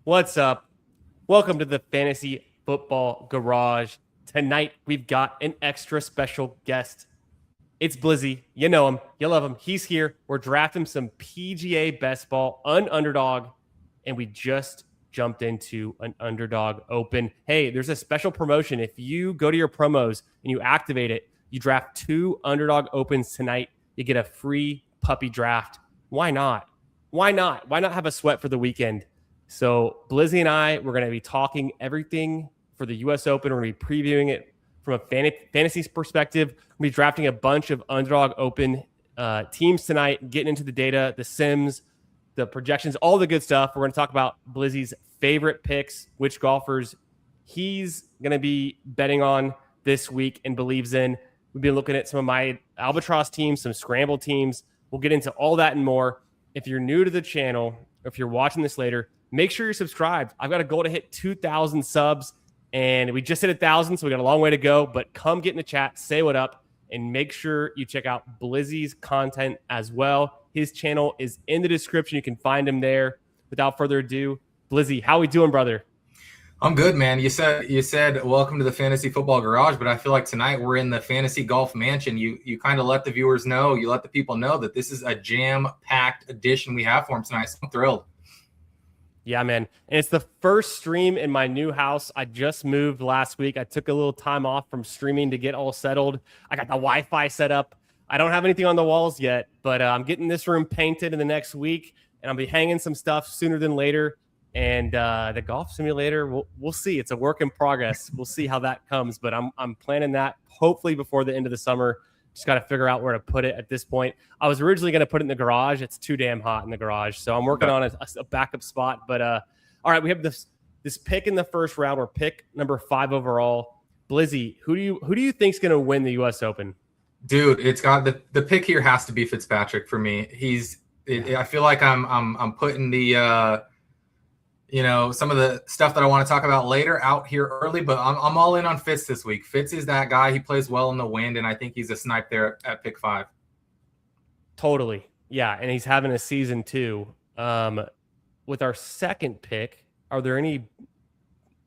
What's up? Welcome to the Fantasy Football Garage. Tonight, we've got an extra special guest. It's Blizzy. You know him. You love him. He's here. We're drafting some PGA best ball, underdog, and we just jumped into an underdog open. Hey, there's a special promotion. If you go to your promos and you activate it, you draft 2 underdog opens tonight. You get a free puppy draft. Why not? Why not? Why not have a sweat for the weekend? So Blizzy and I, we're going to be talking everything for the U.S. Open. We're going to be previewing it from a fantasy perspective. We'll be drafting a bunch of underdog open teams tonight, getting into the data, the sims, the projections, all the good stuff. We're going to talk about Blizzy's favorite picks, which golfers he's going to be betting on this week and believes in. We've been looking at some of my Albatross teams, some scramble teams. We'll get into all that and more. If you're new to the channel, or if you're watching this later, make sure you're subscribed. I've got a goal to hit 2,000 subs, and we just hit 1,000, so we got a long way to go. But come get in the chat, say what up, and make sure you check out Blizzy's content as well. His channel is in the description. You can find him there. Without further ado, Blizzy, how we doing, brother? I'm good, man. You said welcome to the Fantasy Football Garage, but I feel like tonight we're in the Fantasy Golf Mansion. You kind of let the viewers know, you let the people know that this is a jam-packed edition we have for them tonight. So I'm thrilled. Yeah, man. And it's the first stream in my new house. I just moved last week. I took a little time off from streaming to get all settled. I got the Wi-Fi set up. I don't have anything on the walls yet, but I'm getting this room painted in the next week, and I'll be hanging some stuff sooner than later. And the golf simulator, we'll see. It's a work in progress. We'll see how that comes, but I'm planning that hopefully before the end of the summer. Just got to figure out where to put it at this point. I was originally going to put it in the garage. It's too damn hot in the garage, so I'm working on a backup spot. But all right, we have this pick in the first round. We're pick number 5 overall. Blizzy, who do you think's going to win the U.S. Open? Dude, it's got the pick here has to be Fitzpatrick for me. I feel like I'm putting the some of the stuff that I want to talk about later out here early, but I'm all in on Fitz this week. Fitz is that guy. He plays well in the wind, and I think he's a snipe there at pick 5. Totally. Yeah, and he's having a season too. With our second pick, are there any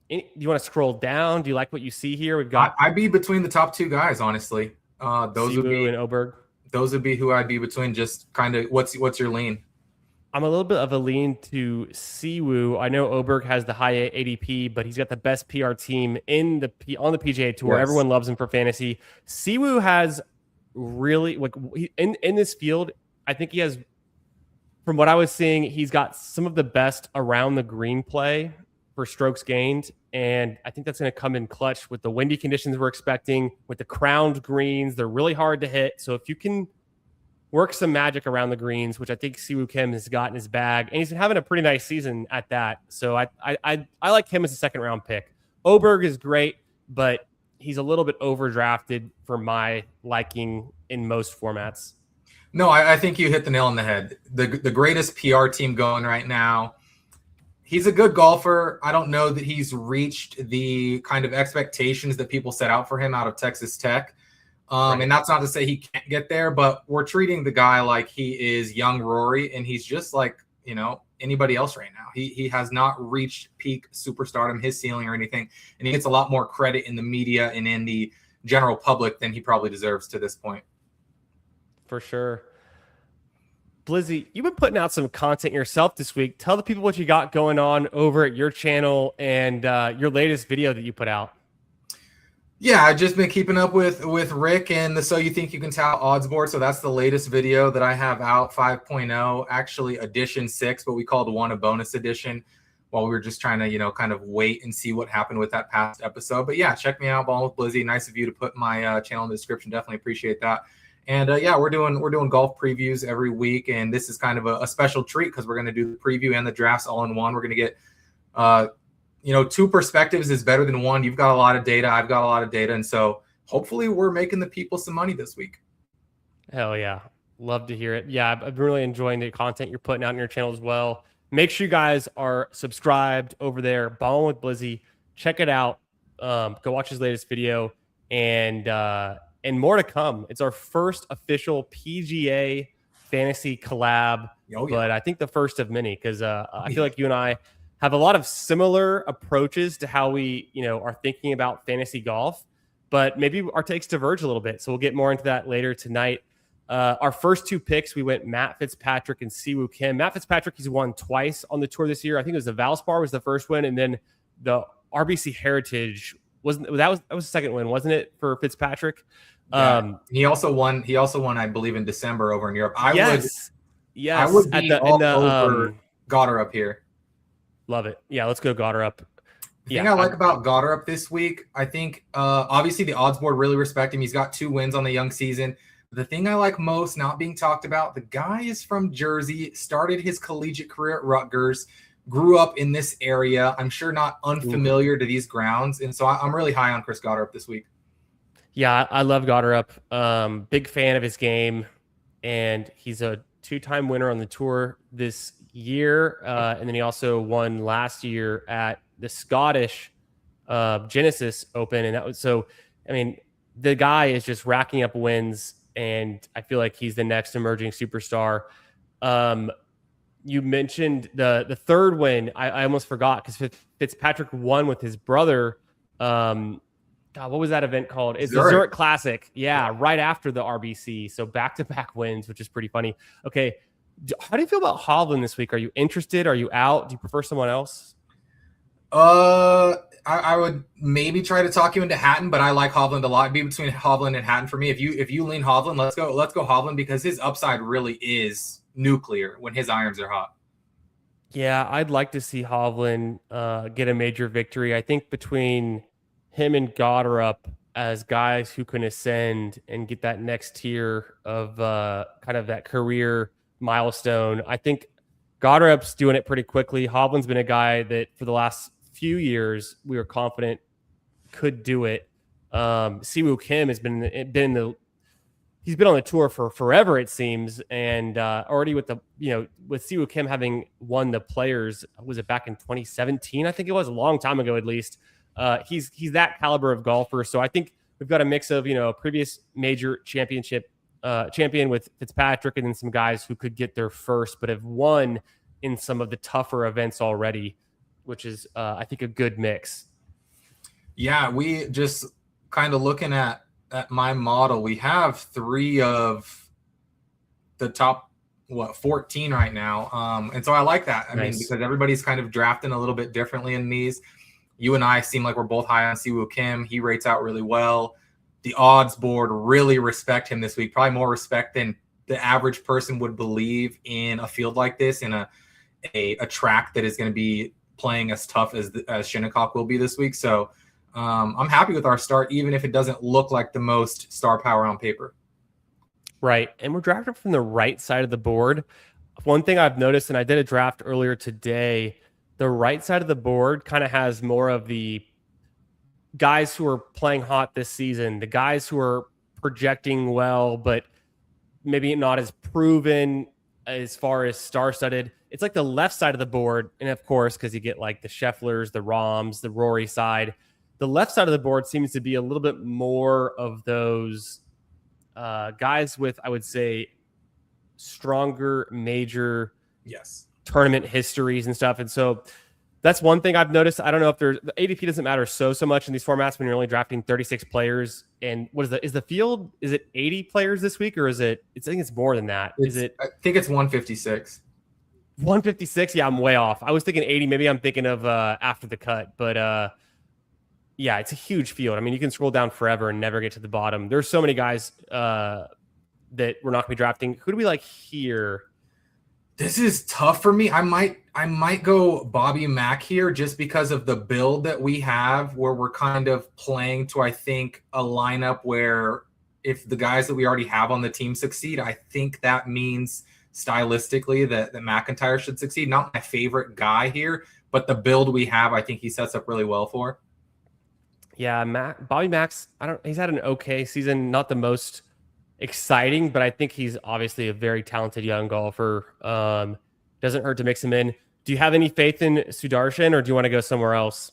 do you want to scroll down? Do you like what you see here? We've got I'd be between the top 2 guys, honestly. Those would be and Oberg. Those would be who I'd be between. Just kind of what's your lean? I'm a little bit of a lean to Siwoo. I know Oberg has the high ADP, but he's got the best PR team on the PGA Tour. Yes. Everyone loves him for fantasy. Siwoo has really in this field. I think he has, from what I was seeing, he's got some of the best around the green play for strokes gained, and I think that's going to come in clutch with the windy conditions we're expecting, with the crowned greens. They're really hard to hit, so if you can work some magic around the greens, which I think Siwoo Kim has got in his bag, and he's been having a pretty nice season at that. So I like him as a second round pick. Oberg is great, but he's a little bit overdrafted for my liking in most formats. No, I think you hit the nail on the head. The greatest PR team going right now. He's a good golfer. I don't know that he's reached the kind of expectations that people set out for him out of Texas Tech. Right. And that's not to say he can't get there, but we're treating the guy like he is young Rory, and he's just like, anybody else right now. He has not reached peak superstardom, his ceiling or anything, and he gets a lot more credit in the media and in the general public than he probably deserves to this point. For sure. Blizzy, you've been putting out some content yourself this week. Tell the people what you got going on over at your channel and your latest video that you put out. Yeah, I've just been keeping up with Rick and the So You Think You Can Tell odds board. So that's the latest video that I have out, 5.0, actually edition 6, but we called one a bonus edition while we were just trying to, kind of wait and see what happened with that past episode. But yeah, check me out, Balling with Blizzy. Nice of you to put my channel in the description. Definitely appreciate that. And yeah, we're doing golf previews every week, and this is kind of a special treat because we're going to do the preview and the drafts all in one. We're going to get 2 perspectives is better than one. You've got a lot of data. I've got a lot of data. And so hopefully we're making the people some money this week. Hell yeah. Love to hear it. Yeah, I've been really enjoying the content you're putting out on your channel as well. Make sure you guys are subscribed over there. Balling with Blizzy. Check it out. Go watch his latest video. And more to come. It's our first official PGA fantasy collab. Oh, yeah. But I think the first of many because I feel like you and I have a lot of similar approaches to how we, are thinking about fantasy golf, but maybe our takes diverge a little bit. So we'll get more into that later tonight. Our first two picks, we went Matt Fitzpatrick and Siwoo Kim. Matt Fitzpatrick, he's won twice on the tour this year. I think it was the Valspar was the first win, and then the RBC Heritage was the second win, wasn't it, for Fitzpatrick? Yeah. He also won, I believe, in December over in Europe. I would be over Goddard here. Love it. Yeah, let's go Goddard. The thing I like about Goddard this week, I think obviously the odds board really respect him. He's got 2 wins on the young season. The thing I like most, not being talked about, the guy is from Jersey, started his collegiate career at Rutgers, grew up in this area. I'm sure not unfamiliar to these grounds. And so I'm really high on Chris Goddard this week. Yeah, I love Goddard. Big fan of his game. And he's a 2-time winner on the tour this year. And then he also won last year at the Scottish Genesis Open. And that was the guy is just racking up wins. And I feel like he's the next emerging superstar. You mentioned the third win. I almost forgot because Fitzpatrick won with his brother. God, what was that event called? It's the Zurich Classic. Yeah, right after the RBC. So back-to-back wins, which is pretty funny. Okay, how do you feel about Hovland this week? Are you interested? Are you out? Do you prefer someone else? I would maybe try to talk you into Hatton, but I like Hovland a lot. It'd be between Hovland and Hatton for me. If you lean Hovland, let's go Hovland because his upside really is nuclear when his irons are hot. Yeah, I'd like to see Hovland get a major victory. I think between him and Goddard as guys who can ascend and get that next tier of kind of that career milestone, I think Goddard's doing it pretty quickly. Hovland's been a guy that for the last few years we were confident could do it. Siwoo Kim has been he's been on the tour for forever, it seems, and already with Siwoo Kim having won the Players, was it back in 2017? I think it was a long time ago at least. He's that caliber of golfer, so I think we've got a mix of a previous major championship champion with Fitzpatrick, and then some guys who could get their first, but have won in some of the tougher events already, which is, I think, a good mix. Yeah, we just kind of looking at my model, we have 3 of the top 14 right now, and so I like that. I mean, because everybody's kind of drafting a little bit differently in these. You and I seem like we're both high on Siwoo Kim. He rates out really well. The odds board really respect him this week, probably more respect than the average person would believe in a field like this, in a track that is going to be playing as tough as Shinnecock will be this week. So I'm happy with our start, even if it doesn't look like the most star power on paper. Right. And we're drafting from the right side of the board. One thing I've noticed, and I did a draft earlier today, the right side of the board kind of has more of the guys who are playing hot this season, the guys who are projecting well, but maybe not as proven as far as star-studded. It's like the left side of the board, and of course, because you get like the Schefflers, the Rahms, the Rory side, the left side of the board seems to be a little bit more of those guys with, I would say, stronger major tournament histories and stuff. And so that's one thing I've noticed. I don't know if the ADP doesn't matter so much in these formats when you're only drafting 36 players. And what is the field? Is it 80 players this week, or is it? I think it's more than that. I think it's 156. 156. Yeah, I'm way off. I was thinking 80. Maybe I'm thinking of after the cut, but yeah, it's a huge field. I mean, you can scroll down forever and never get to the bottom. There's so many guys that we're not going to be drafting. Who do we like here? This is tough for me. I might go Bobby Mack here just because of the build that we have, where we're kind of playing to, I think, a lineup where if the guys that we already have on the team succeed, I think that means stylistically that McIntyre should succeed. Not my favorite guy here, but the build we have, I think he sets up really well for. Yeah, Bobby Mack's, he's had an okay season, not the most exciting, but I think he's obviously a very talented young golfer. Doesn't hurt to mix him in. Do you have any faith in Sudarshan, or do you want to go somewhere else?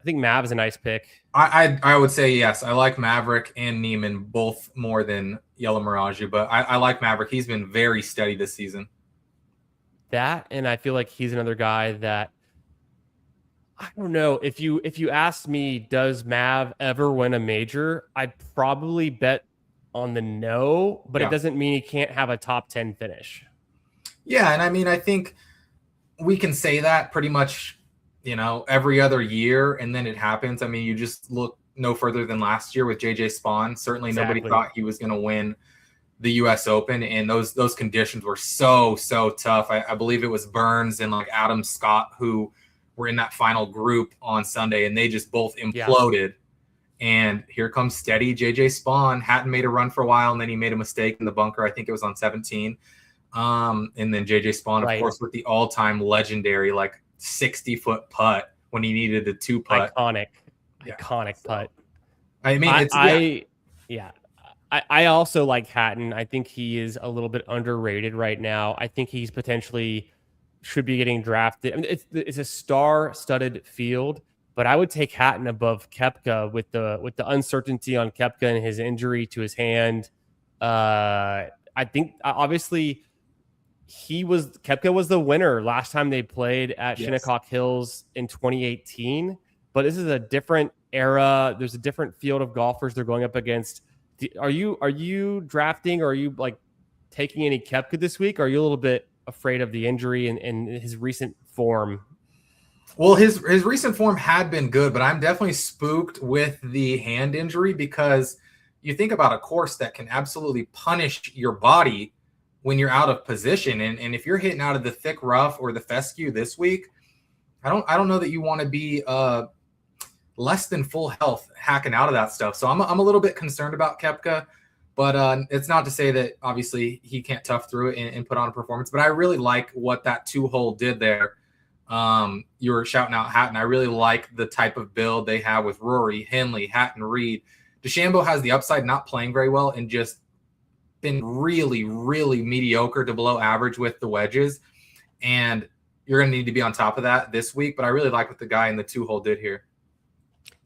I think Mav is a nice pick. I would say yes. I like Maverick and Neiman both more than Yellow Mirage, but I like Maverick. He's been very steady this season. That, and I feel like he's another guy that I don't know. If you asked me, does Mav ever win a major? I'd probably bet on the no, but it Yeah. doesn't mean he can't have a top 10 finish. Yeah. And I mean, I think we can say that pretty much, every other year, and then it happens. I mean, you just look no further than last year with JJ Spawn. Certainly nobody Exactly. thought he was going to win the US Open, and those conditions were so tough. I believe it was Burns and like Adam Scott who were in that final group on Sunday, and they just both Yeah. imploded. And here comes steady JJ Spawn. Hatton made a run for a while, and then he made a mistake in the bunker. I think it was on 17. And then JJ Spawn, of Right. course, with the all-time legendary like 60-foot putt when he needed the 2-putt. Iconic putt. I mean, I also like Hatton. I think he is a little bit underrated right now. I think he's potentially should be getting drafted. I mean, it's a star-studded field, but I would take Hatton above Koepka with the uncertainty on Koepka and his injury to his hand. I think obviously Koepka was the winner last time they played at Shinnecock Hills in 2018, but this is a different era. There's a different field of golfers they're going up against. Are you drafting, or are you like taking any Koepka this week? Or are you a little bit afraid of the injury and his recent form? Well, his recent form had been good, but I'm definitely spooked with the hand injury, because you think about a course that can absolutely punish your body when you're out of position. And if you're hitting out of the thick rough or the fescue this week, I don't know that you want to be less than full health hacking out of that stuff. So I'm a little bit concerned about Koepka, but it's not to say that obviously he can't tough through it and put on a performance. But I really like what that 2-hole did there. You were shouting out Hatton. I really like the type of build they have with Rory, Henley, Hatton, Reed. DeChambeau has the upside, not playing very well and just been really, really mediocre to below average with the wedges. And you're going to need to be on top of that this week. But I really like what the guy in the 2-hole did here.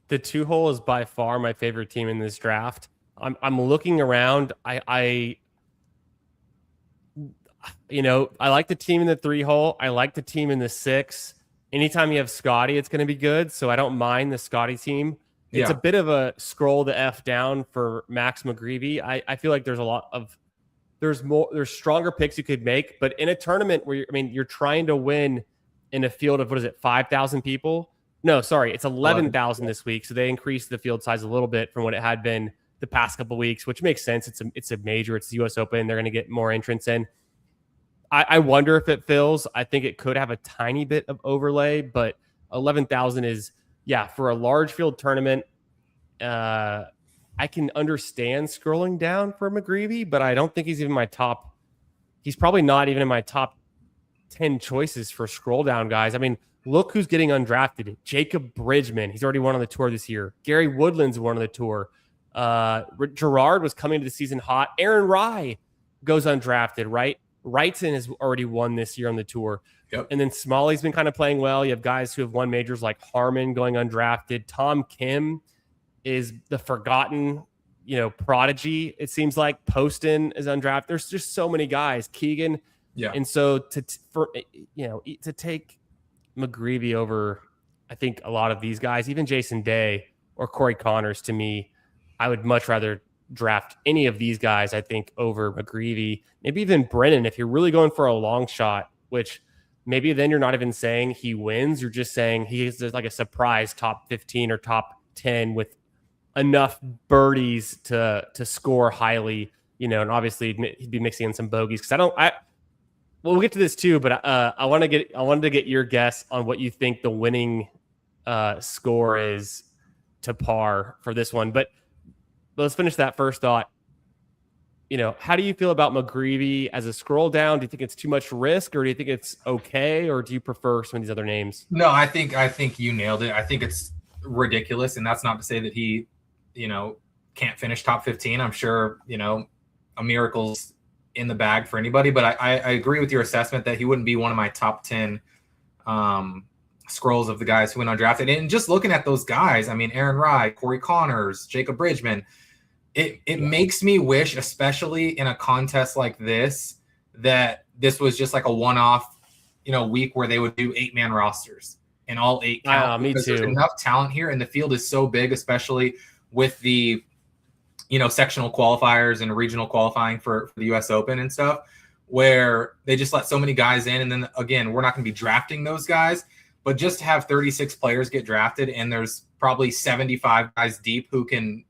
The 2-hole is by far my favorite team in this draft. I'm looking around. I like the team in the 3-hole. I like the team in the 6. Anytime you have Scotty, it's going to be good. So I don't mind the Scotty team. It's a bit of a scroll the F down for Max McGreevy. I feel like there's stronger picks you could make, but in a tournament where you're trying to win in a field of 5,000 people. No, sorry, it's 11,000 this week. So they increased the field size a little bit from what it had been the past couple of weeks, which makes sense. It's a major. It's the U.S. Open. They're going to get more entrants in. I wonder if it fills. I think it could have a tiny bit of overlay, but 11,000 is, for a large field tournament. I can understand scrolling down for McGreevy, but I don't think he's even my top. He's probably not even in my top 10 choices for scroll down guys. I mean, look who's getting undrafted. Jacob Bridgman. He's already won on the tour this year. Gary Woodland's won on the tour. Gerard was coming into the season hot. Aaron Rye goes undrafted, right? Wrightson has already won this year on the tour. Yep. And then Smalley's been kind of playing well. You have guys who have won majors like Harmon going undrafted. Tom Kim is the forgotten, prodigy. It seems like Poston is undrafted. There's just so many guys. Keegan. Yeah. And so to take McGreevy over, I think a lot of these guys, even Jason Day or Corey Connors, to me, I would much rather draft any of these guys, I think, over McGreevy. Maybe even Brennan, if you're really going for a long shot, which maybe then you're not even saying he wins. You're just saying he's like a surprise top 15 or top 10 with enough birdies to score highly, and obviously he'd be mixing in some bogeys. Because we'll get to this too, but I wanted to get your guess on what you think the winning score is to par for this one. But let's finish that first thought. How do you feel about McGreevy as a scroll down? Do you think it's too much risk, or do you think it's okay, or do you prefer some of these other names? No, I think you nailed it. I think it's ridiculous, and that's not to say that he, can't finish top 15. I'm sure, a miracle's in the bag for anybody, but I agree with your assessment that he wouldn't be one of my top 10 scrolls of the guys who went undrafted. And just looking at those guys, I mean, Aaron Rye, Corey Connors, Jacob Bridgman, it makes me wish, especially in a contest like this, that this was just like a one-off, week where they would do 8-man rosters. and all 8 count, Me because too. there's enough talent here, and the field is so big, especially with the sectional qualifiers and regional qualifying for the US Open and stuff, where they just let so many guys in. And then again, we're not going to be drafting those guys, but just to have 36 players get drafted, and there's probably 75 guys deep who can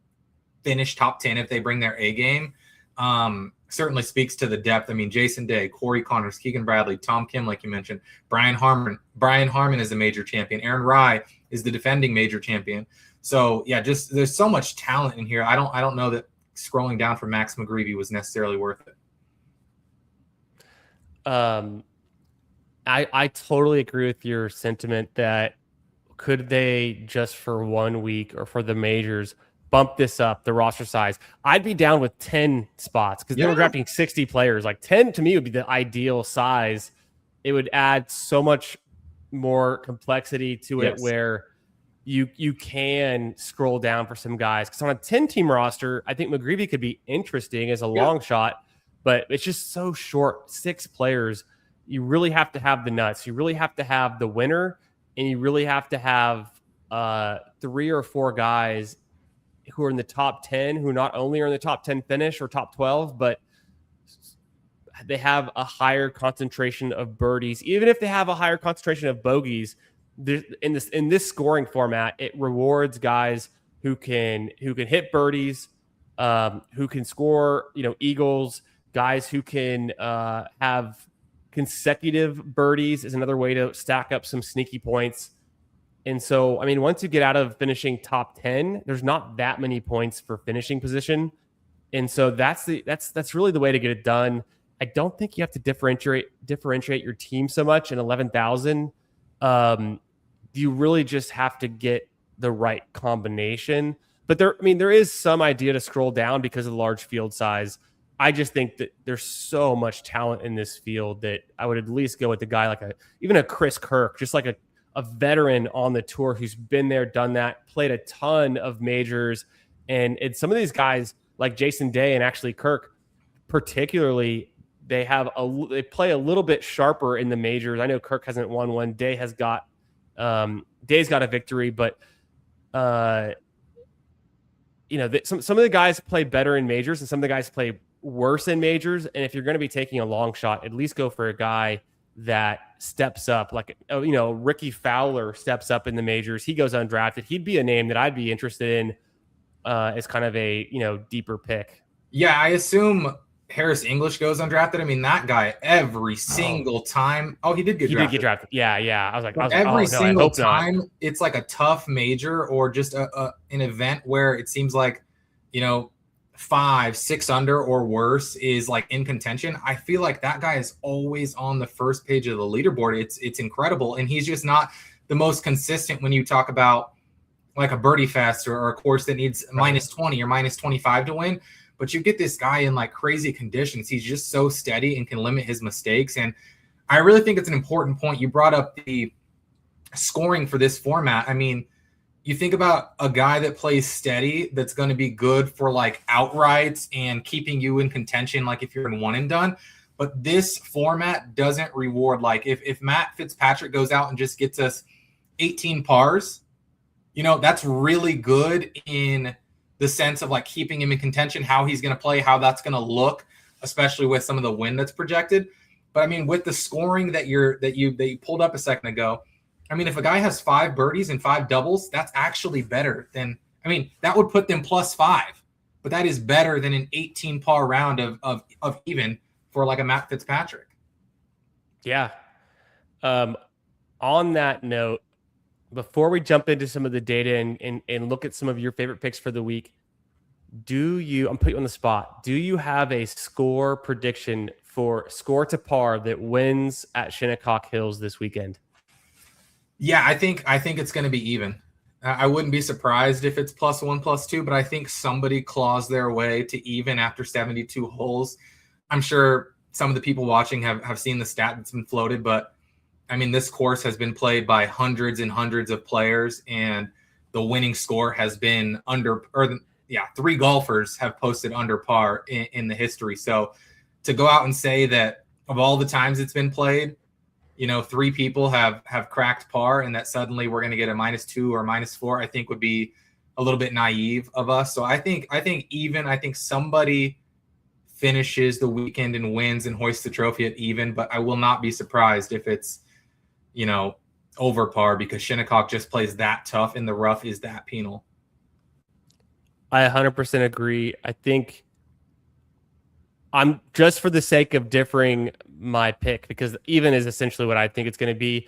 finish top 10 if they bring their A game, certainly speaks to the depth. I mean, Jason Day, Corey Connors, Keegan Bradley, Tom Kim, like you mentioned, Brian Harmon is a major champion. Aaron Rye is the defending major champion. So yeah, just there's so much talent in here. I don't know that scrolling down for Max McGreevy was necessarily worth it. I totally agree with your sentiment that could they just for 1 week or for the majors bump this up, the roster size. I'd be down with 10 spots because they were drafting 60 players. Like 10 to me would be the ideal size. It would add so much more complexity to it where you can scroll down for some guys. Because on a 10-team roster, I think McGreevy could be interesting as a long shot, but it's just so short. 6 players. You really have to have the nuts. You really have to have the winner, and you really have to have 3 or 4 guys who are in the top 10, who not only are in the top 10 finish or top 12, but they have a higher concentration of birdies. Even if they have a higher concentration of bogeys, in this scoring format, it rewards guys who can hit birdies, who can score, eagles, guys who can have consecutive birdies is another way to stack up some sneaky points. And so, I mean, once you get out of finishing top 10, there's not that many points for finishing position. And so that's really the way to get it done. I don't think you have to differentiate your team so much in 11,000. You really just have to get the right combination. But there is some idea to scroll down because of the large field size. I just think that there's so much talent in this field that I would at least go with the guy like even a Chris Kirk, just like a veteran on the tour who's been there, done that, played a ton of majors. And some of these guys like Jason Day and actually Kirk, particularly, they play a little bit sharper in the majors. I know Kirk hasn't won one. Day's got a victory, but some of the guys play better in majors and some of the guys play worse in majors. And if you're going to be taking a long shot, at least go for a guy that steps up, like Ricky Fowler steps up in the majors. He goes undrafted. He'd be a name that I'd be interested in as kind of a deeper pick. Yeah, I assume Harris English goes undrafted. I mean, that guy every single time. Oh, he did get drafted. He did get drafted. Yeah. I was like, every single time it's like a tough major or just an event where it seems like 5, 6 under or worse is like in contention. I feel like that guy is always on the first page of the leaderboard. It's incredible, and he's just not the most consistent when you talk about like a birdie fest or a course that needs minus 20 or minus 25 to win. But you get this guy in like crazy conditions. He's just so steady and can limit his mistakes. And I really think it's an important point. You brought up the scoring for this format. I mean, you think about a guy that plays steady that's going to be good for like outrights and keeping you in contention, like if you're in one and done. But this format doesn't reward, like if Matt Fitzpatrick goes out and just gets us 18 pars, that's really good in the sense of like keeping him in contention, how he's going to play, how that's going to look, especially with some of the wind that's projected. But I mean, with the scoring that you pulled up a second ago, I mean, if a guy has 5 birdies and 5 doubles, that's actually better than, I mean, that would put them +5, but that is better than an 18 par round of even for like a Matt Fitzpatrick. Yeah. On that note, before we jump into some of the data and look at some of your favorite picks for the week, I'm putting you on the spot. Do you have a score prediction for score to par that wins at Shinnecock Hills this weekend? Yeah, I think it's going to be even. I wouldn't be surprised if it's +1, +2, but I think somebody claws their way to even after 72 holes. I'm sure some of the people watching have seen the stat that's been floated, but I mean, this course has been played by hundreds and hundreds of players, and the winning score has been 3 golfers have posted under par in the history. So to go out and say that of all the times it's been played, 3 people have cracked par and that suddenly we're going to get a -2 or -4, I think would be a little bit naive of us. So I think somebody finishes the weekend and wins and hoists the trophy at even, but I will not be surprised if it's, over par, because Shinnecock just plays that tough and the rough is that penal. I 100% agree. I think I'm just, for the sake of differing my pick, because even is essentially what I think it's going to be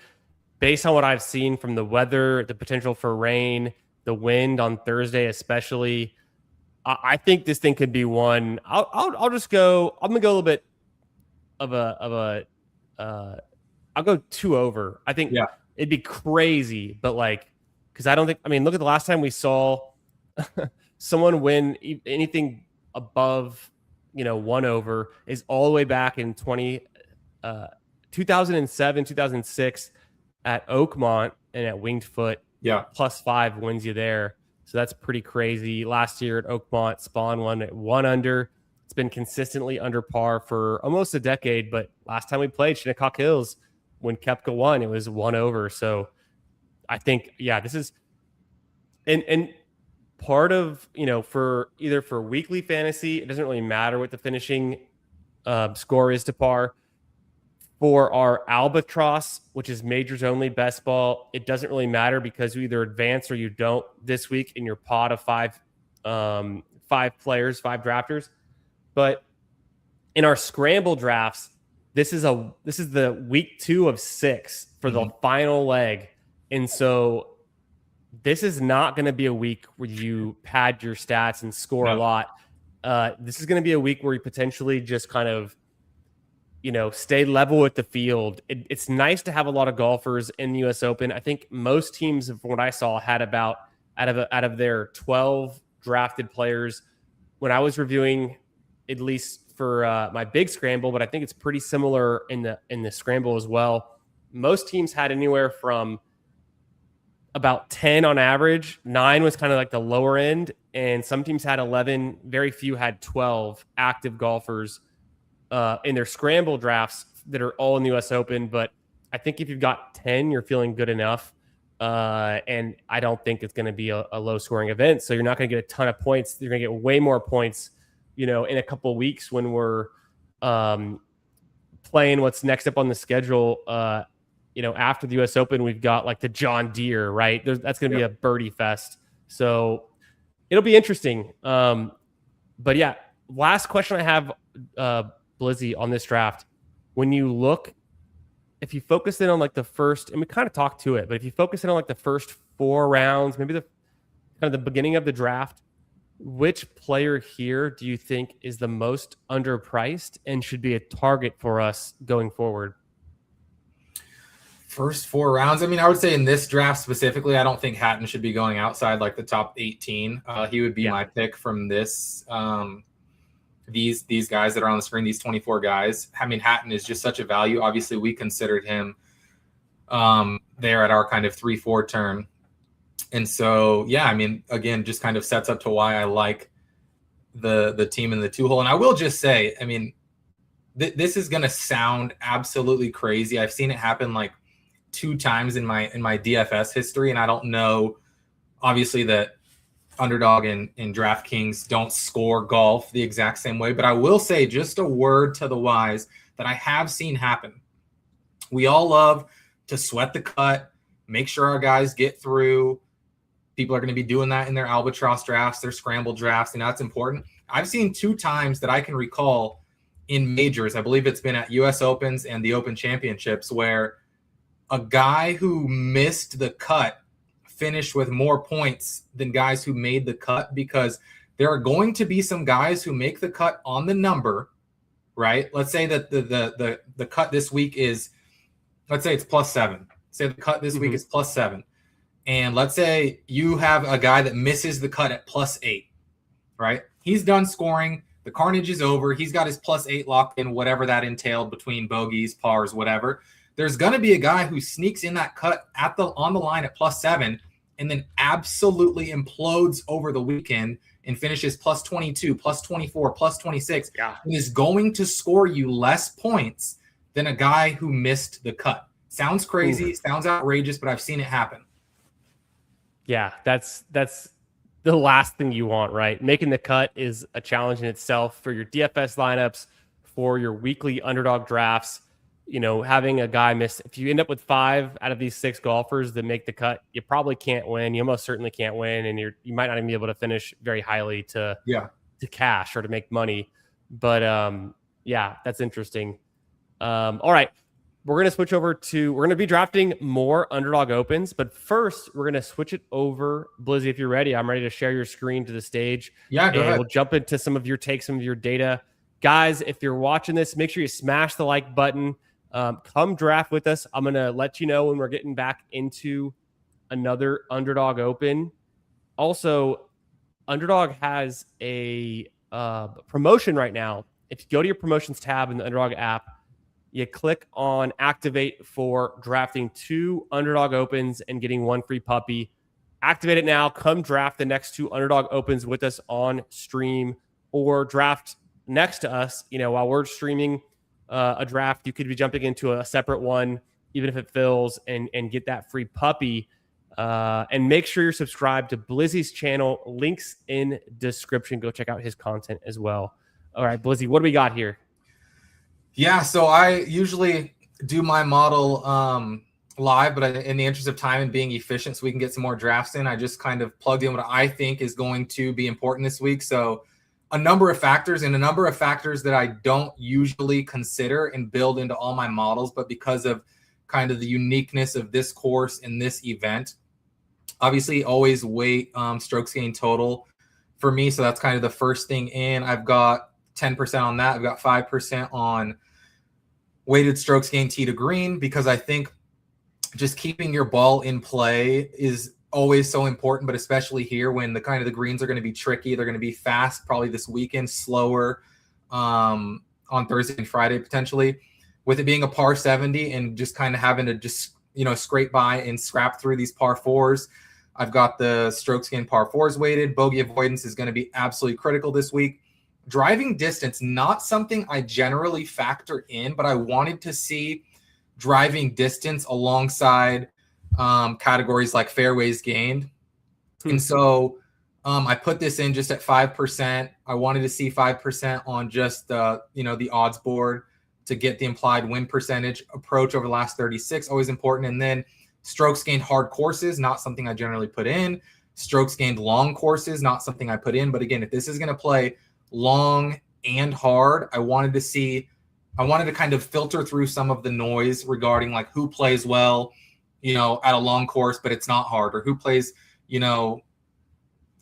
based on what I've seen from the weather, the potential for rain, the wind on Thursday, especially. I think this thing could be one. I'll just go. I'm gonna go a little bit of a I'll go 2 over. I think it'd be crazy, but because I don't think. I mean, look at the last time we saw someone win anything above 1 over is all the way back in 2007, 2006 at Oakmont and at Winged Foot. Yeah, +5 wins you there. So that's pretty crazy. Last year at Oakmont, Spawn won at 1 under. It's been consistently under par for almost a decade. But last time we played Shinnecock Hills, when Koepka won, it was 1 over. So I think, this is and part of, for either for weekly fantasy, it doesn't really matter what the finishing score is to par. For our Albatross, which is majors only best ball, it doesn't really matter because you either advance or you don't this week in your pot of 5 players, 5 drafters. But in our scramble drafts, this is the week 2 of 6 for the final leg. And so this is not going to be a week where you pad your stats and score a lot. This is going to be a week where you potentially just kind of stay level with the field. It's nice to have a lot of golfers in the U.S. Open. I think most teams, from what I saw, had about out of their 12 drafted players. When I was reviewing, at least for my big scramble, but I think it's pretty similar in the scramble as well. Most teams had anywhere from about 10 on average. 9 was kind of like the lower end, and some teams had 11. Very few had 12 active golfers in their scramble drafts that are all in the U.S. Open. But I think if you've got 10, you're feeling good enough. And I don't think it's going to be a low-scoring event. So you're not going to get a ton of points. You're going to get way more points, in a couple of weeks when we're playing what's next up on the schedule. After the U.S. Open, we've got like the John Deere, right? That's going to be a birdie fest. So it'll be interesting. But yeah, last question I have, Blizzy, on this draft. When you look, if you focus in on like the first, and we kind of talked to it, but if you focus in on like the first 4 rounds, maybe the kind of the beginning of the draft, which player here do you think is the most underpriced and should be a target for us going forward? First 4 rounds. I mean, I would say in this draft specifically, I don't think Hatton should be going outside like the top 18. He would be my pick from this. These guys that are on the screen, these 24 guys. I mean, Hatton is just such a value. Obviously, we considered him there at our kind of 3-4 turn. And so, I mean, again, just kind of sets up to why I like the team in the 2-hole. And I will just say, I mean, this is going to sound absolutely crazy. I've seen it happen like 2 times in my DFS history, and I don't know, obviously, that Underdog and DraftKings don't score golf the exact same way, but I will say just a word to the wise that I have seen happen. We all love to sweat the cut, make sure our guys get through. People are going to be doing that in their Albatross drafts, their scramble drafts, and that's important. I've seen 2 times that I can recall in majors. I believe it's been at U.S. Opens and the Open Championships, where a guy who missed the cut finished with more points than guys who made the cut, because there are going to be some guys who make the cut on the number, right? Let's say that the cut this week is, let's say it's +7. Say the cut this week is +7. And let's say you have a guy that misses the cut at +8, right? He's done scoring. The carnage is over. He's got his +8 locked in, whatever that entailed between bogeys, pars, whatever. There's going to be a guy who sneaks in that cut on the line at +7 and then absolutely implodes over the weekend and finishes +22, +24, +26, and is going to score you less points than a guy who missed the cut. Sounds crazy, Oof. sounds outrageous, but I've seen it happen. Yeah, that's the last thing you want, right? Making the cut is a challenge in itself for your DFS lineups, for your weekly underdog drafts. You know, having a guy miss, if you end up with 5 out of these 6 golfers that make the cut, you probably can't win. You almost certainly can't win, and you might not even be able to finish very highly Yeah. to cash or to make money. But yeah, that's interesting. All right. We're going to switch over to, we're going to be drafting more Underdog Opens, but first we're going to switch it over. Blizzy, if you're ready, I'm ready to share your screen to the stage. Yeah, go and ahead. We'll jump into some of your takes, some of your data. Guys, if you're watching this, make sure you smash the like button. Come draft with us. I'm going to let you know when we're getting back into another Underdog Open. Also, Underdog has a promotion right now. If you go to your promotions tab in the Underdog app, you click on activate for drafting 2 Underdog Opens and getting 1 free puppy. Activate it now. Come draft the next 2 Underdog Opens with us on stream, or draft next to us. You know, while we're streaming a draft, you could be jumping into a separate one, even if it fills, and get that free puppy. And make sure you're subscribed to Blizzy's channel. Links in description. Go check out his content as well. All right, Blizzy, what do we got here? Yeah, so I usually do my model live, but in the interest of time and being efficient so we can get some more drafts in, I just kind of plugged in what I think is going to be important this week. So a number of factors that I don't usually consider and build into all my models, but because of kind of the uniqueness of this course and this event, obviously always weight strokes gained total for me. So that's kind of the first thing in. I've got 10% on that. I've got 5% on weighted strokes gained tee to green, because I think just keeping your ball in play is always so important, but especially here when the greens are going to be tricky. They're going to be fast, probably this weekend, slower on Thursday and Friday potentially. With it being a par 70 and just kind of having to just, scrape by and scrap through these par 4s. I've got the strokes gained par 4s weighted. Bogey avoidance is going to be absolutely critical this week. Driving distance, not something I generally factor in, but I wanted to see driving distance alongside categories like fairways gained. And so I put this in just at 5%. I wanted to see 5% on just the odds board to get the implied win percentage approach over the last 36. Always important. And then strokes gained hard courses, not something I generally put in. Strokes gained long courses, not something I put in. But again, if this is going to play long and hard, I wanted to kind of filter through some of the noise regarding like who plays well, at a long course, but it's not hard, or who plays,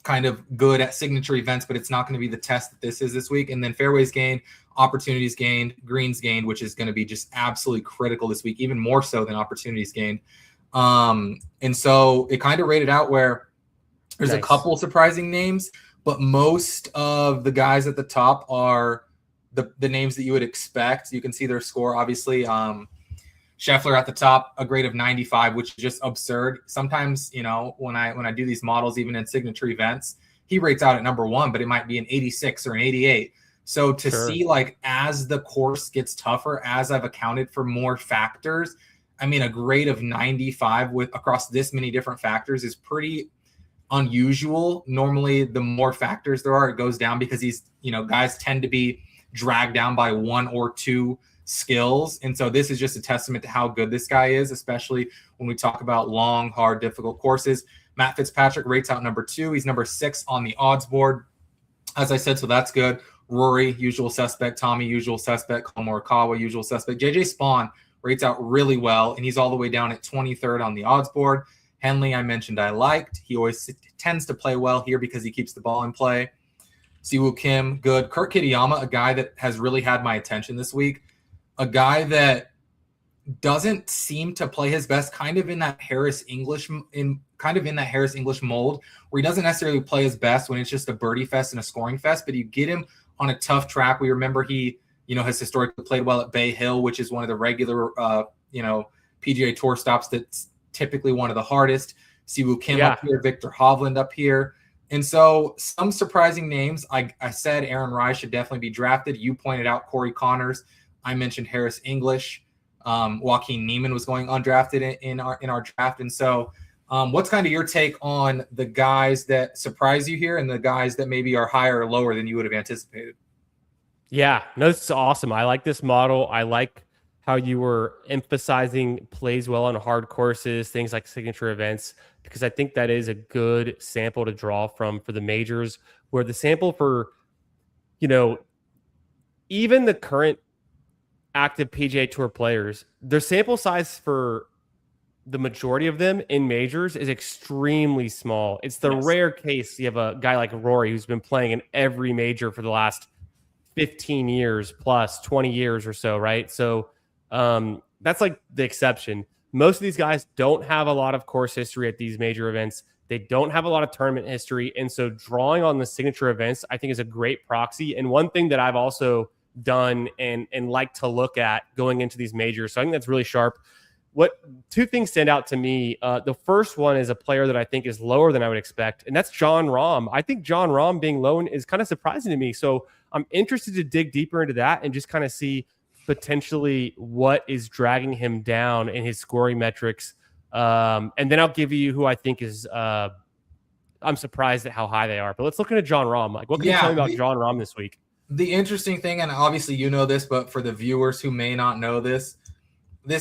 kind of good at signature events, but it's not going to be the test that this is this week. And then fairways gained, opportunities gained, greens gained, which is going to be just absolutely critical this week, even more so than opportunities gained. And so it kind of rated out where there's a couple surprising names, but most of the guys at the top are the names that you would expect. You can see their score, obviously. Scheffler at the top, a grade of 95, which is just absurd. Sometimes, when I do these models, even in signature events, he rates out at number 1, but it might be an 86 or an 88. So to see, like, as the course gets tougher, as I've accounted for more factors, I mean, a grade of 95 across this many different factors is pretty unusual. Normally, the more factors there are, it goes down, because guys tend to be dragged down by 1 or 2 skills. And so this is just a testament to how good this guy is, especially when we talk about long, hard, difficult courses. Matt Fitzpatrick rates out number 2. He's number 6 on the odds board, as I said, so that's good. Rory, usual suspect. Tommy, usual suspect. Colin Morikawa, usual suspect. JJ Spawn rates out really well, and he's all the way down at 23rd on the odds board. Henley, I mentioned I liked. He always tends to play well here because he keeps the ball in play. Siwoo Kim, good. Kurt Kitayama, a guy that has really had my attention this week. A guy that doesn't seem to play his best, kind of in that Harris English mold, where he doesn't necessarily play his best when it's just a birdie fest and a scoring fest, but you get him on a tough track. We remember he, has historically played well at Bay Hill, which is one of the regular, PGA Tour stops that's typically one of the hardest. Siwoo Kim up here, Victor Hovland up here. And so some surprising names. I said Aaron Rai should definitely be drafted. You pointed out Corey Connors. I mentioned Harris English. Joaquin Neiman was going undrafted in our draft. And so what's kind of your take on the guys that surprise you here and the guys that maybe are higher or lower than you would have anticipated? Yeah, no, this is awesome. I like this model. I like how you were emphasizing plays well on hard courses, things like signature events, because I think that is a good sample to draw from for the majors, where the sample for, you know, even the current active PGA Tour players, their sample size for the majority of them in majors is extremely small. It's the Yes. rare case you have a guy like Rory who's been playing in every major for the last 15 years plus 20 years or so, right? So that's like the exception. Most of these guys don't have a lot of course history at these major events. They don't have a lot of tournament history. And so drawing on the signature events, I think, is a great proxy. And one thing that I've also done and like to look at going into these majors, so I think that's really sharp. What two things stand out to me? The first one is a player that I think is lower than I would expect, and that's Jon Rahm. I think Jon Rahm being low is kind of surprising to me. So I'm interested to dig deeper into that and just kind of see potentially what is dragging him down in his scoring metrics. And then I'll give you who I think is I'm surprised at how high they are. But let's look into Jon Rahm. Like, what can you tell me about Jon Rahm this week? The interesting thing, and obviously you know this, but for the viewers who may not know this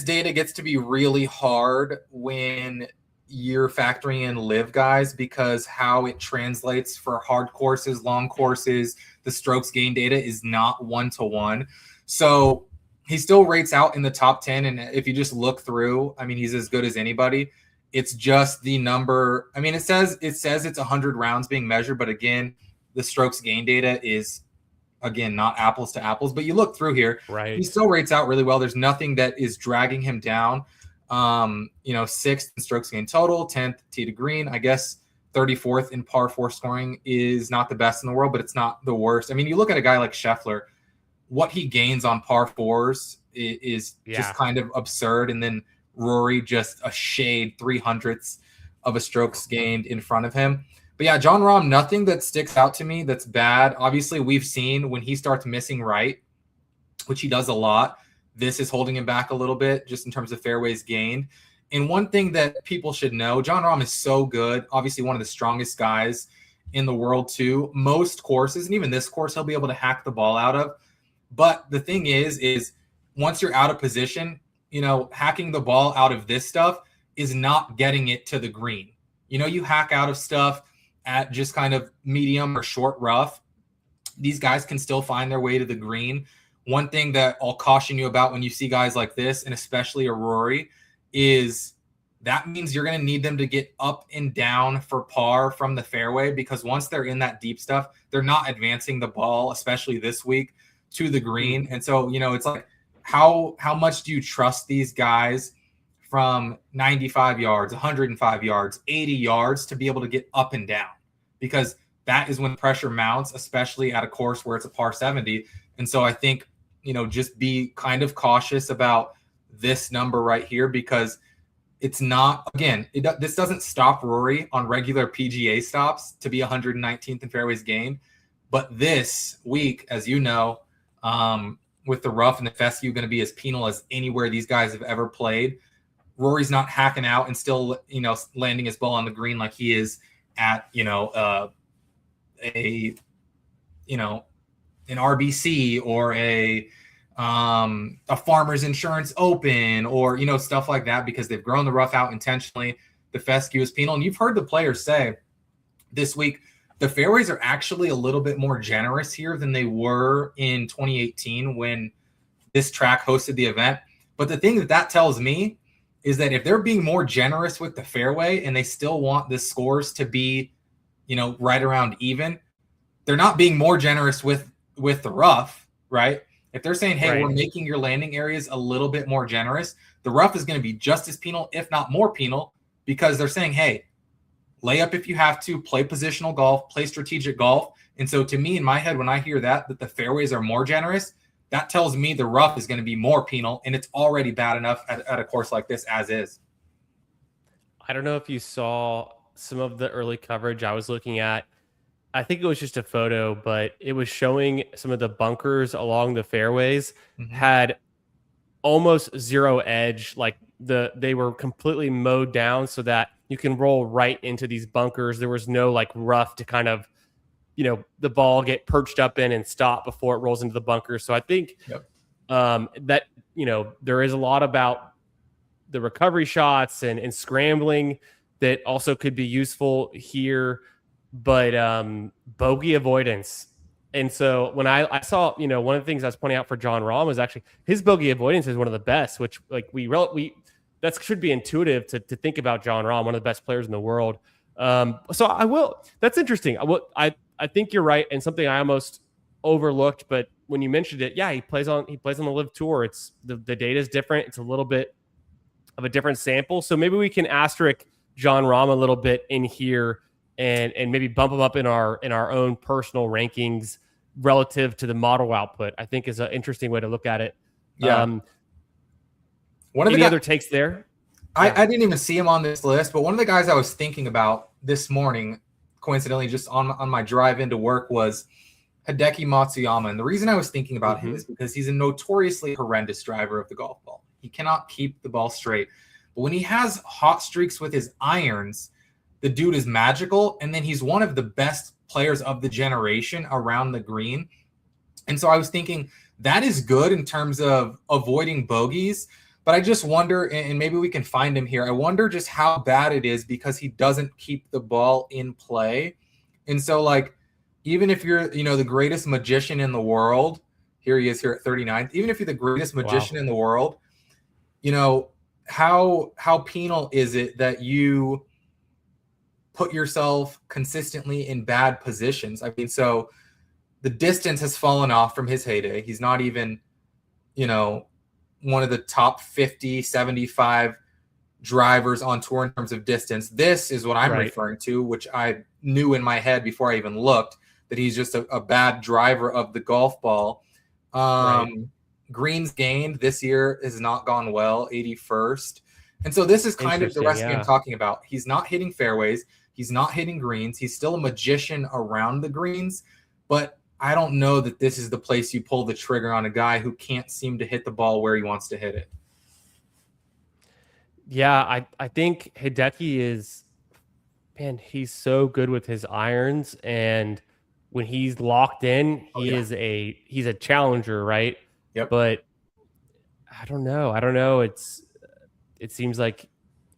data gets to be really hard when you're factoring in live guys, because how it translates for hard courses, long courses, the strokes gain data is not 1-to-1. So he still rates out in the top 10. And if you just look through, I mean, he's as good as anybody. It's just the number. I mean, it says it's 100 rounds being measured, but again, the strokes gain data is, again, not apples to apples, but you look through here, right? He still rates out really well. There's nothing that is dragging him down. 6th in strokes gained total, 10th tee to green. I guess 34th in par 4 scoring is not the best in the world, but it's not the worst. I mean, you look at a guy like Scheffler, what he gains on par 4s is just kind of absurd. And then Rory just a shade 300ths of a strokes gained in front of him. But yeah, Jon Rahm, nothing that sticks out to me that's bad. Obviously, we've seen when he starts missing right, which he does a lot, this is holding him back a little bit just in terms of fairways gained. And one thing that people should know, Jon Rahm is so good, obviously one of the strongest guys in the world too. Most courses, and even this course, he'll be able to hack the ball out of. But the thing is once you're out of position, hacking the ball out of this stuff is not getting it to the green. You hack out of stuff at just kind of medium or short rough, these guys can still find their way to the green. One thing that I'll caution you about when you see guys like this, and especially a Rory, is that means you're going to need them to get up and down for par from the fairway, because once they're in that deep stuff, they're not advancing the ball, especially this week, to the green. And so, it's like, how much do you trust these guys from 95 yards, 105 yards, 80 yards to be able to get up and down? Because that is when pressure mounts, especially at a course where it's a par 70. And so I think, just be kind of cautious about this number right here, because it's not, again, this doesn't stop Rory on regular PGA stops to be 119th in fairways gained. But this week, as you know, with the rough and the fescue going to be as penal as anywhere these guys have ever played, Rory's not hacking out and still, landing his ball on the green like he is at, an RBC or a Farmers Insurance Open or, stuff like that, because they've grown the rough out intentionally. The fescue is penal. And you've heard the players say this week, the fairways are actually a little bit more generous here than they were in 2018 when this track hosted the event. But the thing that tells me is that if they're being more generous with the fairway and they still want the scores to be, right around even, they're not being more generous with the rough, right? If they're saying, hey, we're making your landing areas a little bit more generous, the rough is going to be just as penal, if not more penal, because they're saying, hey, lay up if you have to, play positional golf, play strategic golf. And so to me, in my head, when I hear that the fairways are more generous, that tells me the rough is going to be more penal, and it's already bad enough at a course like this as is. I don't know if you saw some of the early coverage I was looking at. I think it was just a photo, but it was showing some of the bunkers along the fairways had almost zero edge. Like they were completely mowed down so that you can roll right into these bunkers. There was no like rough to kind of, the ball get perched up in and stop before it rolls into the bunker. So I think that, there is a lot about the recovery shots and scrambling that also could be useful here, but bogey avoidance. And so when I saw, one of the things I was pointing out for John Rahm was actually his bogey avoidance is one of the best, which like we that should be intuitive to think about John Rahm, one of the best players in the world. So that's interesting. I think you're right. And something I almost overlooked, but when you mentioned it, yeah, he plays on the Live Tour. It's the data is different. It's a little bit of a different sample. So maybe we can asterisk John Rahm a little bit in here and maybe bump him up in our own personal rankings relative to the model output. I think is an interesting way to look at it. Yeah. One of the other takes there? I didn't even see him on this list, but one of the guys I was thinking about this morning, coincidentally, just on my drive into work, was Hideki Matsuyama. And the reason I was thinking about him is because he's a notoriously horrendous driver of the golf ball. He cannot keep the ball straight. But when he has hot streaks with his irons, the dude is magical. And then he's one of the best players of the generation around the green. And so I was thinking that is good in terms of avoiding bogeys. But I just wonder, and maybe we can find him here, I wonder just how bad it is because he doesn't keep the ball in play. And so, like, even if you're, the greatest magician in the world, here he is here at 39th, even if you're the greatest magician in the world, how penal is it that you put yourself consistently in bad positions? I mean, so the distance has fallen off from his heyday. He's not even, one of the top 50, 75 drivers on tour in terms of distance. This is what I'm referring to, which I knew in my head before I even looked, that he's just a bad driver of the golf ball. Greens gained this year has not gone well, 81st. And so this is kind of the recipe I'm talking about. He's not hitting fairways. He's not hitting greens. He's still a magician around the greens, but I don't know that this is the place you pull the trigger on a guy who can't seem to hit the ball where he wants to hit it. Yeah, I think Hideki is, man, he's so good with his irons, and when he's locked in, he's a challenger, right? Yep. But I don't know. It seems like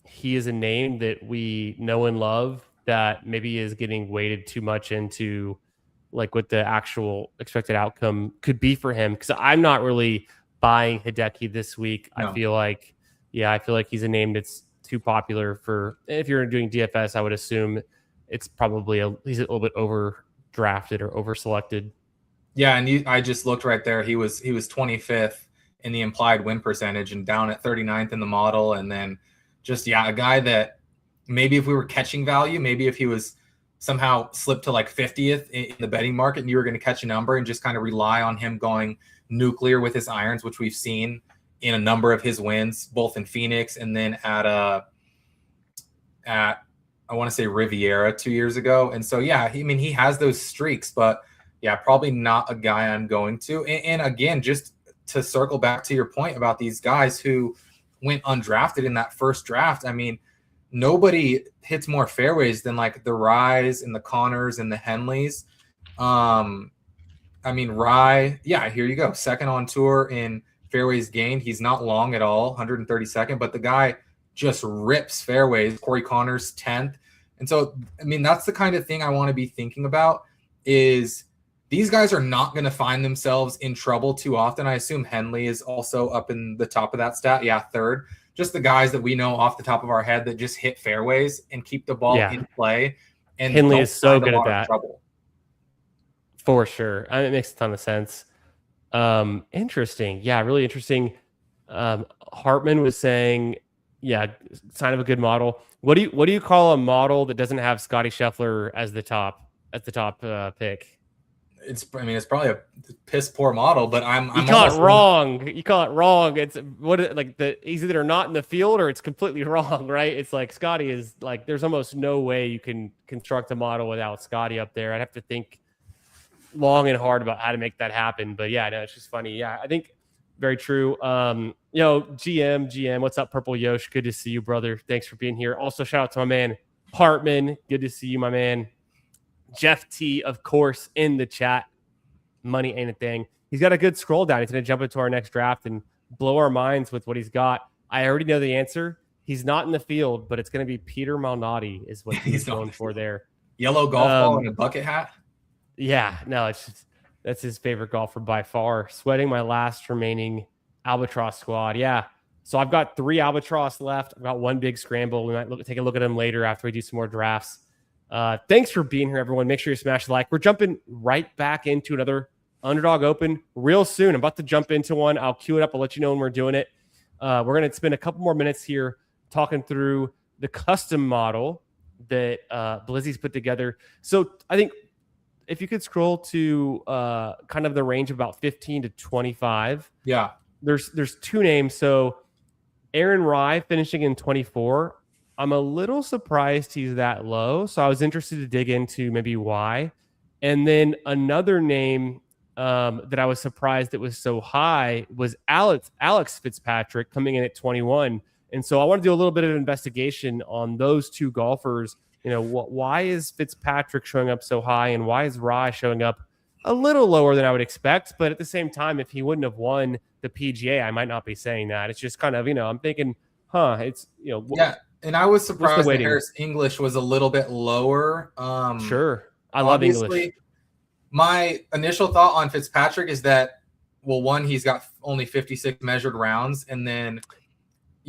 he is a name that we know and love that maybe is getting weighted too much into like what the actual expected outcome could be for him. Because I'm not really buying Hideki this week. No. I feel like he's a name that's too popular for, if you're doing DFS, I would assume it's probably he's a little bit overdrafted or overselected. Yeah, and I just looked right there. He was 25th in the implied win percentage and down at 39th in the model. And then just, a guy that maybe if we were catching value, maybe if he was somehow slipped to like 50th in the betting market and you were going to catch a number and just kind of rely on him going nuclear with his irons, which we've seen in a number of his wins, both in Phoenix and then at I want to say Riviera 2 years ago. And so, he has those streaks, but probably not a guy I'm going to. And again, just to circle back to your point about these guys who went undrafted in that first draft, I mean, nobody hits more fairways than like the Ryes and the Connors and the Henleys. Rye, here you go. Second on tour in fairways gained. He's not long at all, 132nd, but the guy just rips fairways. Corey Connors 10th. And so, that's the kind of thing I want to be thinking about is these guys are not going to find themselves in trouble too often. I assume Henley is also up in the top of that stat. Yeah, third. Just the guys that we know off the top of our head that just hit fairways and keep the ball in play. And Henley is so good at that. Trouble. For sure. It makes a ton of sense. Interesting. Yeah, really interesting. Hartman was saying, sign of a good model. What do you call a model that doesn't have Scotty Scheffler as the top pick? It's probably a piss poor model, but you call it wrong. You call it wrong. It's he's either not in the field or it's completely wrong, right? It's like Scotty is like, there's almost no way you can construct a model without Scotty up there. I'd have to think long and hard about how to make that happen. But it's just funny. Yeah, I think Very true. GM, what's up, Purple Yosh? Good to see you, brother. Thanks for being here. Also, shout out to my man Hartman. Good to see you, my man. Jeff T, of course, in the chat. Money ain't a thing. He's got a good scroll down. He's going to jump into our next draft and blow our minds with what he's got. I already know the answer. He's not in the field, but it's going to be Peter Malnati is what he's going for there. Yellow golf ball and a bucket hat. Yeah, no, it's just, that's his favorite golfer by far. Sweating my last remaining Albatross squad. Yeah. So I've got 3 Albatross left. I've got 1 big scramble. We might take a look at them later after we do some more drafts. Thanks for being here, everyone. Make sure you smash the like. We're jumping right back into another Underdog Open real soon. I'm about to jump into one. I'll queue it up. I'll let you know when we're doing it. We're going to spend a couple more minutes here talking through the custom model that Blizzy's put together. So I think if you could scroll to kind of the range of about 15 to 25. Yeah. There's 2 names. So Aaron Rye finishing in 24. I'm a little surprised he's that low. So I was interested to dig into maybe why. And then another name that I was surprised it was so high was Alex Fitzpatrick coming in at 21. And so I want to do a little bit of investigation on those 2 golfers. Why is Fitzpatrick showing up so high and why is Rye showing up a little lower than I would expect? But at the same time, if he wouldn't have won the PGA, I might not be saying that. It's just kind of, I'm thinking, it's, yeah. And I was surprised that Harris English was a little bit lower. Sure. I love English. My initial thought on Fitzpatrick is that, well, one, he's got only 56 measured rounds. And then,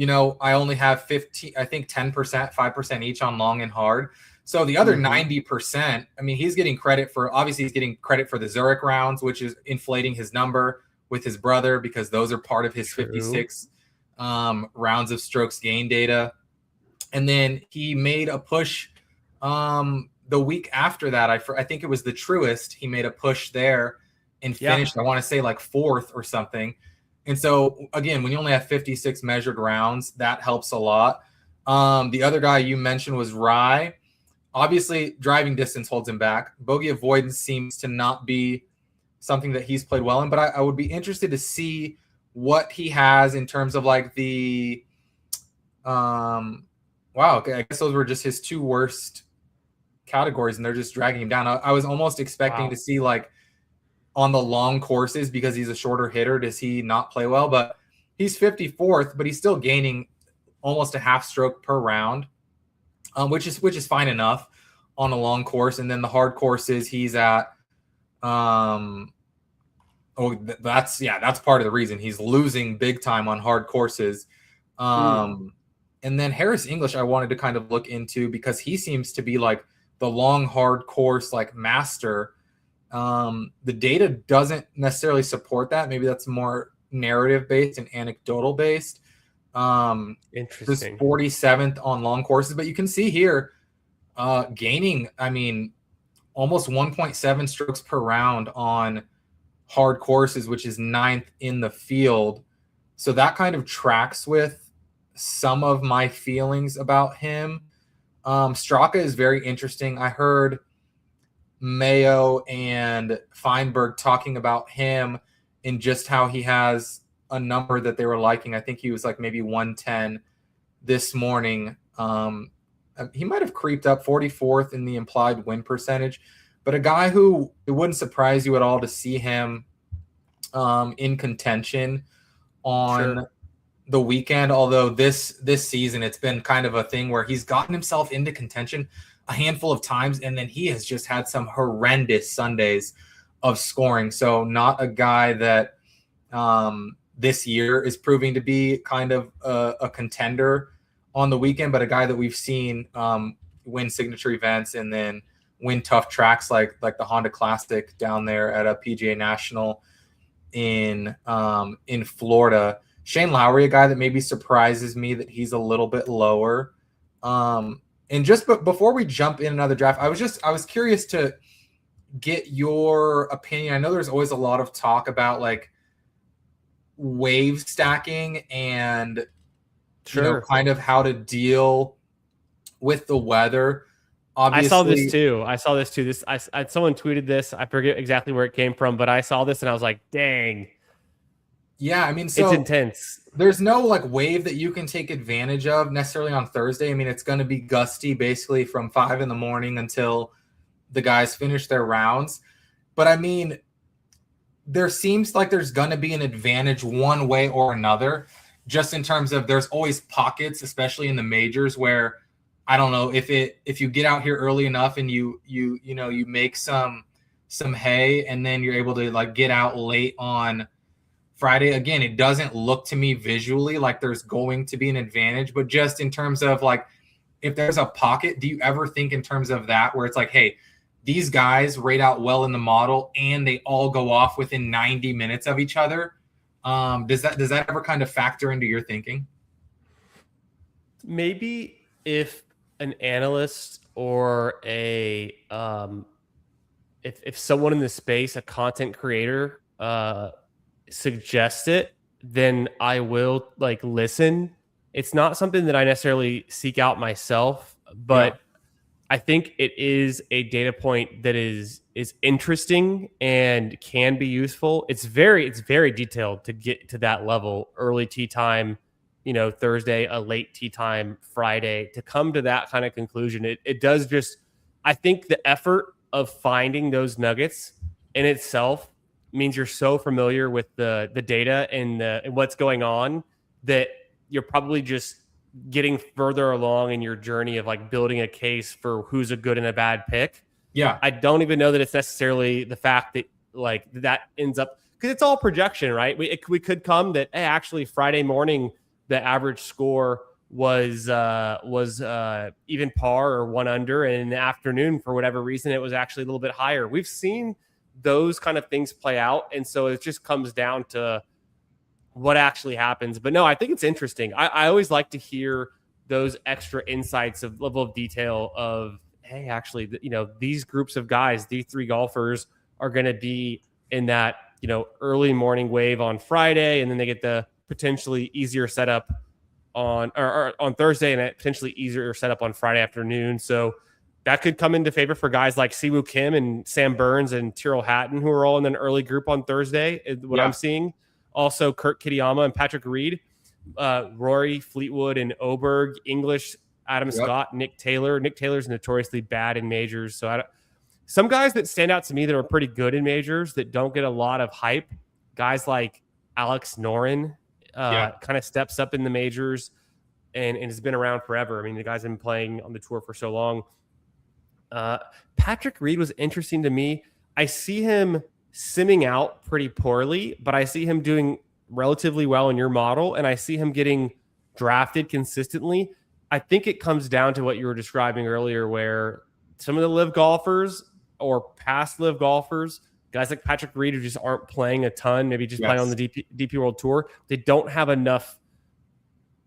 I only have 15, I think 10%, 5% each on long and hard. So the other 90%, I mean, he's getting credit for the Zurich rounds, which is inflating his number with his brother because those are part of his 56 rounds of strokes gain data. And then he made a push the week after that. I think it was the Truist. He made a push there and finished, I want to say like 4th or something. And so, again, when you only have 56 measured rounds, that helps a lot. The other guy you mentioned was Rye. Obviously, driving distance holds him back. Bogey avoidance seems to not be something that he's played well in, but I would be interested to see what he has in terms of like the wow, okay, I guess those were just his 2 worst categories, and they're just dragging him down. I was almost expecting to see like on the long courses because he's a shorter hitter. Does he not play well? But he's 54th, but he's still gaining almost a half stroke per round, which is fine enough on a long course. And then the hard courses, he's at that's part of the reason he's losing big time on hard courses. And then Harris English, I wanted to kind of look into because he seems to be like the long, hard course, like master. The data doesn't necessarily support that. Maybe that's more narrative based and anecdotal based. Interesting. This 47th on long courses, but you can see here gaining, I mean, almost 1.7 strokes per round on hard courses, which is 9th in the field. So that kind of tracks with some of my feelings about him. Straka is very interesting. I heard Mayo and Feinberg talking about him and just how he has a number that they were liking. I think he was like maybe 110 this morning. He might have creeped up 44th in the implied win percentage, but a guy who it wouldn't surprise you at all to see him in contention on the weekend. Although this season, it's been kind of a thing where he's gotten himself into contention a handful of times, and then he has just had some horrendous Sundays of scoring. So not a guy that this year is proving to be kind of a contender on the weekend, but a guy that we've seen win signature events and then win tough tracks like the Honda Classic down there at a PGA National in Florida. Shane Lowry, a guy that maybe surprises me that he's a little bit lower. And just before we jump in another draft, I was curious to get your opinion. I know there's always a lot of talk about like wave stacking and kind of how to deal with the weather. Obviously, I saw this too. Someone tweeted this. I forget exactly where it came from, but I saw this and I was like, dang. Yeah, I mean, It's so intense. there's no like wave that you can take advantage of necessarily on Thursday. I mean, it's going to be gusty basically from 5 in the morning until the guys finish their rounds. But I mean, there seems like there's going to be an advantage one way or another, just in terms of there's always pockets, especially in the majors, where I don't know if you get out here early enough and you make some hay, and then you're able to like get out late on Friday. Again, it doesn't look to me visually like there's going to be an advantage, but just in terms of like, if there's a pocket, do you ever think in terms of that where it's like, hey, these guys rate out well in the model and they all go off within 90 minutes of each other? Does that ever kind of factor into your thinking? Maybe if an analyst or if someone in the space, a content creator, suggests it, then I will like listen. It's not something that I necessarily seek out myself, Yeah. but I think it is a data point that is interesting and can be useful. It's very detailed to get to that level. Early tee time, Thursday, a late tee time Friday, to come to that kind of conclusion. It does just, I think the effort of finding those nuggets in itself means you're so familiar with the data and what's going on that you're probably just getting further along in your journey of like building a case for who's a good and a bad pick. Yeah. I don't even know that it's necessarily the fact that like that ends up, because it's all projection, right? We could come that, hey, actually Friday morning the average score was even par or one under, and in the afternoon for whatever reason it was actually a little bit higher. We've seen those kind of things play out, and so it just comes down to what actually happens. But no, I think it's interesting. I always like to hear those extra insights of level of detail of, hey, actually, these groups of guys, these three golfers are going to be in that, early morning wave on Friday, and then they get the potentially easier setup or on Thursday, and a potentially easier setup on Friday afternoon. So that could come into favor for guys like Siwoo Kim and Sam Burns and Tyrrell Hatton, who are all in an early group on Thursday, is what I'm seeing. Also, Kurt Kitayama and Patrick Reed, Rory, Fleetwood, and Oberg, English, Adam Scott, Nick Taylor. Nick Taylor's notoriously bad in majors. So some guys that stand out to me that are pretty good in majors that don't get a lot of hype, guys like Alex Noren, kind of steps up in the majors and has been around forever. I mean, the guy's been playing on the tour for so long. Patrick Reed was interesting to me. I see him simming out pretty poorly, but I see him doing relatively well in your model, and I see him getting drafted consistently. I think it comes down to what you were describing earlier, where some of the live golfers or past live golfers, guys like Patrick Reed, who just aren't playing a ton, maybe just playing on the DP World Tour, they don't have enough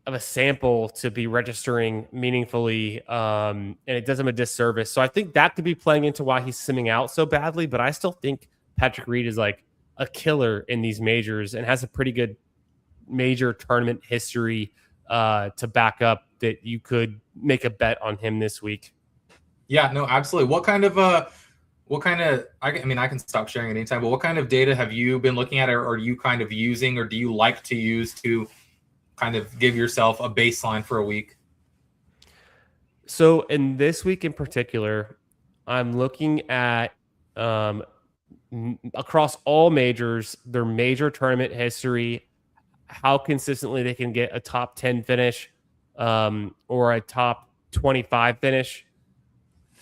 of a sample to be registering meaningfully, and it does him a disservice. So I think that could be playing into why he's simming out so badly, but I still think Patrick Reed is like a killer in these majors and has a pretty good major tournament history to back up that you could make a bet on him this week. Yeah, no, absolutely. I mean, I can stop sharing at any time, but what kind of data have you been looking at, or are you kind of using, or do you like to use to kind of give yourself a baseline for a week? So in this week in particular, I'm looking at across all majors, their major tournament history, how consistently they can get a top 10 finish, or a top 25 finish,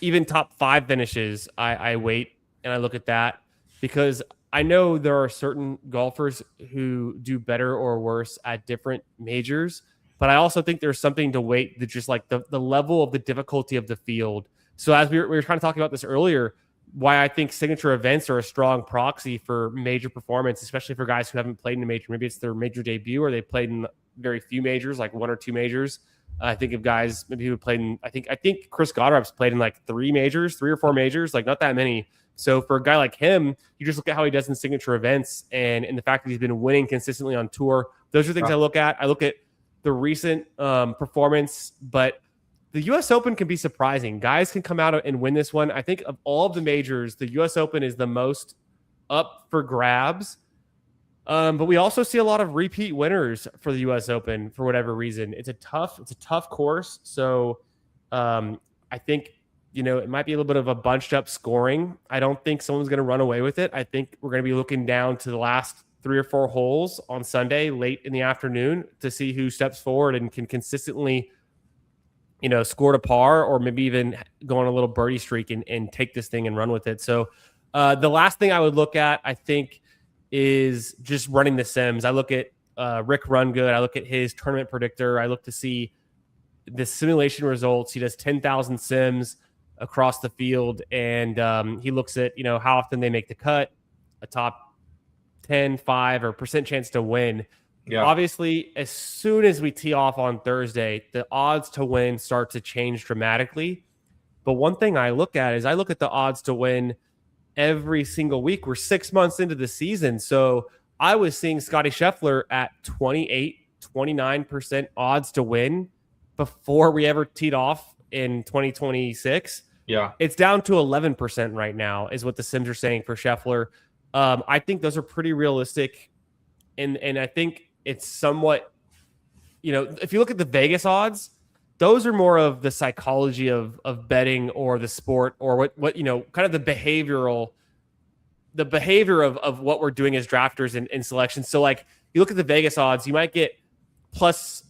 even top 5 finishes. I wait and I look at that because I know there are certain golfers who do better or worse at different majors, but I also think there's something to weight that just like the level of the difficulty of the field. So as we were kind of talking about this earlier, why I think signature events are a strong proxy for major performance, especially for guys who haven't played in a major. Maybe it's their major debut or they played in very few majors, like 1 or 2 majors. I think of guys maybe who played in, I think Chris Goddard's played in like 3 or 4 majors, like not that many. So for a guy like him, you just look at how he does in signature events and the fact that he's been winning consistently on tour. Those are things I look at. I look at the recent performance, but the U.S. Open can be surprising. Guys can come out and win this one. I think of all of the majors, the U.S. Open is the most up for grabs But we also see a lot of repeat winners for the U.S. Open for whatever reason. It's a tough course. So I think it might be a little bit of a bunched up scoring. I don't think someone's going to run away with it. I think we're going to be looking down to the last 3 or 4 holes on Sunday late in the afternoon to see who steps forward and can consistently score to par or maybe even go on a little birdie streak and take this thing and run with it. So the last thing I would look at, I think, is just running the sims. I look at Rick Rungood. I look at his tournament predictor. I look to see the simulation results. He does 10,000 sims across the field, and he looks at how often they make the cut, a top 10, 5 or percent chance to win. Yeah. Obviously, as soon as we tee off on Thursday, the odds to win start to change dramatically. But one thing I look at is I look at the odds to win every single week. We're 6 months into the season. So I was seeing Scotty Scheffler at 28, 29% odds to win before we ever teed off in 2026. Yeah. It's down to 11% right now is what the sims are saying for Scheffler. I think those are pretty realistic. And I think it's somewhat, if you look at the Vegas odds, those are more of the psychology of betting or the sport or what kind of the behavior of what we're doing as drafters in selection. So like you look at the Vegas odds, you might get plus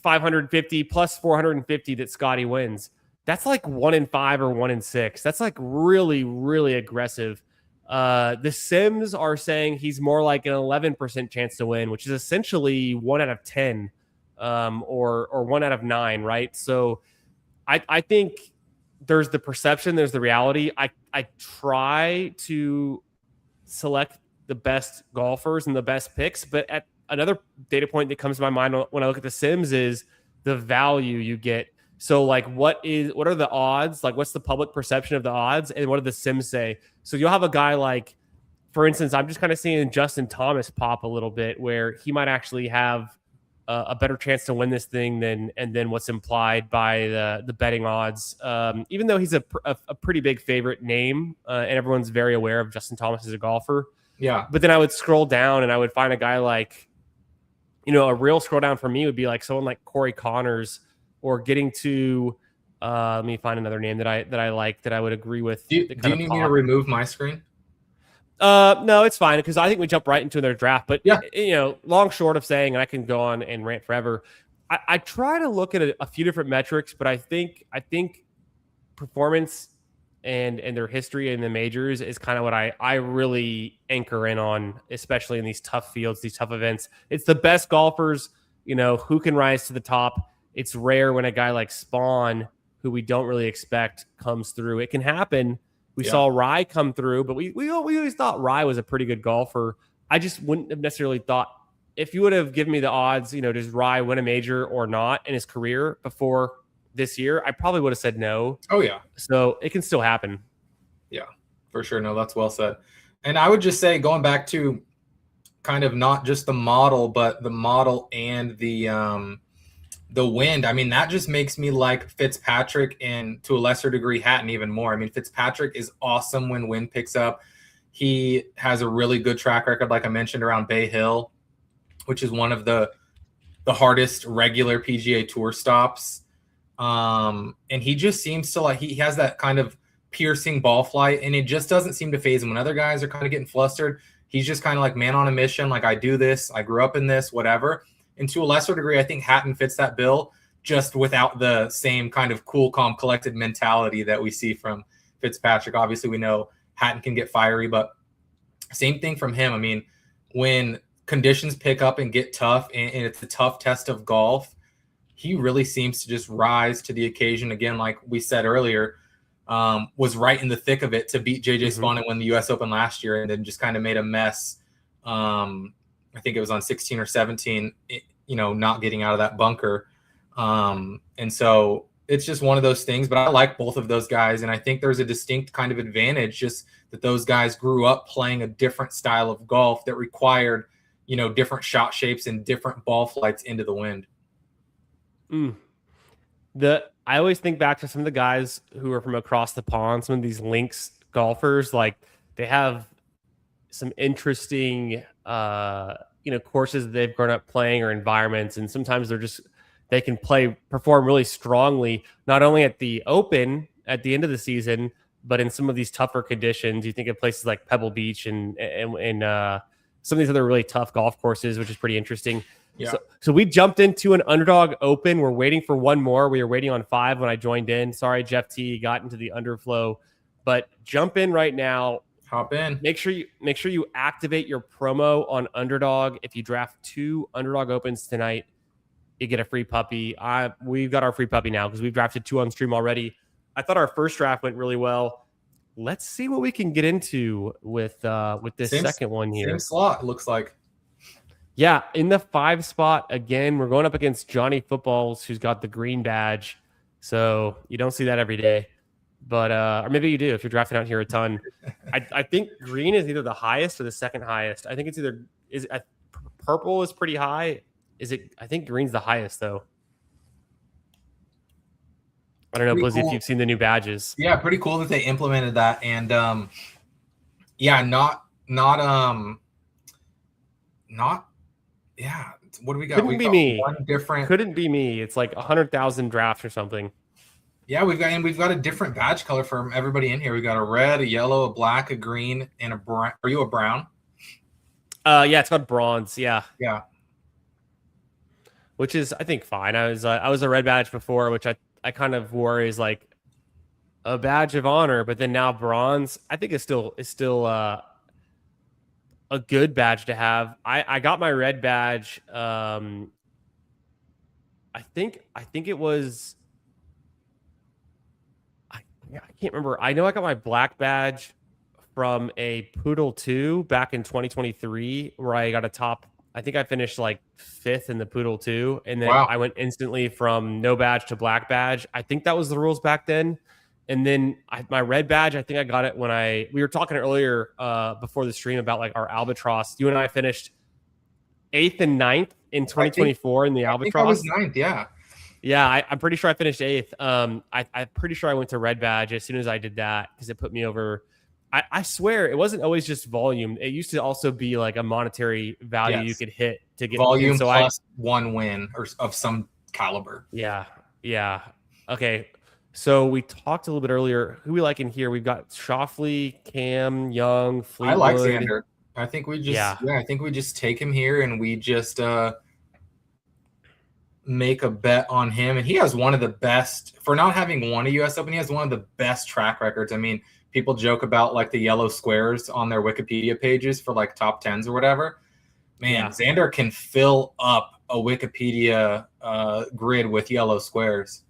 550, plus 450 that Scotty wins. That's like 1 in 5 or 1 in 6. That's like really, really aggressive. The sims are saying he's more like an 11% chance to win, which is essentially 1 out of 10, or 1 out of 9, right? So I think there's the perception, there's the reality. I try to select the best golfers and the best picks, but at another data point that comes to my mind when I look at the sims is the value you get. So like what are the odds? Like what's the public perception of the odds and what do the sims say? So you'll have a guy like, for instance, I'm just kind of seeing Justin Thomas pop a little bit where he might actually have a better chance to win this thing than what's implied by the betting odds. Even though he's a pretty big favorite name and everyone's very aware of Justin Thomas as a golfer. Yeah. But then I would scroll down and I would find a guy like, a real scroll down for me would be like someone like Corey Connors or getting to, let me find another name that I like that I would agree with. Do you need me to remove my screen? No, it's fine because I think we jump right into their draft. But yeah, long short of saying, and I can go on and rant forever. I try to look at a few different metrics, but I think performance and their history in the majors is kind of what I really anchor in on, especially in these tough fields, these tough events. It's the best golfers, who can rise to the top. It's rare when a guy like Spawn, who we don't really expect, comes through. It can happen. We saw Rye come through, but we always thought Rye was a pretty good golfer. I just wouldn't have necessarily thought, if you would have given me the odds, does Rye win a major or not in his career before this year, I probably would have said no. Oh, yeah. So it can still happen. Yeah, for sure. No, that's well said. And I would just say, going back to kind of not just the model, but the model and the wind, I mean, that just makes me like Fitzpatrick and to a lesser degree Hatton even more. I mean, Fitzpatrick is awesome when wind picks up. He has a really good track record, like I mentioned, around Bay Hill, which is one of the hardest regular PGA Tour stops. And he just seems to like, he has that kind of piercing ball flight, and it just doesn't seem to phase him. When other guys are kind of getting flustered, he's just kind of like man on a mission. Like, I do this, I grew up in this, whatever. And to a lesser degree, I think Hatton fits that bill, just without the same kind of cool, calm, collected mentality that we see from Fitzpatrick. Obviously, we know Hatton can get fiery, but same thing from him. I mean, when conditions pick up and get tough, and it's a tough test of golf, he really seems to just rise to the occasion. Again, like we said earlier, was right in the thick of it to beat JJ Spawn and win the U.S. Open last year, and then just kind of made a mess. I think it was on 16 or 17, not getting out of that bunker. And so it's just one of those things, but I like both of those guys. And I think there's a distinct kind of advantage, just that those guys grew up playing a different style of golf that required, different shot shapes and different ball flights into the wind. I always think back to some of the guys who are from across the pond, some of these links golfers, like they have some interesting courses that they've grown up playing or environments, and sometimes they can perform really strongly, not only at the Open at the end of the season, but in some of these tougher conditions. You think of places like Pebble Beach and some of these other really tough golf courses, which is pretty interesting. Yeah. So we jumped into an Underdog Open. We're waiting for one more. We were waiting on 5 when I joined in. Sorry, Jeff T got into the underflow, but jump in right now. Hop in. Make sure you activate your promo on Underdog. If you draft 2 Underdog Opens tonight, you get a free puppy. We've got our free puppy now because we've drafted 2 on stream already. I thought our first draft went really well. Let's see what we can get into with this second one here. Same slot, looks like. Yeah, in the 5 spot again, we're going up against Johnny Footballs, who's got the green badge. So you don't see that every day, but or maybe you do if you're drafting out here a ton. I think green is either the highest or the second highest. I think it's purple is pretty high. I think green's the highest though. I don't know, Blizzy, cool. If you've seen the new badges. Yeah, pretty cool that they implemented that. And what do we got? Couldn't be me. Couldn't be me. It's like 100,000 drafts or something. Yeah, we've got a different badge color for everybody in here. We got a red, a yellow, a black, a green, and a brown. Are you a brown? Yeah, it's called bronze. Yeah. Yeah. Which is, I think, fine. I was a red badge before, which I kind of wore as like a badge of honor, but then now bronze, I think is still a good badge to have. I got my red badge. I think it was. I can't remember. I know I got my black badge from a Poodle 2 back in 2023, where I got a top. I think I finished like 5th in the Poodle 2, and then I went instantly from no badge to black badge. I think that was the rules back then. And then my red badge, I think I got it when we were talking earlier before the stream about like our Albatross. You and I finished 8th and 9th in 2024 in the Albatross. I was 9th, yeah. Yeah, I'm pretty sure I finished 8th. I'm pretty sure I went to red badge as soon as I did that because it put me over. I swear it wasn't always just volume. It used to also be like a monetary value you could hit to get volume plus 1 win or of some caliber. Yeah. Okay. So we talked a little bit earlier. Who we like in here? We've got Shoffley, Cam, Young, Fleetwood. I like Xander. I think we just I think we just take him here and we just make a bet on him. And he has one of the best, for not having won a US Open, he has one of the best track records. I mean, people joke about like the yellow squares on their Wikipedia pages for like top 10s or whatever. Man, Xander can fill up a Wikipedia grid with yellow squares.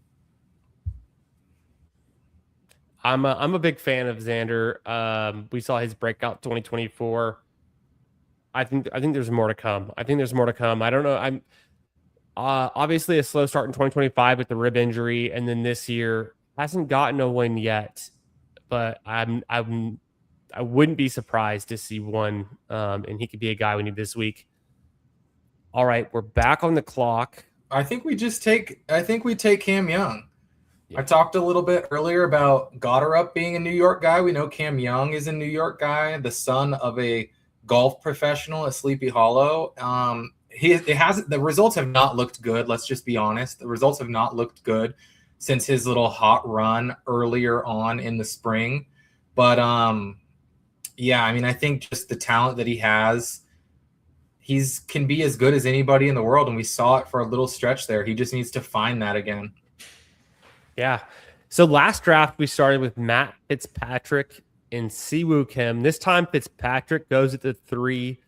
I'm a big fan of Xander. We saw his breakout 2024. I think there's more to come. I don't know. I'm obviously a slow start in 2025 with the rib injury, and then this year hasn't gotten a win yet. But I wouldn't be surprised to see one, and he could be a guy we need this week. All right, we're back on the clock. I think we take Cam Young. Yeah. I talked a little bit earlier about Goddard being a New York guy. We know Cam Young is a New York guy, the son of a golf professional at Sleepy Hollow. The results have not looked good. Let's just be honest. The results have not looked good since his little hot run earlier on in the spring. But I mean, I think just the talent that he has, can be as good as anybody in the world. And we saw it for a little stretch there. He just needs to find that again. Yeah. So last draft, we started with Matt Fitzpatrick and Siwoo Kim. This time, Fitzpatrick goes at the 3.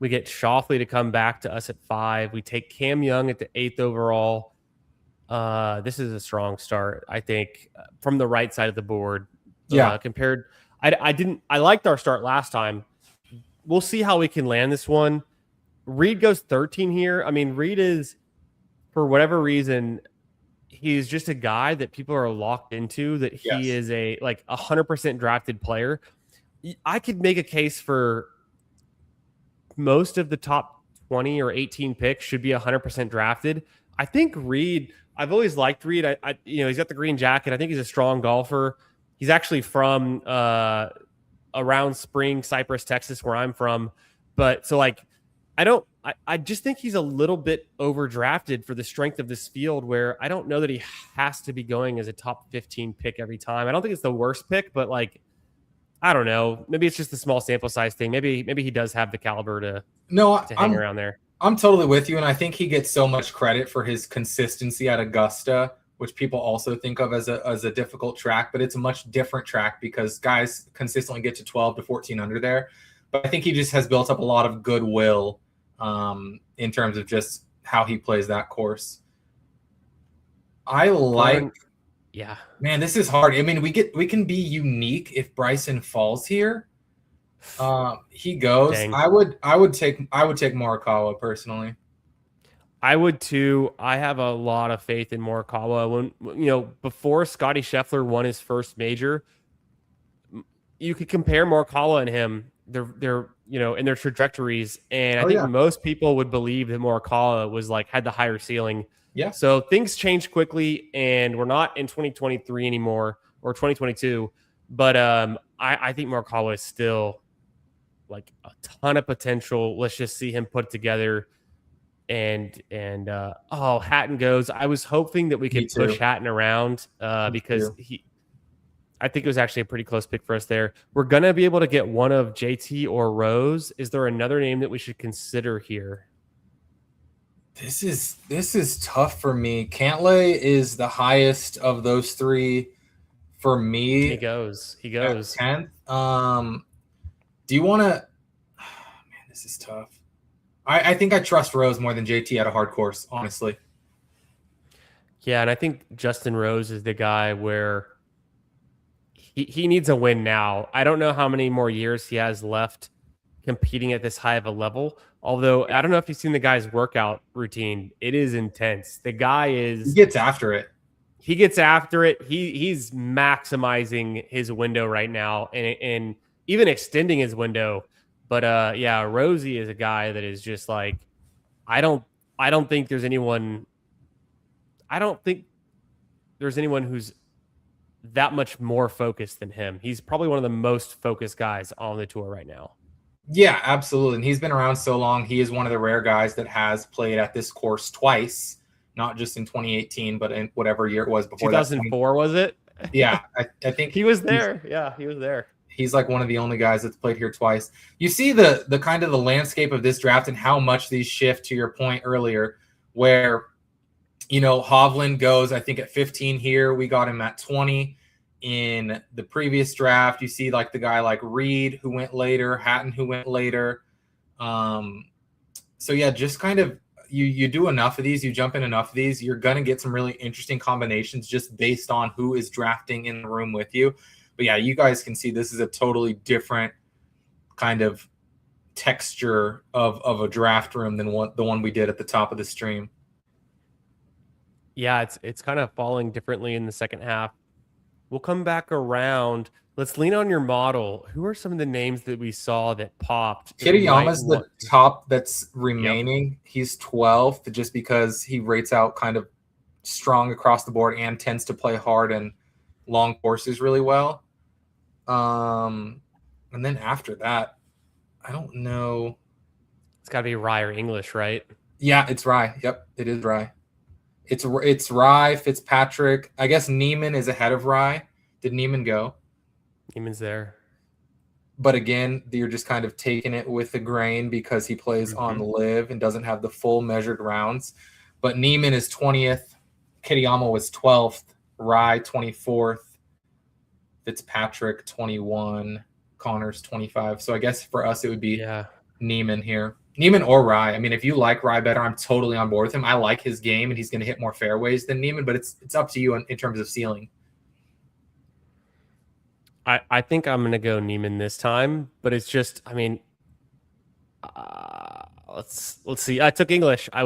We get Shoffley to come back to us at 5. We take Cam Young at the 8th overall. This is a strong start, I think, from the right side of the board. Yeah. I liked our start last time. We'll see how we can land this one. Reed goes 13 here. I mean, Reed is, for whatever reason, he's just a guy that people are locked into, that he is a 100% drafted player. I could make a case for most of the top 20 or 18 picks should be 100% drafted. I think Reed, I've always liked Reed. He's got the green jacket. I think he's a strong golfer. He's actually from around Spring, Cypress, Texas, where I'm from. But so like, I just think he's a little bit overdrafted for the strength of this field, where I don't know that he has to be going as a top 15 pick every time. I don't think it's the worst pick, but like, I don't know. Maybe it's just the small sample size thing. Maybe he does have the caliber No, to hang around there. I'm totally with you, and I think he gets so much credit for his consistency at Augusta, which people also think of as a difficult track, but it's a much different track because guys consistently get to 12 to 14 under there. But I think he just has built up a lot of goodwill in terms of just how he plays that course. Yeah, man, this is hard. I mean, we can be unique if Bryson falls here. He goes. Dang. I would take Morikawa personally. I would too. I have a lot of faith in Morikawa. When before Scotty Scheffler won his first major, you could compare Morikawa and him. They're in their trajectories, and I think most people would believe that Morikawa was had the higher ceiling. Yeah. So things change quickly, and we're not in 2023 anymore or 2022. But I think Morikawa is still a ton of potential. Let's just see him put together. And Hatton goes. I was hoping that we could push Hatton around because I think it was actually a pretty close pick for us there. We're gonna be able to get one of JT or Rose. Is there another name that we should consider here? This is tough for me. Cantlay is the highest of those three for me. He goes 10th. Do you want to? Man, this is tough. I think I trust Rose more than JT at a hard course, honestly. Yeah, and I think Justin Rose is the guy where he needs a win now. I don't know how many more years he has left competing at this high of a level. Although I don't know if you've seen the guy's workout routine. It is intense. The guy he gets after it. He gets after it. He's maximizing his window right now and even extending his window. But Rosie is a guy that is just I don't think there's anyone who's that much more focused than him. He's probably one of the most focused guys on the tour right now. Yeah, absolutely. And he's been around so long. He is one of the rare guys that has played at this course twice, not just in 2018, but in whatever year it was before 2004, was it? Yeah, I think he was there. Yeah, he was there. He's one of the only guys that's played here twice. You see the kind of the landscape of this draft and how much these shift, to your point earlier, where Hovland goes, I think, at 15 here. We got him at 20 in the previous draft. You see the guy like Reed who went later, Hatton who went later. So yeah, just kind of you do enough of these, you jump in enough of these, you're going to get some really interesting combinations just based on who is drafting in the room with you. But yeah, you guys can see this is a totally different kind of texture of a draft room than the one we did at the top of the stream. Yeah, it's kind of falling differently in the second half. We'll come back around. Let's lean on your model. Who are some of the names that we saw that popped? Kitayama's the top that's remaining. Yep. He's 12th just because he rates out kind of strong across the board and tends to play hard and long courses really well. And then after that, I don't know. It's got to be Rye or English, right? Yeah, it's Rye. Yep, it is Rye. It's Rye, Fitzpatrick. I guess Neiman is ahead of Rye. Did Neiman go? Neiman's there. But again, you're just kind of taking it with a grain because he plays on live and doesn't have the full measured rounds. But Neiman is 20th. Kitayama was 12th. Rye 24th. Fitzpatrick 21. Connors 25. So I guess for us it would be Neiman here. Neiman or Rye. I mean, if you like Rye better, I'm totally on board with him. I like his game, and he's going to hit more fairways than Neiman, but it's up to you in terms of ceiling. I think I'm going to go Neiman this time, but it's just, I mean, let's see. I took English. I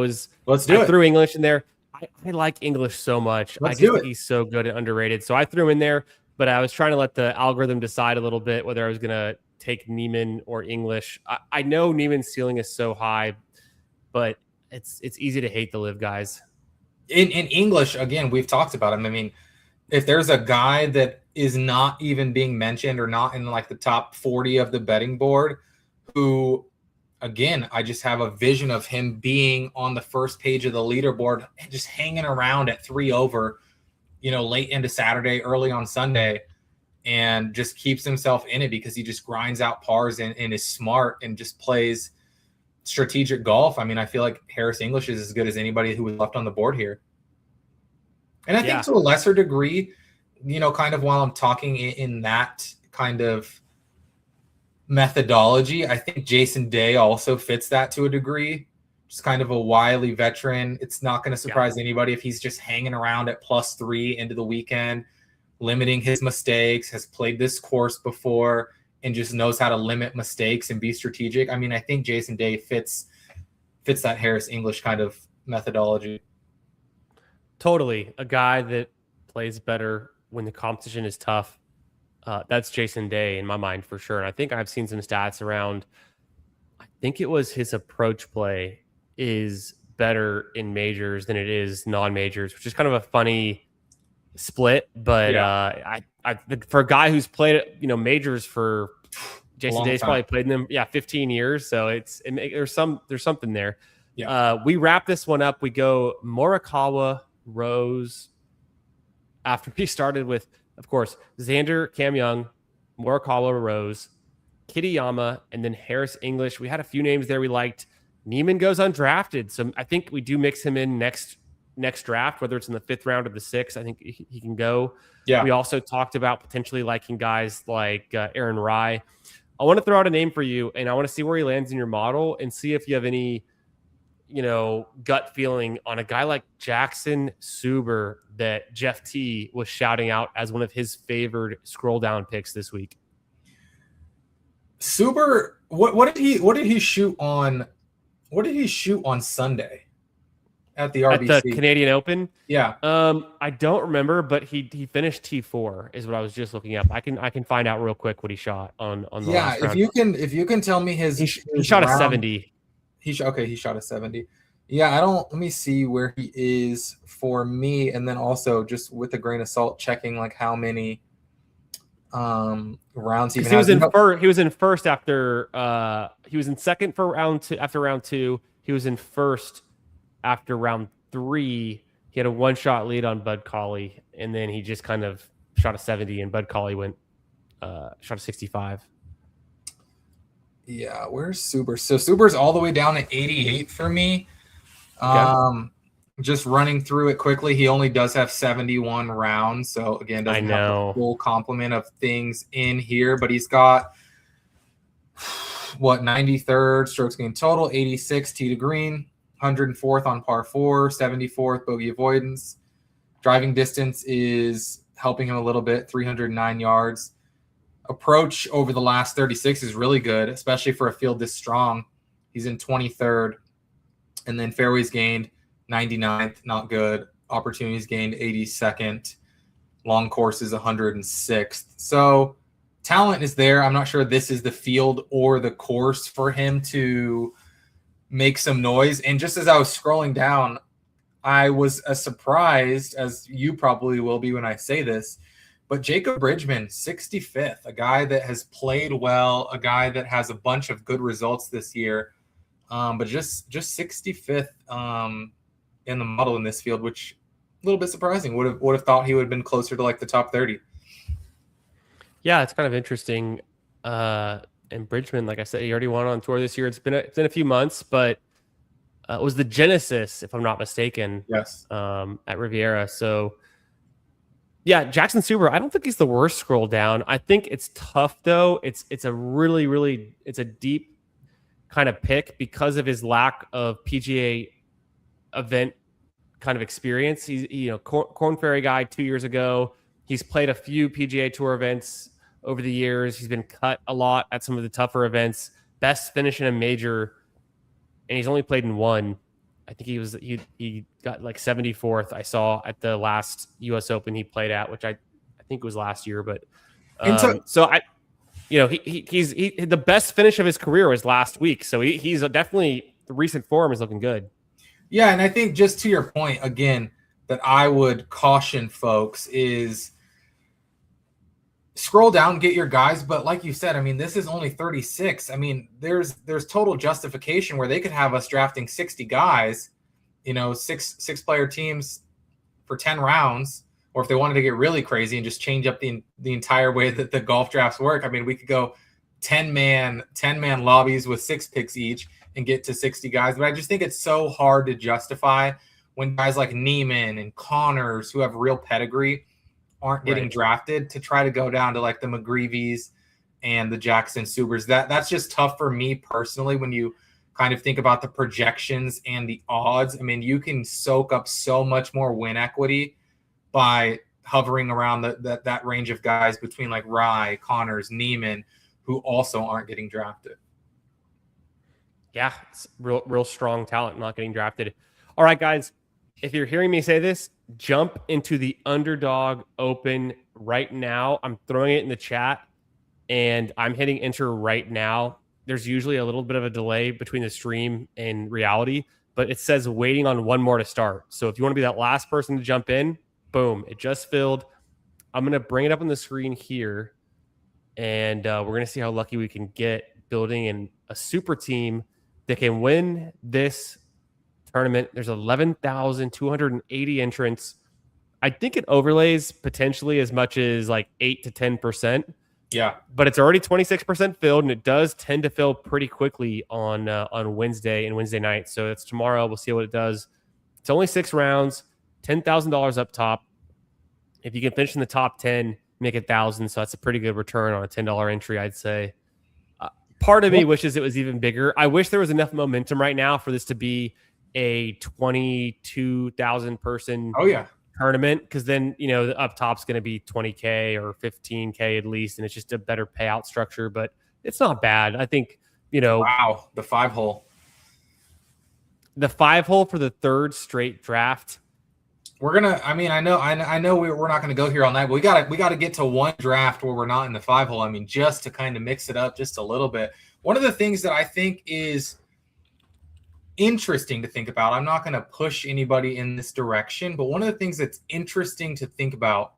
threw English in there. I like English so much. I just think he's so good and underrated. So I threw him in there, but I was trying to let the algorithm decide a little bit whether I was going to take Neiman or English. I know Neiman's ceiling is so high, but it's easy to hate the live guys. In English, again, we've talked about him. I mean, if there's a guy that is not even being mentioned or not in like the top 40 of the betting board, who, again, I just have a vision of him being on the first page of the leaderboard, just hanging around at 3 over, late into Saturday, early on Sunday, and just keeps himself in it because he just grinds out pars and is smart and just plays strategic golf. I mean, I feel like Harris English is as good as anybody who was left on the board here. And I think to a lesser degree, kind of while I'm talking in that kind of methodology, I think Jason Day also fits that to a degree. Just kind of a wily veteran. It's not going to surprise anybody if he's just hanging around at +3 into the weekend, limiting his mistakes, has played this course before, and just knows how to limit mistakes and be strategic. I mean, I think Jason Day fits that Harris English kind of methodology. Totally. A guy that plays better when the competition is tough. That's Jason Day in my mind for sure. And I think I've seen some stats around, I think it was his approach play is better in majors than it is non-majors, which is kind of a funny split. But I for a guy who's played, majors for Jason Day's probably played in them, 15 years. So there's something there. Yeah. We wrap this one up. We go Morikawa, Rose. After we started with, of course, Xander, Cam Young, Morikawa, Rose, Kitayama, and then Harris English. We had a few names there we liked. Neiman goes undrafted, so I think we do mix him in next draft, whether it's in the 5th round or the 6th. I think he can go. Yeah. We also talked about potentially liking guys like Aaron Rye. I want to throw out a name for you, and I want to see where he lands in your model and see if you have any, gut feeling on a guy like Jackson Suber that Jeff T was shouting out as one of his favored scroll down picks this week. Suber, what did he shoot on? What did he shoot on Sunday at the RBC? At the Canadian Open? Yeah. I don't remember, but he finished T4 is what I was just looking up. I can find out real quick what he shot on the last round. If you can tell me his shot round, a 70. He shot a 70. Yeah, let me see where he is for me, and then also just with a grain of salt checking like how many rounds he was in first. He was in first after he was in second for round 2 after round 2. He was in first after round 3. He had a 1-shot lead on Bud Cauley, and then he just kind of shot a 70, and Bud Cauley shot a 65. Yeah, where's Suber? So Suber's all the way down at 88 for me. Okay. Just running through it quickly, he only does have 71 rounds. So again, doesn't have the full complement of things in here, but he's got 93rd strokes gained total, 86 tee to green, 104th on par 4, 74th bogey avoidance. Driving distance is helping him a little bit, 309 yards. Approach over the last 36 is really good, especially for a field this strong. He's in 23rd. And then fairways gained 99th, not good. Opportunities gained 82nd. Long course is 106th. So talent is there. I'm not sure this is the field or the course for him to make some noise. And just as I was scrolling down, I was as surprised as you probably will be when I say this, but Jacob Bridgman, 65th, a guy that has played well, a guy that has a bunch of good results this year, but just 65th in the model in this field, which a little bit surprising. Would have thought he would have been closer to like the top 30. Yeah, it's kind of interesting. And Bridgman, like I said, he already won on tour this year. It's been a few months, but it was the Genesis, if I'm not mistaken. Yes. At Riviera. So yeah, Jackson Suber, I don't think he's the worst scroll down. I think it's tough though. It's a really, really, it's a deep kind of pick because of his lack of PGA event kind of experience. He's, Corn Ferry guy 2 years ago. He's played a few PGA Tour events over the years. He's been cut a lot at some of the tougher events. Best finish in a major, and he's only played in one. I think he got like 74th. I saw at the last U.S. Open he played at, which I think was last year. But he's the best finish of his career was last week. So he's definitely, the recent form is looking good. Yeah, and I think just to your point again, that I would caution folks is scroll down, get your guys. But like you said, I mean, this is only 36. I mean, there's total justification where they could have us drafting 60 guys, you know, six player teams for 10 rounds. Or if they wanted to get really crazy and just change up the entire way that the golf drafts work, I mean, we could go 10-man lobbies with 6 picks each and get to 60 guys. But I just think it's so hard to justify when guys like Neiman and Connors, who have real pedigree, aren't getting drafted, to try to go down to like the McGreeveys and the Jackson Subers. That's just tough for me personally when you kind of think about the projections and the odds. I mean, you can soak up so much more win equity by hovering around that range of guys between like Rye, Connors, Neiman, who also aren't getting drafted. Yeah, it's real strong talent not getting drafted. All right, guys, if you're hearing me say this, jump into the Underdog Open right now. I'm throwing it in the chat, and I'm hitting enter right now. There's usually a little bit of a delay between the stream and reality, but it says waiting on one more to start. So if you want to be that last person to jump in, boom, it just filled. I'm going to bring it up on the screen here, and we're going to see how lucky we can get building a super team that can win this tournament. There's 11,280 entrants. I think it overlays potentially as much as like 8 to 10%. Yeah, but it's already 26% filled, and it does tend to fill pretty quickly on Wednesday and Wednesday night. So it's tomorrow. We'll see what it does. It's only 6 rounds, $10,000 up top. If you can finish in the top 10, make $1,000. So that's a pretty good return on a $10 entry, I'd say. Part of me wishes it was even bigger. I wish there was enough momentum right now for this to be a 22,000 person tournament, because then, you know, the up top's going to be 20K or 15K at least, and it's just a better payout structure. But it's not bad. I think, you know, wow, the 5-hole for the 3rd straight draft. We're gonna. I mean, I know we're not gonna go here all night, but we gotta get to one draft where we're not in the 5-hole. I mean, just to kind of mix it up just a little bit. One of the things that I think is interesting to think about, I'm not going to push anybody in this direction, but one of the things that's interesting to think about,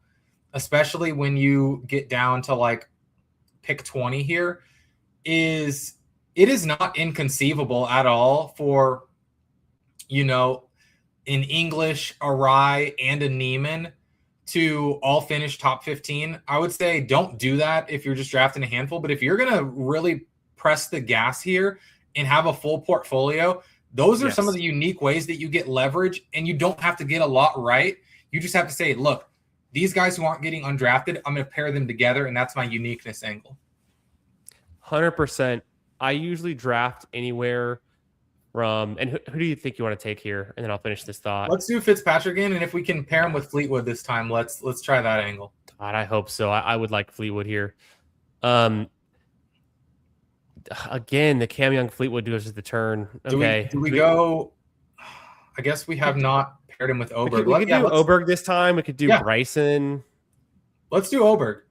especially when you get down to like pick 20 here, is it is not inconceivable at all for, you know, an English, a Rye, and a Neiman to all finish top 15. I would say don't do that if you're just drafting a handful, but if you're going to really press the gas here and have a full portfolio, those are some of the unique ways that you get leverage, and you don't have to get a lot right. You just have to say, look, these guys who aren't getting undrafted, I'm going to pair them together, and that's my uniqueness angle. 100%. I usually draft anywhere from, and who do you think you want to take here? And then I'll finish this thought. Let's do Fitzpatrick again, and if we can pair him with Fleetwood this time, let's try that angle. God, I hope so. I would like Fleetwood here. Again, the Cam Young Fleetwood does the turn. Okay. Do we go? I guess we have not paired him with Oberg. We could do Oberg this time. We could do Bryson. Let's do Oberg.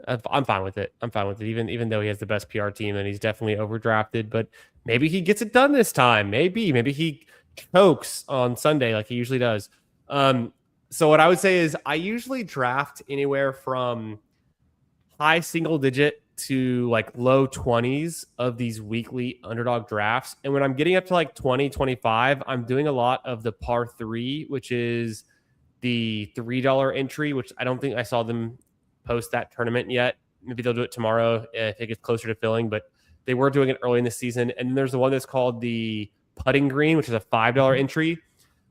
I'm fine with it. Even though he has the best PR team and he's definitely overdrafted, but maybe he gets it done this time. Maybe he chokes on Sunday like he usually does. So what I would say is I usually draft anywhere from high single digit to like low 20s of these weekly Underdog drafts. And when I'm getting up to like 20, 25, I'm doing a lot of the par 3, which is the $3 entry, which I don't think I saw them post that tournament yet. Maybe they'll do it tomorrow if it gets closer to filling, but they were doing it early in the season. And then there's the one that's called the putting green, which is a $5 entry.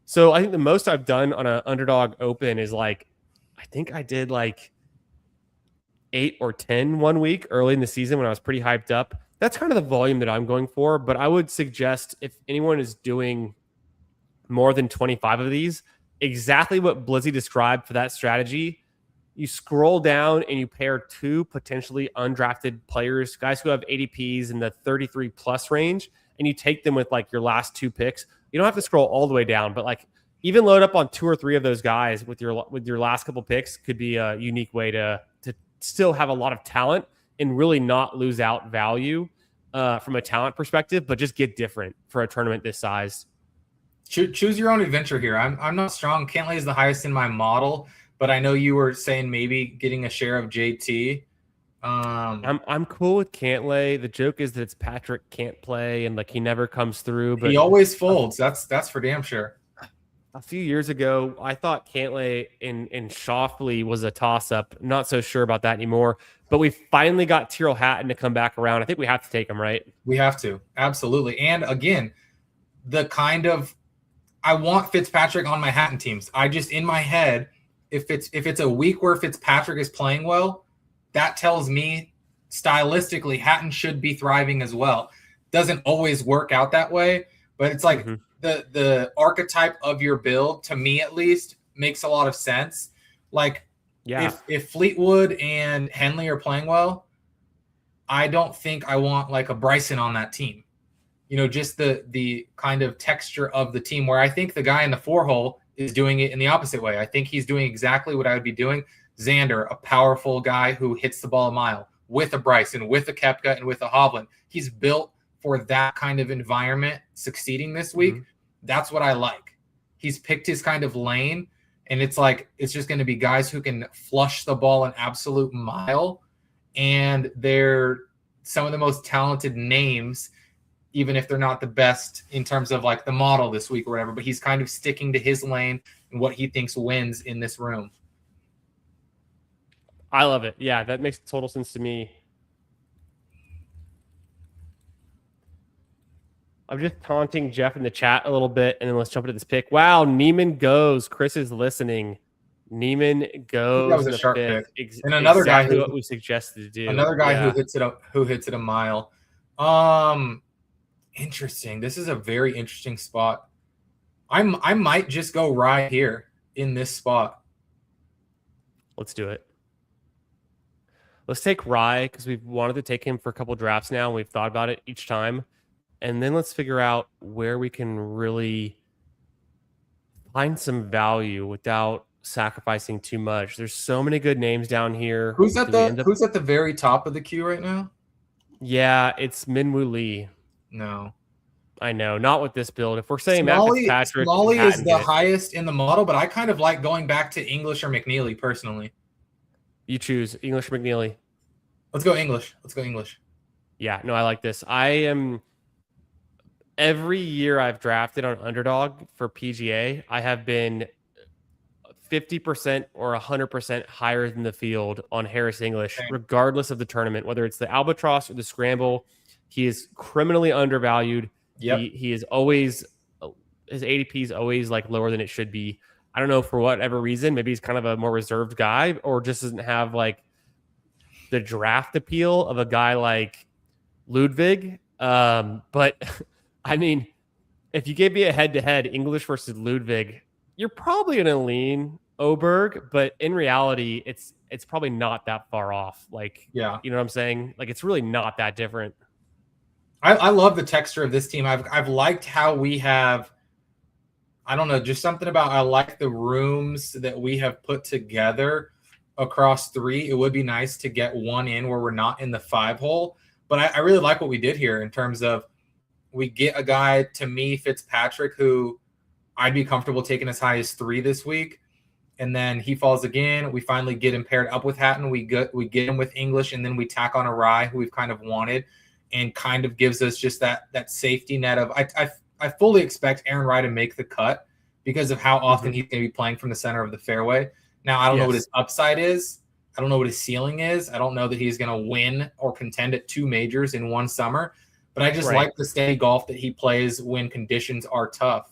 So I think the most I've done on an Underdog Open is like, I think I did like 8 or 10 one week early in the season when I was pretty hyped up. That's kind of the volume that I'm going for, but I would suggest if anyone is doing more than 25 of these, exactly what Blizzy described for that strategy, you scroll down and you pair 2 potentially undrafted players, guys who have ADPs in the 33 plus range, and you take them with like your last 2 picks. You don't have to scroll all the way down, but like even load up on 2 or 3 of those guys with your last couple picks could be a unique way to still have a lot of talent and really not lose out value from a talent perspective, but just get different for a tournament this size. Choose your own adventure here. I'm not strong. Cantlay is the highest in my model, but I know you were saying maybe getting a share of JT. I'm cool with Cantlay. The joke is that it's Patrick can't play and like he never comes through. But he always folds. That's for damn sure. a few years ago, I thought Cantlay and Shoffley was a toss-up. Not so sure about that anymore. But we finally got Tyrrell Hatton to come back around. I think we have to take him, right? We have to. Absolutely. And again, the kind of I want Fitzpatrick on my Hatton teams. I just in my head, if it's a week where Fitzpatrick is playing well, that tells me stylistically Hatton should be thriving as well. Doesn't always work out that way, but it's like the archetype of your build, to me at least, makes a lot of sense. Like if Fleetwood and Henley are playing well, I don't think I want like a Bryson on that team. You know, just the kind of texture of the team, where I think the guy in the 4-hole is doing it in the opposite way. I think he's doing exactly what I would be doing. Xander, a powerful guy who hits the ball a mile, with a Bryson, with a Koepka, and with a Hovland. He's built for that kind of environment succeeding this week. That's what I like. He's picked his kind of lane, and it's like it's just going to be guys who can flush the ball an absolute mile, and they're some of the most talented names, even if they're not the best in terms of like the model this week or whatever, but he's kind of sticking to his lane and what he thinks wins in this room. I love it. Yeah, that makes total sense to me. I'm just taunting Jeff in the chat a little bit, and then let's jump into this pick. Wow, Neiman goes. Chris is listening. Neiman goes. That was a sharp pick. And another guy who what we suggested to do. Another guy who hits it a mile. Interesting. This is a very interesting spot. I might just go right here in this spot. Let's do it. Let's take Rye because we've wanted to take him for a couple drafts now, and we've thought about it each time. And then let's figure out where we can really find some value without sacrificing too much. There's so many good names down here. Who's at the very top of the queue right now? Yeah, it's Minwoo Lee. No. I know, not with this build. If we're saying Matt Fitzpatrick, Smalley is the highest in the model, but I kind of like going back to English or McNeely personally. You choose English or McNeely. Let's go English. Yeah, no, I like this. Every year I've drafted on Underdog for PGA, I have been 50% or 100% higher than the field on Harris English, regardless of the tournament, whether it's the Albatross or the Scramble. He is criminally undervalued. Yep. He is always, his ADP is always like lower than it should be. I don't know, for whatever reason. Maybe he's kind of a more reserved guy, or just doesn't have like the draft appeal of a guy like Ludwig. But I mean, if you gave me a head-to-head English versus Ludwig, you're probably going to lean Oberg, but in reality, it's probably not that far off. Like, yeah, you know what I'm saying? Like, it's really not that different. I love the texture of this team. I've liked how we have, I don't know, just something about, I like the rooms that we have put together across three. It would be nice to get one in where we're not in the 5-hole, but I really like what we did here in terms of we get a guy, to me, Fitzpatrick, who I'd be comfortable taking as high as 3 this week. And then he falls again. We finally get him paired up with Hatton. We get him with English, and then we tack on a Rye, who we've kind of wanted, and kind of gives us just that safety net of I fully expect Aaron Rye to make the cut because of how often he's going to be playing from the center of the fairway. Now, I don't know what his upside is. I don't know what his ceiling is. I don't know that he's going to win or contend at 2 majors in one summer. But I just like the steady golf that he plays when conditions are tough.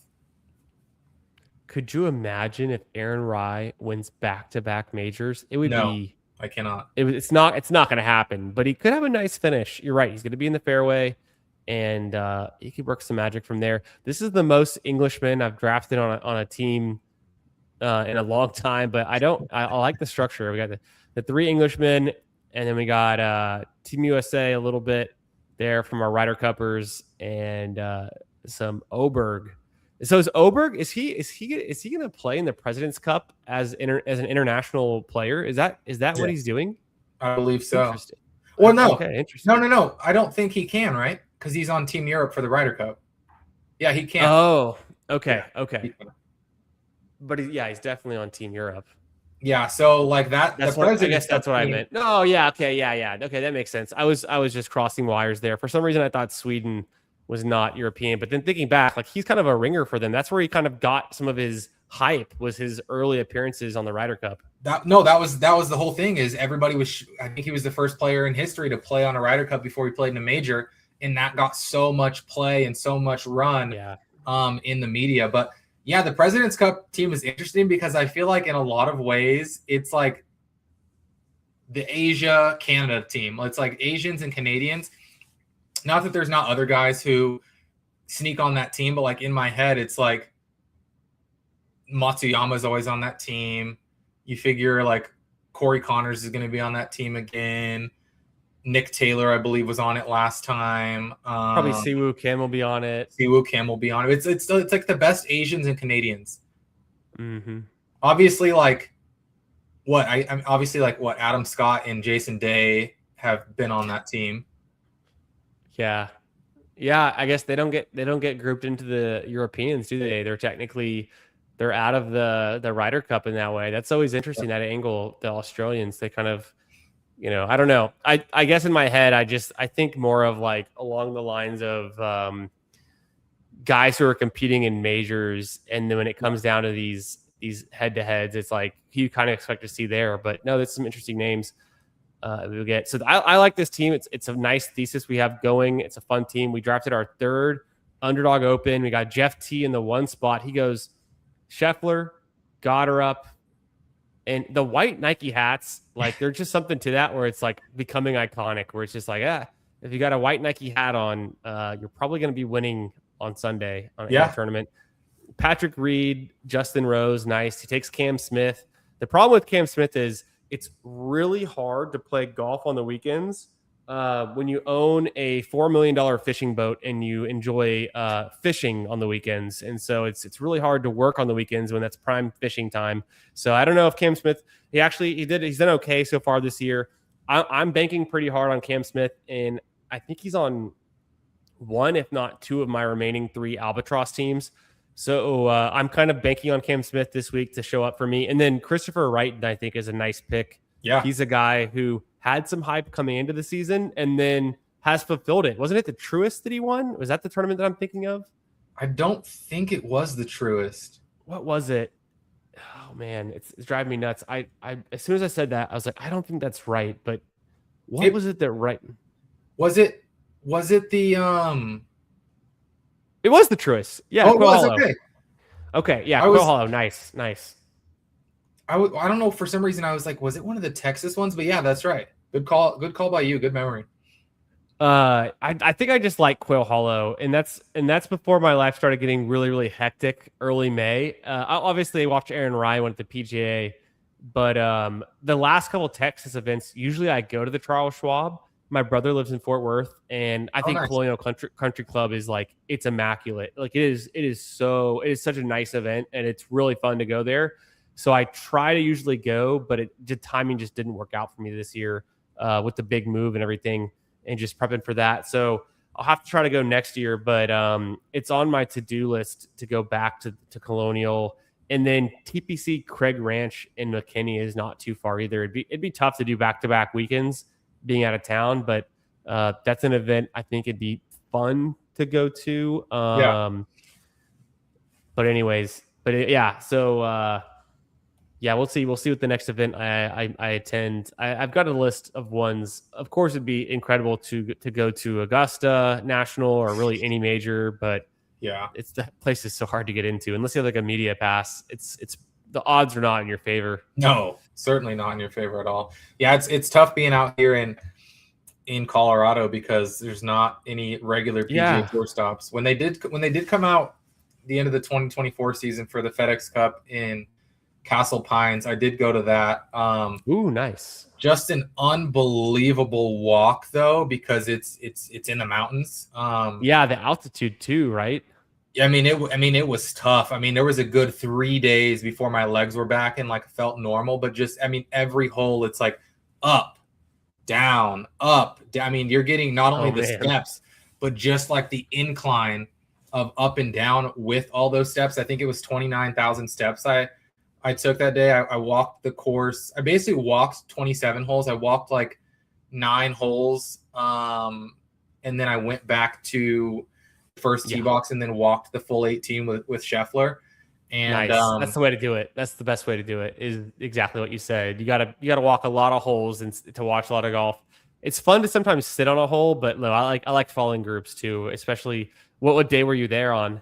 Could you imagine if Aaron Rye wins back-to-back majors? It would be. I cannot. It's not going to happen, but he could have a nice finish. You're right. He's going to be in the fairway, and he could work some magic from there. This is the most Englishmen I've drafted on a team in a long time, but I like the structure. We got the 3 Englishmen, and then we got Team USA a little bit there from our Ryder Cuppers, and some Oberg. So is Oberg, is he going to play in the President's Cup as an international player? Is that what he's doing? I believe so. Interesting. Well, no. Okay, interesting. No. I don't think he can, right? Because he's on Team Europe for the Ryder Cup. Yeah, he can. Oh, Okay. Yeah. Okay. But he's definitely on Team Europe. Yeah, so like that, the I guess President's that's Cup what I team. meant. No, yeah, okay, yeah. Okay, that makes sense. I was just crossing wires there. For some reason I thought Sweden was not European, but then thinking back, like he's kind of a ringer for them. That's where he kind of got some of his hype, was his early appearances on the Ryder Cup. That was the whole thing. Is everybody was? I think he was the first player in history to play on a Ryder Cup before he played in a major, and that got so much play and so much run, Yeah. in the media. But yeah, the President's Cup team is interesting because I feel like in a lot of ways it's like the Asia Canada team. It's like Asians and Canadians. Not that there's not other guys who sneak on that team, but like in my head, it's like Matsuyama is always on that team. You figure like Corey Connors is going to be on that team again. Nick Taylor, I believe, was on it last time. Probably Siwoo Kim will be on it. Siwoo Kim will be on it. It's like the best Asians and Canadians. Mm-hmm. Obviously, like I'm obviously like what Adam Scott and Jason Day have been on that team. Yeah. I guess they don't get grouped into the Europeans, do they? They're out of the Ryder Cup in that way. That's always interesting, that angle. The Australians, they kind of, I don't know. I guess in my head, I think more of like along the lines of guys who are competing in majors, and then when it comes down to these head to heads, it's like you kind of expect to see there. But no, there's some interesting names we'll get. So I like this team. It's a nice thesis we have going. It's a fun team. We drafted our third Underdog Open. We got Jeff T in the one spot. He goes Scheffler, Goddard, and the white Nike hats. Like there's just something to that where it's like becoming iconic. Where it's just like, if you got a white Nike hat on, you're probably going to be winning on Sunday in the tournament. Patrick Reed, Justin Rose, nice. He takes Cam Smith. The problem with Cam Smith is it's really hard to play golf on the weekends when you own a $4 million fishing boat and you enjoy fishing on the weekends. And so it's really hard to work on the weekends when that's prime fishing time. So I don't know if Cam Smith, he's done okay so far this year. I'm banking pretty hard on Cam Smith, and I think he's on one, if not two, of my remaining three Albatross teams. So I'm kind of banking on Cam Smith this week to show up for me. And then Christopher Wright, I think, is a nice pick. Yeah. He's a guy who had some hype coming into the season and then has fulfilled it. Wasn't it the Truist that he won? Was that the tournament that I'm thinking of? I don't think it was the Truist. What was it? Oh, man, it's driving me nuts. I as soon as I said that, I was like, I don't think that's right. But what was it that right? Was it the It was the Truist. Yeah. Oh, it was. Okay. Okay. Yeah. Quail Hollow. Nice. I don't know. For some reason, I was like, was it one of the Texas ones? But yeah, that's right. Good call. Good call by you. Good memory. I think I just like Quail Hollow, and that's before my life started getting really, really hectic early May. I obviously watched Aaron Rai went at the PGA, but the last couple Texas events, usually I go to the Charles Schwab. My brother lives in Fort Worth, and I think nice. Colonial Country Club is like, it's immaculate. Like it is such a nice event, and it's really fun to go there. So I try to usually go, but the timing just didn't work out for me this year with the big move and everything, and just prepping for that. So I'll have to try to go next year, but it's on my to-do list to go back to Colonial. And then TPC Craig Ranch in McKinney is not too far either. It'd be tough to do back-to-back weekends being out of town, but that's an event I think it'd be fun to go to. But anyways, so we'll see what the next event I attend. I've got a list of ones. Of course, it'd be incredible to go to Augusta National or really any major, but yeah, the place is so hard to get into unless you have like a media pass. It's the odds are not in your favor. No, certainly not in your favor at all. Yeah, it's tough being out here in Colorado because there's not any regular PGA Tour stops. When they did come out the end of the 2024 season for the FedEx Cup in Castle Pines, I did go to that. Ooh, nice. Just an unbelievable walk though, because it's in the mountains. The altitude too, right? I mean, it was tough. I mean, there was a good 3 days before my legs were back and like felt normal, but just, I mean, every hole it's like up, down, up. I mean, you're getting not only the steps, but just like the incline of up and down with all those steps. I think it was 29,000 steps I took that day. I walked the course. I basically walked 27 holes. I walked like 9 holes, and then I went back to first tee box and then walked the full 18 with Scheffler. And nice. That's the way to do it. That's the best way to do it. Is exactly what you said. You gotta walk a lot of holes and to watch a lot of golf. It's fun to sometimes sit on a hole, but no, I like following groups too. Especially what day were you there on?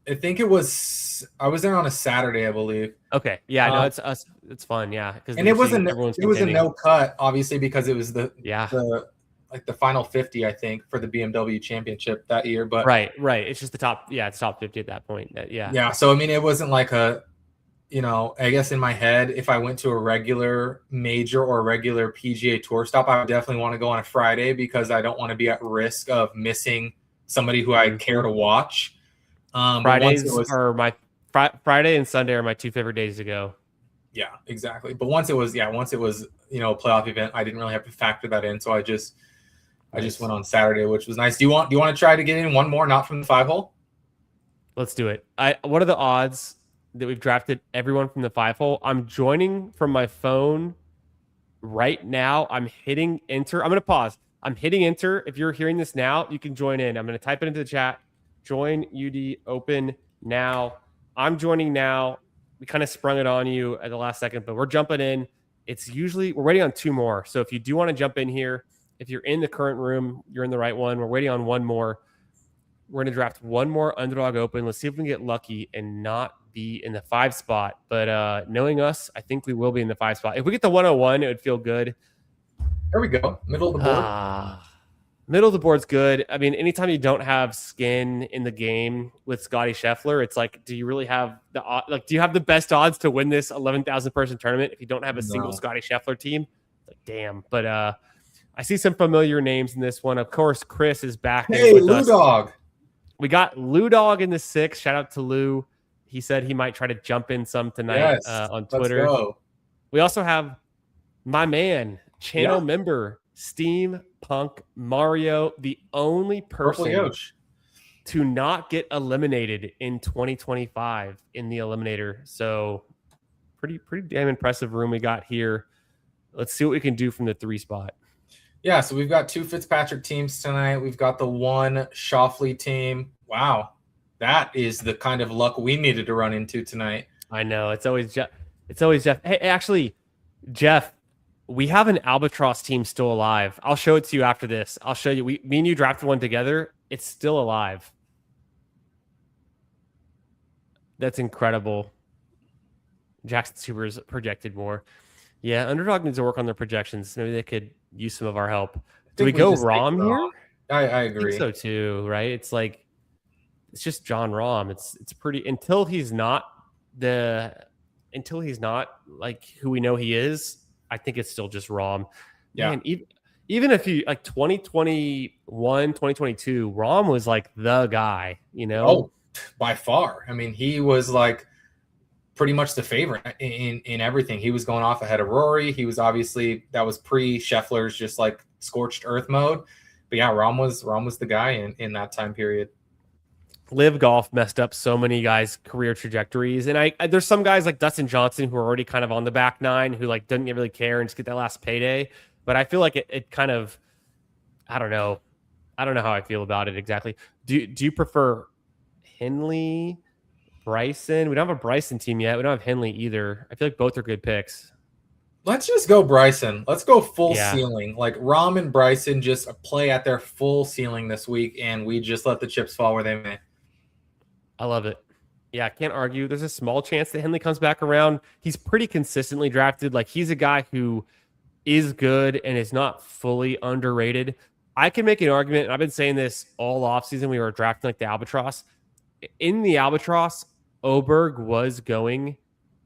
I think I was there on a Saturday, I believe. Okay, yeah, no, it's fun, yeah. Because and it was a no cut, obviously, because it was the final 50, I think, for the BMW Championship that year. But right, it's just the top, it's top 50 at that point. Yeah. So I mean, it wasn't like I guess in my head, if I went to a regular major or a regular PGA Tour stop, I would definitely want to go on a Friday because I don't want to be at risk of missing somebody who I care to watch. Friday and Sunday are my 2 favorite days to go. Yeah, exactly. But once it was a playoff event, I didn't really have to factor that in. So I just went on Saturday, which was nice. Do you want to try to get in one more, not from the 5-hole? Let's do it. What are the odds that we've drafted everyone from the 5-hole? I'm joining from my phone right now. I'm hitting enter. I'm going to pause. I'm hitting enter. If you're hearing this now, you can join in. I'm going to type it into the chat. Join UD Open now. I'm joining now. We kind of sprung it on you at the last second, but we're jumping in. We're waiting on 2 more. So if you do want to jump in here, if you're in the current room, you're in the right one. We're waiting on 1 more. We're going to draft 1 more Underdog Open. Let's see if we can get lucky and not be in the 5 spot. But knowing us, I think we will be in the 5 spot. If we get the 101, it would feel good. There we go. Middle of the board. Middle of the board's good. I mean, anytime you don't have skin in the game with Scotty Scheffler, it's like, do you really have do you have the best odds to win this 11,000 person tournament if you don't have a single Scotty Scheffler team? Like, damn. But I see some familiar names in this one. Of course, Chris is back. Hey, Lou Dog. We got Lou Dog in the 6. Shout out to Lou. He said he might try to jump in some tonight on Twitter. Let's go. We also have my man, channel member, Steampunk Mario, the only person to not get eliminated in 2025 in the Eliminator. So pretty damn impressive room we got here. Let's see what we can do from the 3 spot. Yeah, so we've got 2 Fitzpatrick teams tonight. We've got the 1 Shoffley team. Wow, that is the kind of luck we needed to run into tonight. I know. It's always Jeff. Hey, actually, Jeff, we have an Albatross team still alive. I'll show it to you after this. I'll show you. Me and you drafted one together. It's still alive. That's incredible. Jackson Super's projected more. Yeah, Underdog needs to work on their projections. Maybe they could use some of our help. Do we go Rahm here? I agree. I think so too, right? It's like it's just John Rahm. It's pretty until he's not like who we know he is. I think it's still just Rahm. Yeah. Man, even if you like 2021, 2022, Rahm was like the guy, Oh, by far. I mean, he was like pretty much the favorite in everything. He was going off ahead of Rory. He was obviously, that was pre-Scheffler's just like scorched earth mode. But yeah, Rahm was the guy in that time period. Live Golf messed up so many guys' career trajectories. And there's some guys like Dustin Johnson who are already kind of on the back nine who like doesn't really care and just get that last payday. But I feel like it kind of, I don't know how I feel about it exactly. Do you prefer Henley, Bryson? We don't have a Bryson team yet. We don't have Henley either. I feel like both are good picks. Let's just go Bryson. Let's go full ceiling. Like Rahm and Bryson just play at their full ceiling this week, and we just let the chips fall where they may. I love it. Yeah, I can't argue. There's a small chance that Henley comes back around. He's pretty consistently drafted. Like he's a guy who is good and is not fully underrated. I can make an argument, and I've been saying this all offseason. We were drafting like the Albatross. In the Albatross, Oberg was going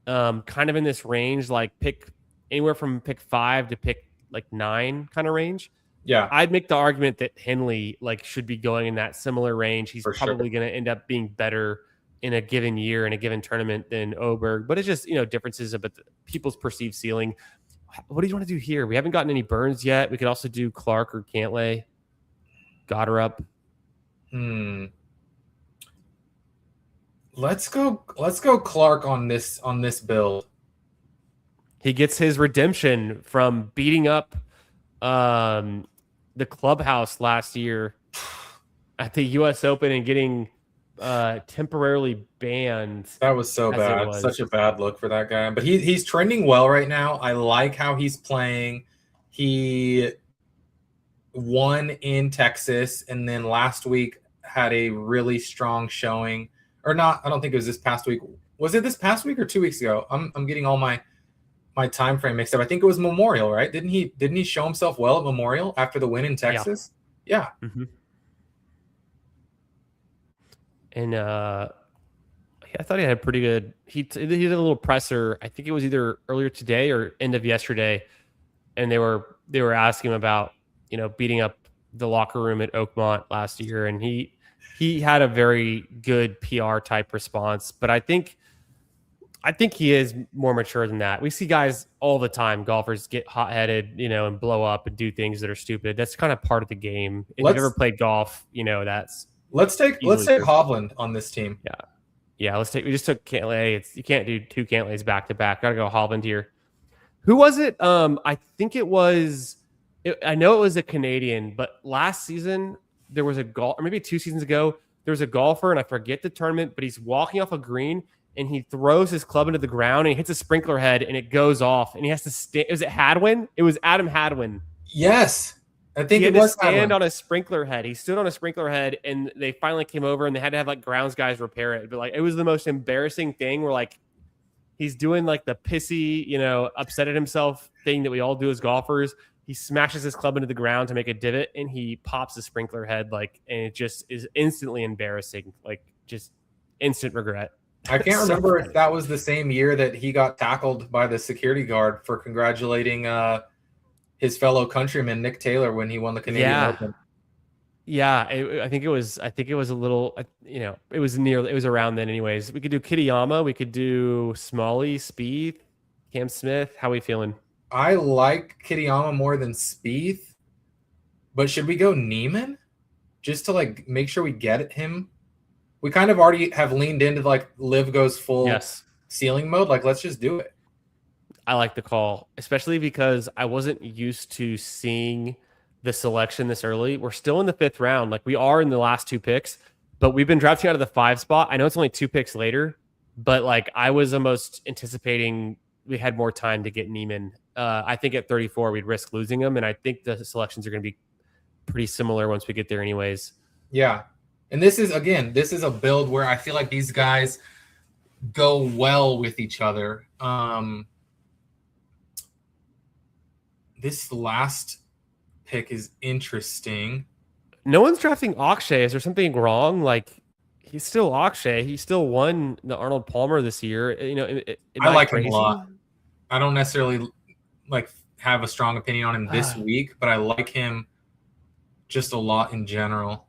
kind of in this range, like pick anywhere from pick 5 to pick like 9 kind of range. Yeah. I'd make the argument that Henley like should be going in that similar range. He's probably going to end up being better in a given year in a given tournament than Oberg, but it's just, differences about people's perceived ceiling. What do you want to do here? We haven't gotten any Burns yet. We could also do Clark or Cantlay. Got her up. Let's go Clark on this build. He gets his redemption from beating up the clubhouse last year at the U.S. Open and getting temporarily banned. That was so as it bad. was. Such a bad look for that guy. But he's trending well right now. I like how he's playing. He won in Texas, and then last week had a really strong showing. Or not, I don't think it was this past week. Was it this past week or 2 weeks ago? I'm getting all my time frame mixed up. I think it was Memorial, right? Didn't he show himself well at Memorial after the win in Texas? Yeah. Mm-hmm. And I thought he had a pretty good. He did a little presser. I think it was either earlier today or end of yesterday, and they were asking him about beating up the locker room at Oakmont last year, and he had a very good PR type response. But I think he is more mature than that. We see guys all the time, golfers get hot-headed, and blow up and do things that are stupid. That's kind of part of the game. If you've ever played golf, that's. Let's take Hovland on this team. Yeah. We just took Cantlay. You can't do two Cantlays back to back. Got to go Hovland here. Who was it? I think it was. I know it was a Canadian, but last season there was or maybe 2 seasons ago there was a golfer, and I forget the tournament, but he's walking off a green and he throws his club into the ground and he hits a sprinkler head and it goes off and he has to stand. Was it Hadwin? It was Adam Hadwin. Yes. I think he had to stand on a sprinkler head. He stood on a sprinkler head, and they finally came over, and they had to have like grounds guys repair it. But it was the most embarrassing thing. Where he's doing the pissy, upset at himself thing that we all do as golfers. He smashes his club into the ground to make a divot, and he pops the sprinkler head, and it just is instantly embarrassing. Just instant regret. I can't remember if that was the same year that he got tackled by the security guard for congratulating his fellow countryman Nick Taylor when he won the Canadian Open. Yeah, I think it was a little, it was around then anyways. We could do Kitayama, we could do Smalley, Spieth, Cam Smith. How are we feeling? I like Kitayama more than Spieth, but should we go Neiman just to make sure we get him? We kind of already have leaned into Liv goes full ceiling mode. Let's just do it. I like the call, especially because I wasn't used to seeing the selection this early. We're still in the 5th round. We are in the last 2 picks, but we've been drafting out of the 5 spot. I know it's only 2 picks later, but I was almost anticipating we had more time to get Neiman. I think at 34, we'd risk losing him. And I think the selections are going to be pretty similar once we get there anyways. Yeah. And this is a build where I feel like these guys go well with each other. This last pick is interesting. No one's drafting Akshay. Is there something wrong? He's still Akshay. He still won the Arnold Palmer this year. I like him a lot. I don't necessarily have a strong opinion on him this week, but I like him just a lot in general.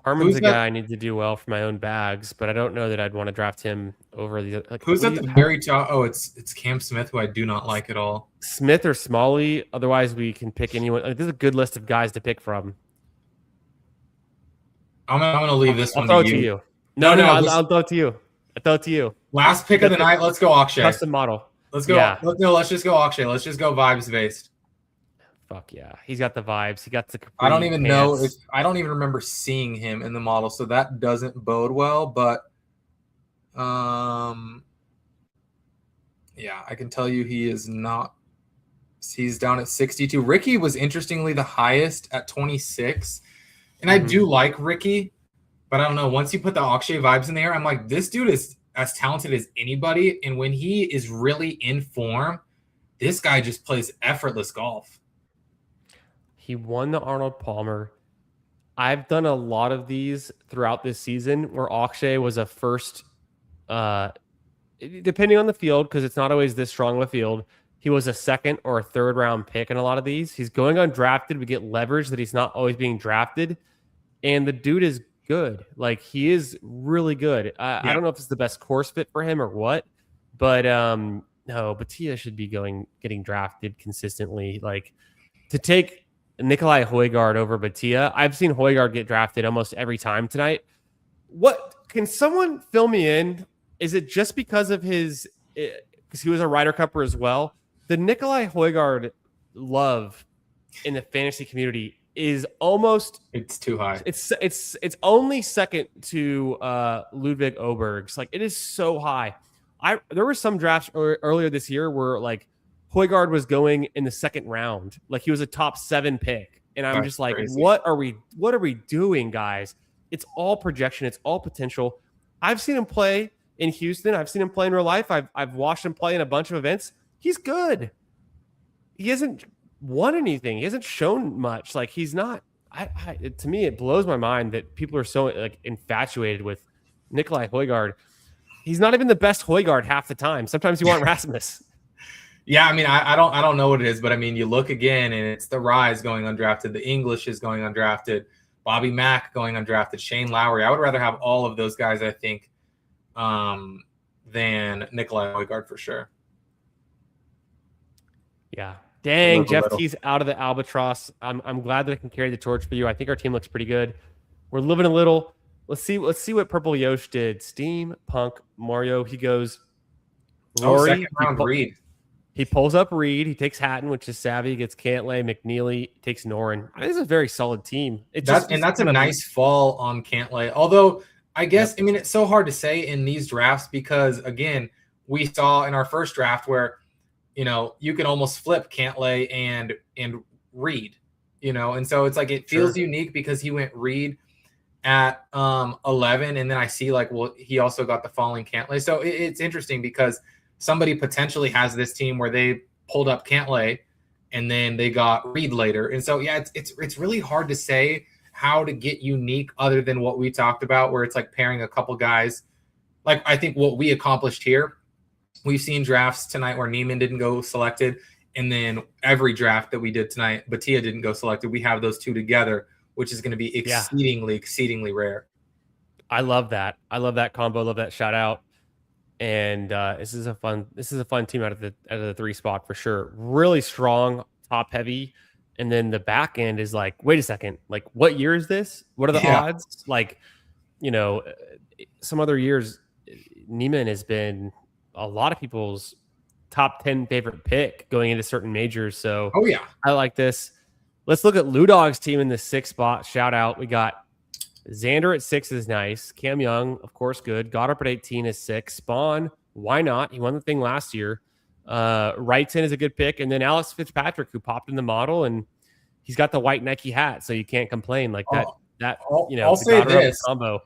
Harmon's a guy I need to do well for my own bags, but I don't know that I'd want to draft him over the. Who's at the very top? Oh, it's Cam Smith, who I do not like at all. Smith or Smalley. Otherwise, we can pick anyone. This is a good list of guys to pick from. I'm gonna leave this one to you. No, I'll throw it to you. I throw it to you. Last pick of the night. Let's go Akshay. Custom model. Let's go. Yeah. Let's just go Akshay. Let's just go vibes based. Fuck yeah, he's got the vibes. He got the. I don't even know if I don't even remember seeing him in the model, so that doesn't bode well. But, yeah, I can tell you he is not. He's down at 62. Ricky was interestingly the highest at 26, and I do like Ricky, but I don't know. Once you put the Akshay vibes in there, I'm like, this dude is as talented as anybody, and when he is really in form, this guy just plays effortless golf. He won the Arnold Palmer. I've done a lot of these throughout this season where Akshay was a first, depending on the field, because it's not always this strong of a field. He was a 2nd or a 3rd round pick in a lot of these. He's going undrafted. We get leverage that he's not always being drafted. And the dude is good. He is really good. I don't know if it's the best course fit for him or what, but no, Batia should be getting drafted consistently. To take Nikolai Højgaard over Batia. I've seen Højgaard get drafted almost every time tonight. Can someone fill me in? Is it just because of his, because he was a Ryder Cupper as well? The Nikolai Højgaard love in the fantasy community is almost, It's too high. it's only second to Ludwig Oberg's. Like, it is so high. There were some drafts earlier this year where like Højgaard was going in the second round, like he was a top 7 pick, and I'm That's just like, crazy. what are we doing, guys? It's all projection, it's all potential. I've seen him play in Houston. I've seen him play in real life. I've watched him play in a bunch of events. He's good. He hasn't won anything. He hasn't shown much. Like, he's not. To me, it blows my mind that people are so like infatuated with Nikolai Højgaard. He's not even the best Højgaard half the time. Sometimes you want Rasmus. Yeah, I mean, I don't know what it is, but I mean, you look again, and it's the Rise going undrafted, the English is going undrafted, Bobby Mack going undrafted, Shane Lowry. I would rather have all of those guys, I think, than Nikolai Højgaard for sure. Yeah. Dang, Jeff T's out of the Albatross. I'm glad that I can carry the torch for you. I think our team looks pretty good. We're living a little. Let's see what Purple Yosh did. Steam, Punk, Mario. He goes Rory. Second round Reed. He pulls up Reed. He takes Hatton, which is savvy. He gets Cantlay, McNeely, takes Noren. I think it's a very solid team. That's a nice fall on Cantlay. Although I guess, I mean, it's so hard to say in these drafts because, again, we saw in our first draft where, you know, you can almost flip Cantlay and Reed, you know, and so it's like it feels unique because he went Reed at 11, and then I see like, well, he also got the falling Cantlay. So it's interesting because somebody potentially has this team where they pulled up Cantlay and then they got Reed later. And so, yeah, it's really hard to say how to get unique other than what we talked about, where it's like pairing a couple guys. Like, I think what we accomplished here, we've seen drafts tonight where Neiman didn't go selected. And then every draft that we did tonight, Batia didn't go selected. We have those two together, which is going to be exceedingly rare. I love that. I love that combo. Love that shout out. And this is a fun team out of the 3 spot for sure. Really strong, top heavy, and then the back end is like, wait a second, like what year is this? What are the odds? Like, you know, some other years, Neiman has been a lot of people's top 10 favorite pick going into certain majors. So I like this. Let's look at Ludog's team in the 6th spot. Shout out, we got Xander at 6 is nice. Cam Young, of course, good. Goddard at 18 is 6. Spawn, why not? He won the thing last year. Wrightson is a good pick. And then Alex Fitzpatrick, who popped in the model, and he's got the white Nike hat, so you can't complain. Like that, you know, I'll say this combo.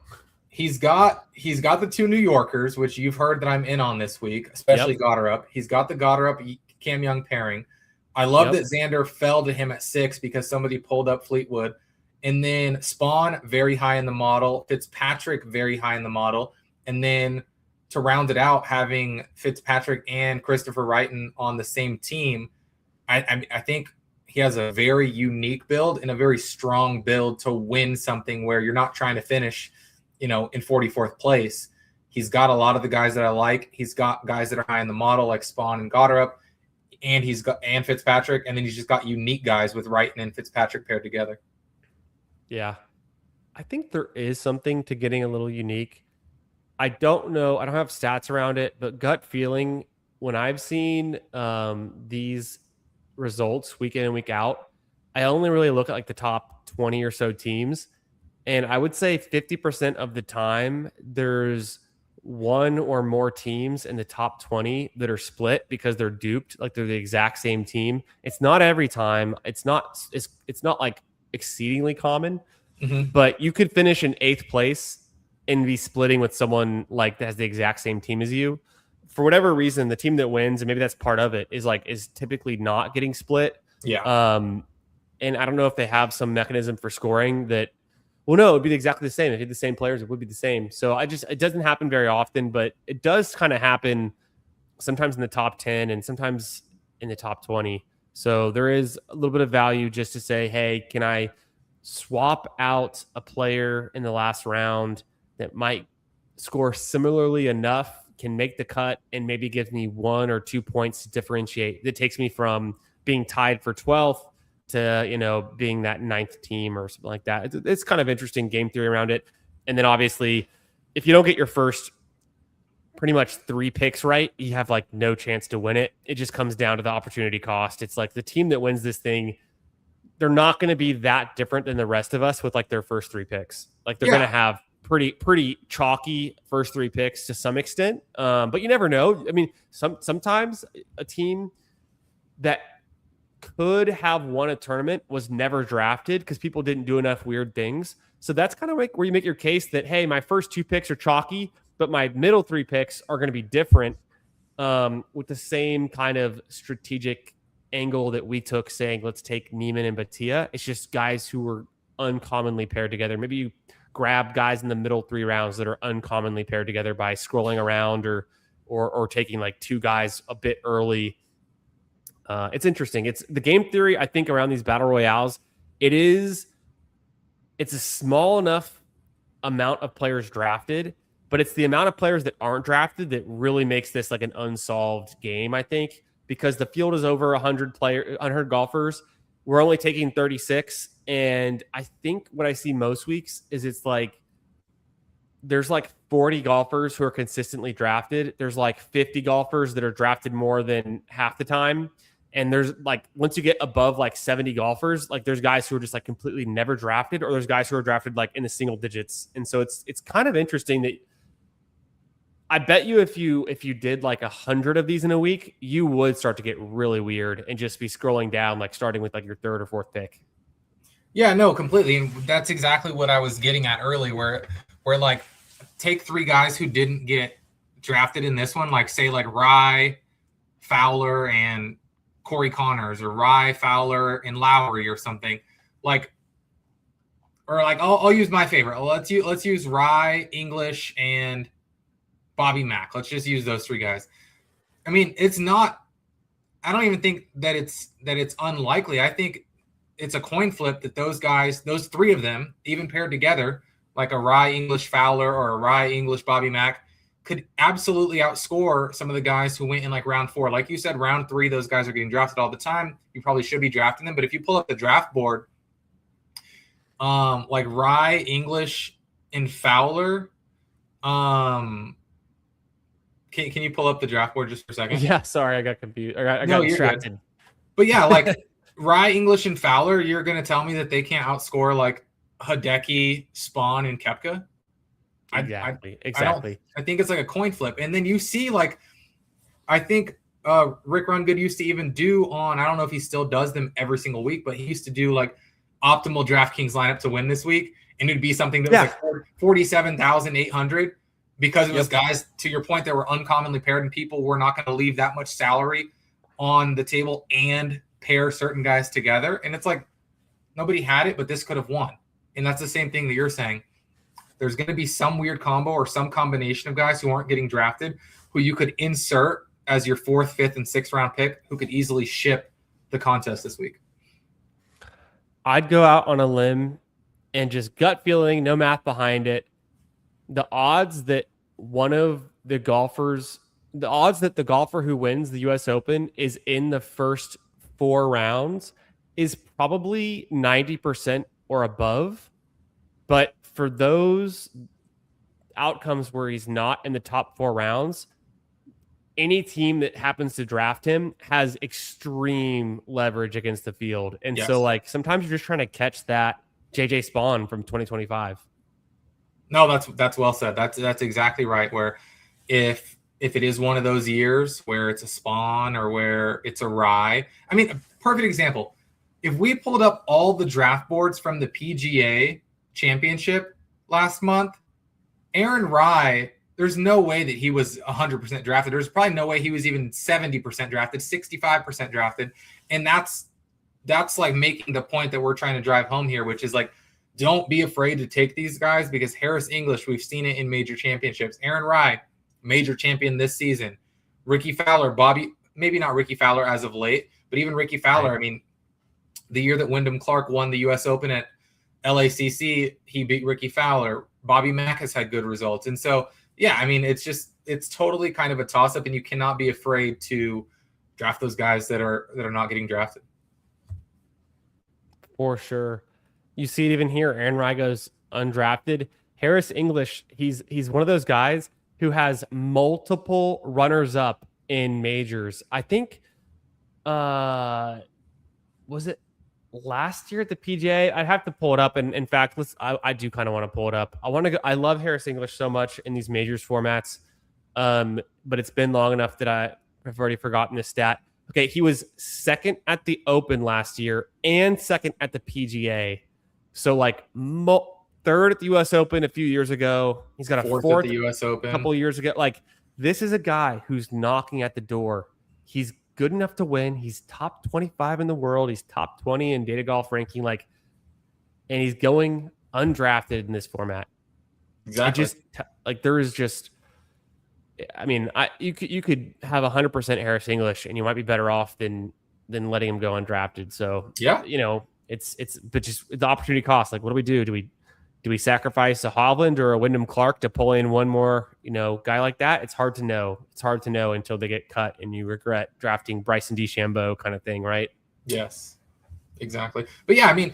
He's got the 2 New Yorkers, which you've heard that I'm in on this week, especially Goddard. He's got the Goddard Cam Young pairing. I love that Xander fell to him at 6 because somebody pulled up Fleetwood. And then Spawn, very high in the model. Fitzpatrick, very high in the model. And then to round it out, having Fitzpatrick and Christopher Wrighton on the same team, I think he has a very unique build and a very strong build to win something where you're not trying to finish, you know, in 44th place. He's got a lot of the guys that I like. He's got guys that are high in the model like Spawn and Goddard, and he's got Fitzpatrick, and then he's just got unique guys with Wrighton and Fitzpatrick paired together. Yeah. I think there is something to getting a little unique. I don't know. I don't have stats around it, but gut feeling, when I've seen these results week in and week out, I only really look at like the top 20 or so teams. And I would say 50% of the time there's one or more teams in the top 20 that are split because they're duped. Like they're the exact same team. It's not every time. It's not like exceedingly common, but you could finish in 8th place and be splitting with someone like that has the exact same team as you. For whatever reason, the team that wins, and maybe that's part of it, is typically not getting split. Yeah. And I don't know if they have some mechanism for scoring that. Well, no, it would be exactly the same. If you had the same players, it would be the same. So it doesn't happen very often, but it does kind of happen sometimes in the top 10 and sometimes in the top 20. So there is a little bit of value just to say, hey, can I swap out a player in the last round that might score similarly enough, can make the cut, and maybe gives me 1 or 2 points to differentiate. That takes me from being tied for 12th to, you know, being that 9th team or something like that. It's kind of interesting game theory around it. And then obviously if you don't get your first pretty much 3 picks right, you have like no chance to win it. It just comes down to the opportunity cost. It's like the team that wins this thing, they're not going to be that different than the rest of us with like their first 3 picks. Like they're going to Yeah, have pretty chalky first 3 picks to some extent. But you never know. I mean, sometimes a team that could have won a tournament was never drafted because people didn't do enough weird things. So that's kind of like where you make your case that, hey, my first 2 picks are chalky, but my middle 3 picks are going to be different, with the same kind of strategic angle that we took, saying let's take Neiman and Batia. It's just guys who were uncommonly paired together. Maybe you grab guys in the middle 3 rounds that are uncommonly paired together by scrolling around or taking like 2 guys a bit early. It's interesting. It's the game theory, I think, around these battle royales. It's a small enough amount of players drafted, but it's the amount of players that aren't drafted that really makes this like an unsolved game, I think, because the field is over 100 golfers. We're only taking 36. And I think what I see most weeks is it's like there's like 40 golfers who are consistently drafted. There's like 50 golfers that are drafted more than half the time. And there's like, once you get above like 70 golfers, like there's guys who are just like completely never drafted, or there's guys who are drafted like in the single digits. And so it's kind of interesting that I bet you if you did like 100 of these in a week, you would start to get really weird and just be scrolling down, like starting with like your 3rd or 4th pick. yeah, no, completely. And that's exactly what I was getting at early, where like take 3 guys who didn't get drafted in this one, like say like Rye, Fowler, and Corey Connors, or Rye, Fowler, and Lowry, or something like, or like I'll use my favorite. Let's use Rye, English, and Bobby Mack. Let's just use those 3 guys. I mean, it's not. I don't even think that it's unlikely. I think it's a coin flip that those guys, those 3 of them, even paired together, like a Rye, English, Fowler, or a Rye, English, Bobby Mack, could absolutely outscore some of the guys who went in like round 4. Like you said, round 3, those guys are getting drafted all the time. You probably should be drafting them. But if you pull up the draft board, like Rye, English, and Fowler, can you pull up the draft board just for a second? Yeah, sorry, I got confused. I got distracted. Good. But yeah, like Rye, English, and Fowler, you're going to tell me that they can't outscore like Hideki, Spawn, and Koepka? Exactly. I think it's like a coin flip. And then you see, like, I think Rick Rungood used to even do on, I don't know if he still does them every single week, but he used to do like optimal DraftKings lineup to win this week. And it'd be something that was like 47,800 because it was guys, to your point, that were uncommonly paired, and people were not going to leave that much salary on the table and pair certain guys together. And it's like, nobody had it, but this could have won. And that's the same thing that you're saying. There's going to be some weird combo or some combination of guys who aren't getting drafted who you could insert as your 4th, 5th, and 6th round pick who could easily ship the contest this week. I'd go out on a limb and just gut feeling, no math behind it. The odds that the golfer who wins the US Open is in the first 4 rounds is probably 90% or above. But for those outcomes where he's not in the top 4 rounds, any team that happens to draft him has extreme leverage against the field. And so like sometimes you're just trying to catch that JJ Spawn from 2025. No, that's well said. That's exactly right. Where if it is one of those years where it's a Spawn or where it's a Rye, I mean, a perfect example. If we pulled up all the draft boards from the PGA Championship last month, Aaron Rye, there's no way that he was 100% drafted. There's probably no way he was even 70% drafted, 65% drafted. And that's like making the point that we're trying to drive home here, which is like, don't be afraid to take these guys, because Harris English, we've seen it in major championships. Aaron Rye, major champion this season. Ricky Fowler, maybe not Ricky Fowler as of late, but even Ricky Fowler, I mean, the year that Wyndham Clark won the U.S. Open at LACC, he beat Ricky Fowler. Bobby Mack has had good results. And so, yeah, I mean, it's totally kind of a toss-up, and you cannot be afraid to draft those guys that are not getting drafted. For sure. You see it even here. Aaron Rye goes undrafted. Harris English, he's one of those guys who has multiple runners up in majors. I think was it last year at the PGA? I'd have to pull it up. And in fact, I do kind of want to pull it up. I love Harris English so much in these majors formats. But it's been long enough that I've already forgotten this stat. Okay, he was second at the Open last year and second at the PGA. So like third at the US Open a few years ago. He's got a fourth at the US Open a couple of years ago. Like, this is a guy who's knocking at the door. He's good enough to win. He's top 25 in the world. He's top 20 in data golf ranking. Like, and he's going undrafted in this format. Exactly. There is just, I mean, you could have 100% Harris English, and you might be better off than letting him go undrafted. So yeah, but just the opportunity cost. Like, what do? Do we sacrifice a Hovland or a Wyndham Clark to pull in one more, guy like that? It's hard to know. It's hard to know until they get cut and you regret drafting Bryson DeChambeau kind of thing, right? Yes, exactly. But yeah, I mean,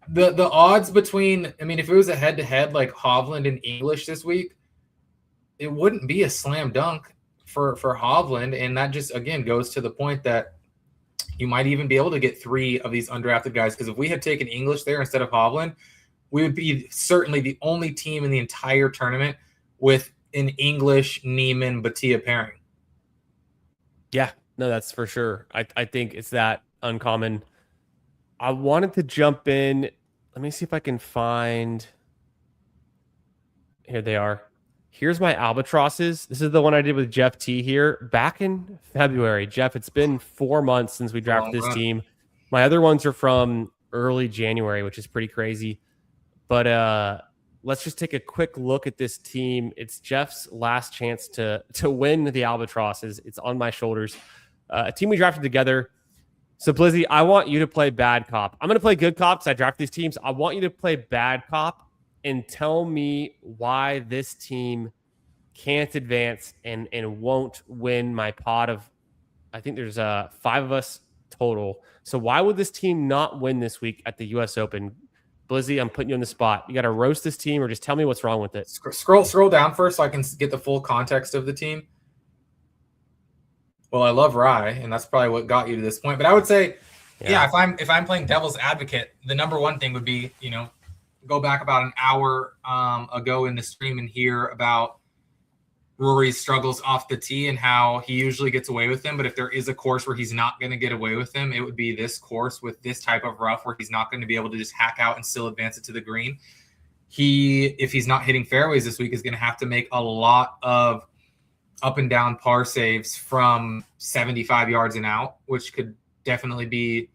the odds between, if it was a head-to-head like Hovland and English this week, it wouldn't be a slam dunk for Hovland. And that just, again, goes to the point that you might even be able to get 3 of these undrafted guys. Because if we had taken English there instead of Hovland, we would be certainly the only team in the entire tournament with an English, Neiman, Batia pairing. Yeah, no, that's for sure. I think it's that uncommon. I wanted to jump in. Let me see if I can find. Here they are. Here's my albatrosses. This is the one I did with Jeff T here back in February. Jeff, it's been 4 months since we drafted this team. My other ones are from early January, which is pretty crazy. But let's just take a quick look at this team. It's Jeff's last chance to win the albatrosses. It's on my shoulders. A team we drafted together. So, Blizzy, I want you to play bad cop. I'm going to play good cop because I draft these teams. I want you to play bad cop and tell me why this team can't advance and won't win my pot of, I think there's 5 of us total. So why would this team not win this week at the US Open? Blizzy, I'm putting you on the spot. You got to roast this team or just tell me what's wrong with it. Scroll down first so I can get the full context of the team. Well, I love Rye, and that's probably what got you to this point. But I would say, yeah, if I'm playing devil's advocate, the number one thing would be, go back about an hour ago in the stream and hear about Rory's struggles off the tee and how he usually gets away with them. But if there is a course where he's not going to get away with them, it would be this course with this type of rough where he's not going to be able to just hack out and still advance it to the green. If he's not hitting fairways this week, is going to have to make a lot of up and down par saves from 75 yards and out, which could definitely be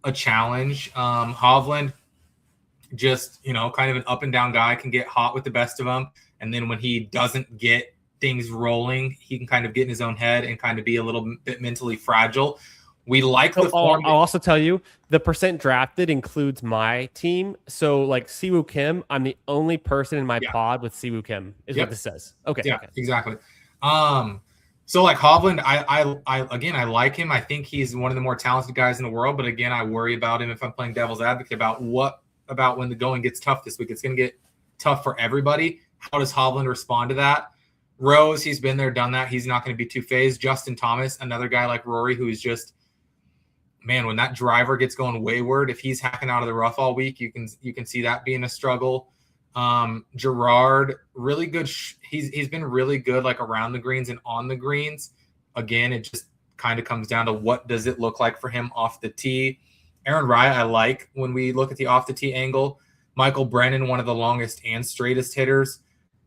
a challenge. Hovland, just, kind of an up and down guy, can get hot with the best of them. And then when he doesn't get things rolling, he can kind of get in his own head and kind of be a little bit mentally fragile. We like the form. I'll also tell you the percent drafted includes my team. So like Siwoo Kim, I'm the only person in my pod with Siwoo Kim is what this says. Okay. Yeah, okay. Exactly. So like Hovland, I like him. I think he's one of the more talented guys in the world. But again, I worry about him if I'm playing devil's advocate about when the going gets tough this week. It's going to get tough for everybody. How does Hovland respond to that? Rose, he's been there, done that. He's not going to be too phased. Justin Thomas, another guy like Rory, who's just, man, when that driver gets going wayward, if he's hacking out of the rough all week, you can see that being a struggle. Gerard, really good. He's been really good, like around the greens and on the greens. Again, it just kind of comes down to what does it look like for him off the tee. Aaron Raya, I like when we look at the off the tee angle. Michael Brennan, one of the longest and straightest hitters.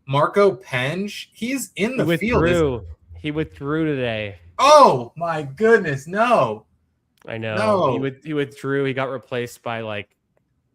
Marco Penge, he's in the field. He withdrew today. Oh my goodness, no. I know. No. He withdrew. He got replaced by like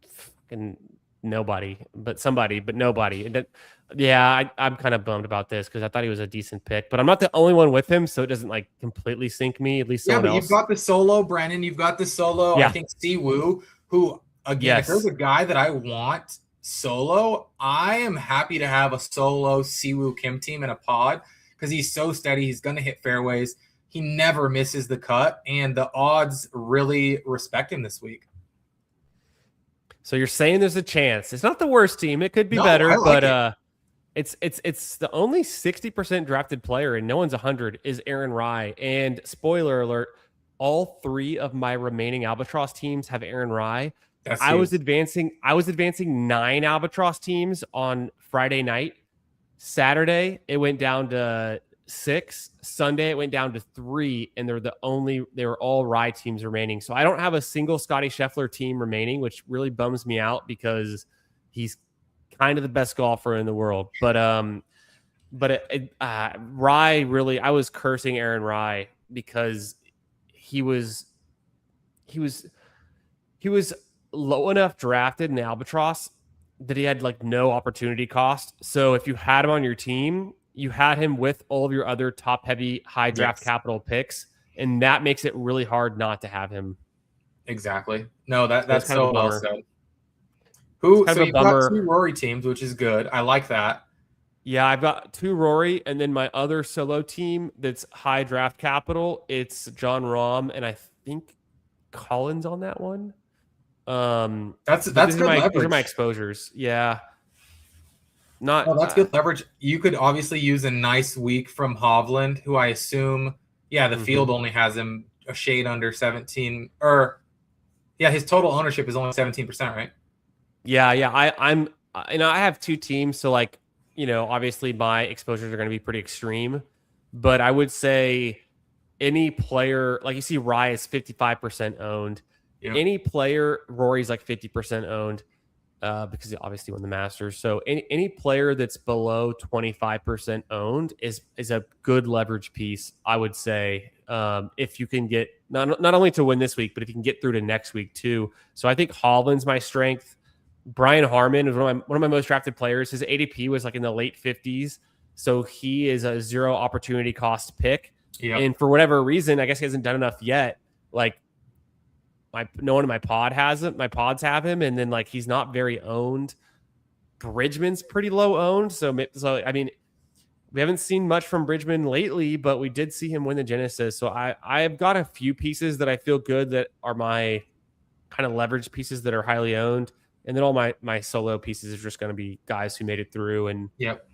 fucking nobody, but somebody, but nobody. I'm kind of bummed about this because I thought he was a decent pick, but I'm not the only one with him, so it doesn't like completely sink me. At least someone else. You've got the solo Brennan. You've got the solo. I think Siwoo, who again, if there's a guy that I want solo, I am happy to have a solo Siwoo Kim team in a pod because he's so steady. He's going to hit fairways. He never misses the cut, and the odds really respect him this week. So you're saying there's a chance. It's not the worst team. It could be No, better, I like it. but it's the only 60% drafted player, and no one's 100 is Aaron Rye. And spoiler alert, all three of my remaining Albatross teams have Aaron Rye. That's I huge. was advancing 9 Albatross teams on Friday night. Saturday it went down to 6. Sunday it went down to 3, and they were all Rye teams remaining. So I don't have a single Scotty Scheffler team remaining, which really bums me out because he's kind of the best golfer in the world. But Rye really, I was cursing Aaron Rye because he was he was he was low enough drafted in the Albatross that he had like no opportunity cost. So if you had him on your team, you had him with all of your other top heavy high draft Yes. capital picks, and that makes it really hard not to have him. Exactly. No, So it's that's kind of a so well bummer. said. It's kind So of a you've got bummer. 2 Rory teams, which is good. I like that. Yeah, I've got 2 Rory, and then my other solo team that's high draft capital. It's John Rahm, and I think Collins on that one. That's But good these are my leverage. exposures. Yeah, Oh, not that's good leverage. You could obviously use a nice week from Hovland, who I assume, yeah, the field mhm. only has him a shade under 17, or yeah, his total ownership is only 17%, right? Yeah. I have 2 teams, so like obviously my exposures are going to be pretty extreme. But I would say any player, like you see, Rye is 55% owned. Yeah. Any player, Rory's like 50% owned. Because he obviously won the Masters. So any player that's below 25% owned is a good leverage piece, I would say. If you can get not only to win this week, but if you can get through to next week too. So I think Hovland's my strength. Brian Harmon is one of my most drafted players. His ADP was like in the late 50s, so he is a zero opportunity cost pick. Yep. And for whatever reason, I guess he hasn't done enough yet. Like no one in my pod has it. My pods have him, and then like he's not very owned. Bridgman's pretty low owned, so I mean, we haven't seen much from Bridgman lately, but we did see him win the Genesis. So I've got a few pieces that I feel good that are my kind of leverage pieces that are highly owned, and then all my solo pieces are just going to be guys who made it through. And Yep.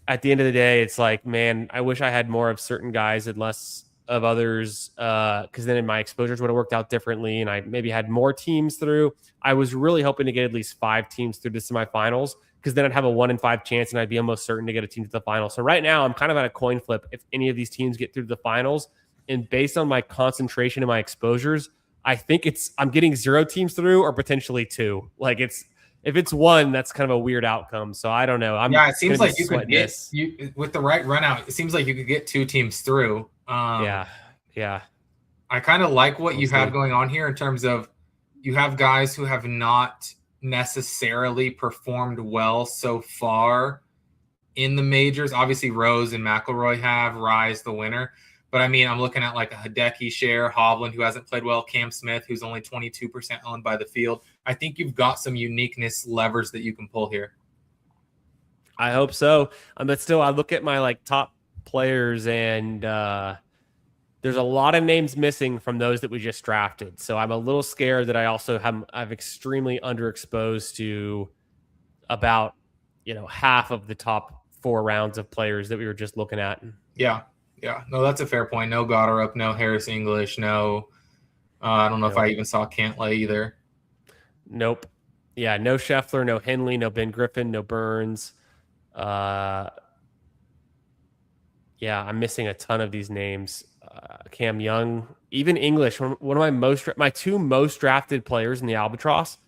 at the end of the day, it's like, man, I wish I had more of certain guys and less of others, because then my exposures would have worked out differently, and I maybe had more teams through. I was really hoping to get at least 5 teams through the semifinals, because then I'd have a 1 in 5 chance, and I'd be almost certain to get a team to the final. So right now, I'm kind of at a coin flip if any of these teams get through the finals. And based on my concentration and my exposures, I think I'm getting 0 teams through, or potentially 2. Like if it's 1, that's kind of a weird outcome. So I don't know. I'm Yeah, it seems gonna be like you could sweating get this. you with the right run out. It seems like you could get 2 teams through. Yeah. I kind of like what We'll you have see. going on here in terms of you have guys who have not necessarily performed well so far in the majors. Obviously, Rose and McIlroy have. Rise the winner. But I mean, I'm looking at like a Hideki Share, Hovland, who hasn't played well, Cam Smith, who's only 22% owned by the field. I think you've got some uniqueness levers that you can pull here. I hope so. But still, I look at my like top players, and there's a lot of names missing from those that we just drafted. So I'm a little scared that I also have extremely underexposed to about half of the top 4 rounds of players that we were just looking at. Yeah. No, that's a fair point. No Goddard, no Harris English, no. I don't know if I even saw Cantlay either. Nope. Yeah, no Scheffler, no Henley, no Ben Griffin, no Burns. Yeah, I'm missing a ton of these names. Cam Young, even English. One of my 2 most drafted players in the Albatross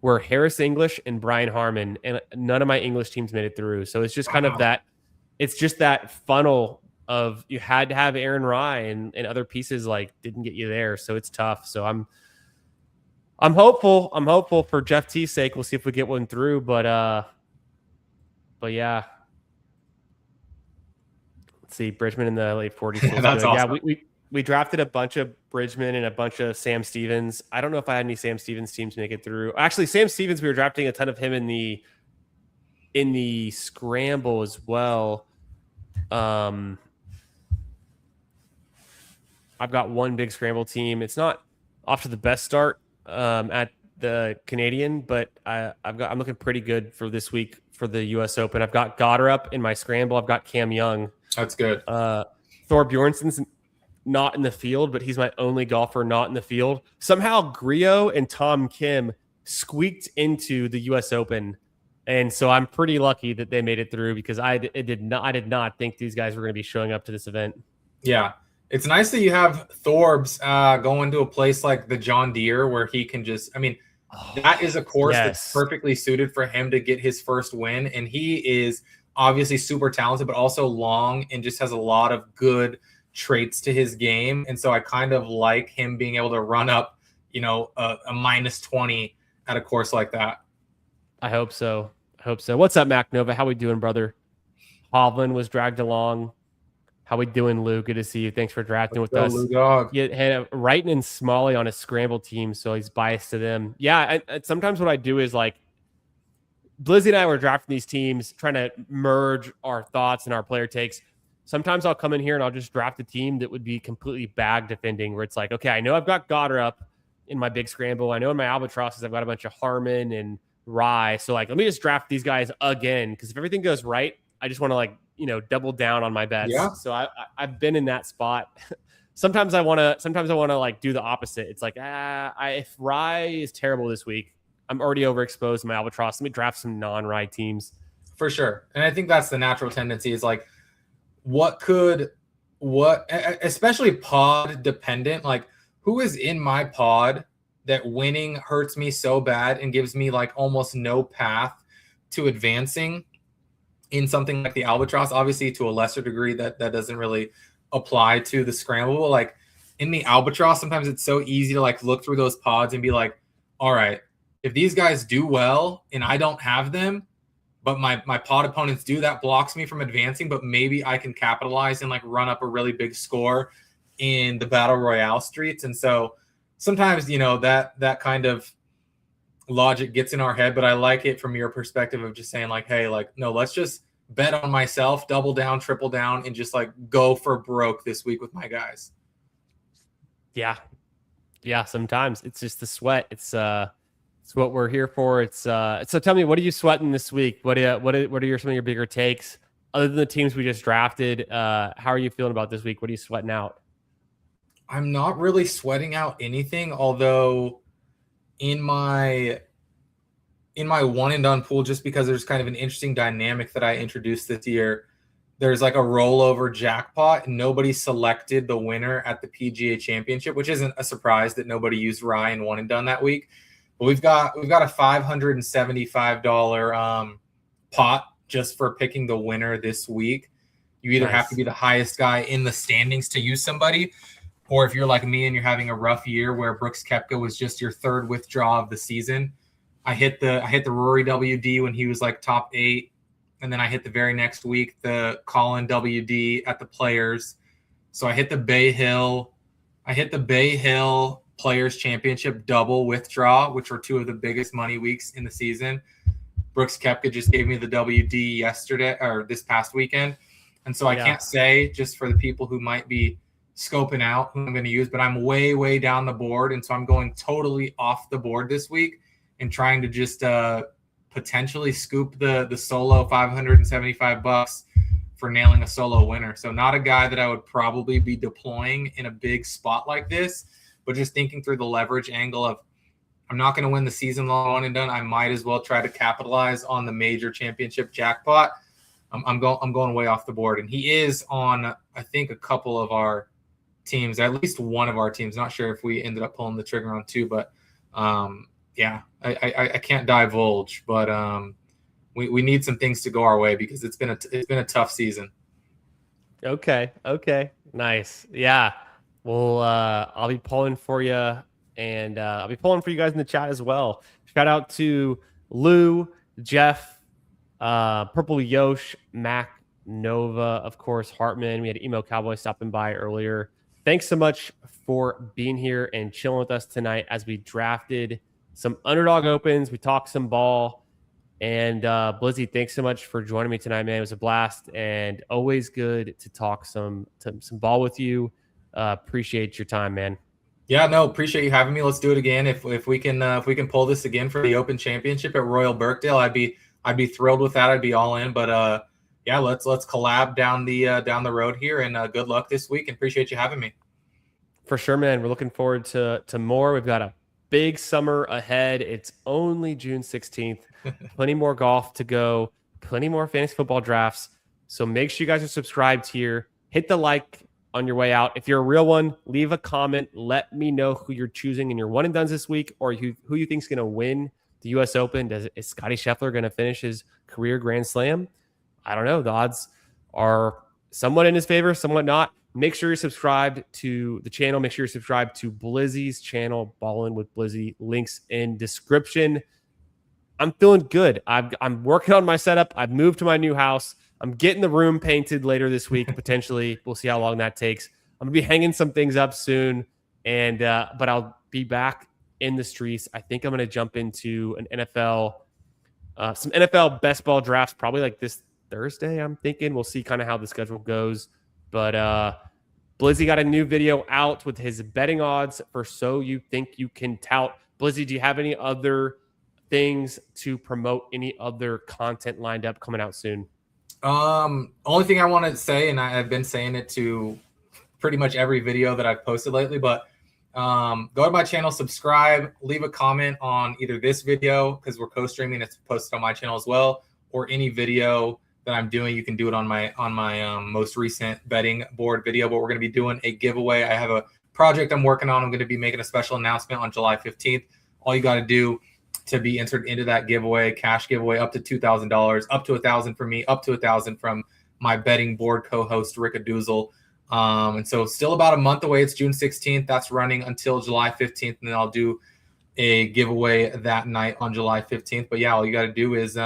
were Harris English and Brian Harmon, and none of my English teams made it through. So it's just kind of that. It's just that funnel of you had to have Aaron Rye, and other pieces like didn't get you there. So it's tough. So I'm hopeful. I'm hopeful for Jeff T's sake. We'll see if we get one through. But yeah. Let's see, Bridgman in the late 40s feels That's good. awesome. Yeah, we drafted a bunch of Bridgman and a bunch of Sam Stevens. I don't know if I had any Sam Stevens teams make it through. Actually, Sam Stevens, we were drafting a ton of him in the scramble as well. I've got one big scramble team. It's not off to the best start at the Canadian, but I'm looking pretty good for this week for the U.S. Open. I've got Goddard in my scramble. I've got Cam Young. That's good. Thor Bjornsson's not in the field, but he's my only golfer not in the field. Somehow Griot and Tom Kim squeaked into the U.S. Open, and so I'm pretty lucky that they made it through because I did not think these guys were going to be showing up to this event. Yeah, it's nice that you have Thorbs going to a place like the John Deere where he can just. I mean, that is a course that's perfectly suited for him to get his first win, and he is obviously super talented, but also long and just has a lot of good traits to his game. And so I kind of like him being able to run up, a -20 at a course like that. I hope so. What's up, Mac Nova? How we doing, brother? Hovland was dragged along. How we doing, Lou? Good to see you. Thanks for drafting with us. Lou Dog. You had Wrighton and Smalley on a scramble team, so he's biased to them. Yeah, sometimes what I do is like Blizzy and I were drafting these teams, trying to merge our thoughts and our player takes. Sometimes I'll come in here and I'll just draft a team that would be completely bag defending, where it's like, okay, I know I've got Goddard up in my big scramble. I know in my albatrosses I've got a bunch of Harmon and Rye. So like, let me just draft these guys again, because if everything goes right, I just want to double down on my bets. Yeah. So I've been in that spot. Sometimes I want to like do the opposite. It's like, if Rye is terrible this week, I'm already overexposed in my albatross. Let me draft some non-Rye teams. For sure. And I think that's the natural tendency is like, especially pod dependent, like who is in my pod that winning hurts me so bad and gives me like almost no path to advancing in something like the albatross. Obviously to a lesser degree that doesn't really apply to the scramble. Like in the albatross, sometimes it's so easy to like look through those pods and be like, all right, if these guys do well and I don't have them, but my pod opponents do, that blocks me from advancing, but maybe I can capitalize and like run up a really big score in the battle royale streets. And so sometimes, that kind of logic gets in our head, but I like it from your perspective of just saying like, hey, like, no, let's just bet on myself, double down, triple down, and just like go for broke this week with my guys. Yeah. Sometimes it's just the sweat. It's what we're here for. So tell me, what are you sweating this week? What are some of your bigger takes other than the teams we just drafted? How are you feeling about this week? What are you sweating out? I'm not really sweating out anything, although in my one and done pool, just because there's kind of an interesting dynamic that I introduced this year, there's like a rollover jackpot and nobody selected the winner at the PGA Championship, which isn't a surprise that nobody used Ryan one and done that week. But we've got a $575 pot just for picking the winner this week. You either have to be the highest guy in the standings to use somebody, or if you're like me and you're having a rough year where Brooks Koepka was just your third withdrawal of the season. I hit the Rory WD when he was like top 8, and then I hit the very next week the Colin WD at the Players. So I hit the Bay Hill Players Championship double withdrawal, which were two of the biggest money weeks in the season. Brooks Koepka just gave me the WD yesterday or this past weekend. And so I can't say, just for the people who might be scoping out who I'm going to use, but I'm way, way down the board. And so I'm going totally off the board this week and trying to just potentially scoop the solo $575 for nailing a solo winner. So not a guy that I would probably be deploying in a big spot like this, but just thinking through the leverage angle of I'm not going to win the season long one and done. I might as well try to capitalize on the major championship jackpot. I'm going way off the board. And he is on, I think, a couple of our teams, at least one of our teams. Not sure if we ended up pulling the trigger on 2, but I can't divulge, but we need some things to go our way because it's been a tough season. Okay. Nice. Yeah. Well, I'll be pulling for you, and I'll be pulling for you guys in the chat as well. Shout out to Lou, Jeff, Purple Yosh, Mac Nova, of course, Hartman. We had Emo Cowboy stopping by earlier. Thanks so much for being here and chilling with us tonight as we drafted some Underdog Opens. We talked some ball. And Blizzy, thanks so much for joining me tonight, man. It was a blast and always good to talk some ball with you. Appreciate your time, man. Yeah, no, appreciate you having me. Let's do it again. If we can pull this again for the Open Championship at Royal Birkdale, I'd be thrilled with that. I'd be all in. But yeah, let's collab down the road here, and good luck this week. And appreciate you having me. For sure, man. We're looking forward to more. We've got a big summer ahead. It's only June 16th. Plenty more golf to go, plenty more fantasy football drafts. So make sure you guys are subscribed here. Hit the like on your way out. If you're a real one, leave a comment. Let me know who you're choosing in your one and dones this week, or who you think is going to win the U.S. Open. Is Scotty Scheffler going to finish his career Grand Slam? I don't know. The odds are somewhat in his favor, somewhat not. Make sure you're subscribed to the channel. Make sure you're subscribed to Blizzy's channel, Ballin' with Blizzy. Links in description. I'm feeling good. I'm working on my setup. I've moved to my new house. I'm getting the room painted later this week, potentially. We'll see how long that takes. I'm gonna be hanging some things up soon, and but I'll be back in the streets. I think I'm gonna jump into an some NFL best ball drafts, probably like this Thursday. I'm thinking we'll see kind of how the schedule goes, but Blizzy got a new video out with his betting odds for So You Think You Can Tout. Blizzy, do you have any other things to promote? Any other content lined up coming out soon? Only thing I want to say, and I've been saying it to pretty much every video that I've posted lately, but go to my channel, subscribe, leave a comment on either this video, because we're co-streaming, it's posted on my channel as well, or any video that I'm doing. You can do it on my most recent betting board video. But we're going to be doing a giveaway. I have a project I'm working on. I'm going to be making a special announcement on July 15th. All you got to do to be entered into that giveaway, cash giveaway, up to $2,000, up to $1,000 from me, up to $1,000 from my betting board co-host Rick Aduzel. And so still about a month away. It's June 16th. That's running until July 15th, and then I'll do a giveaway that night on July 15th. But yeah, all you got to do is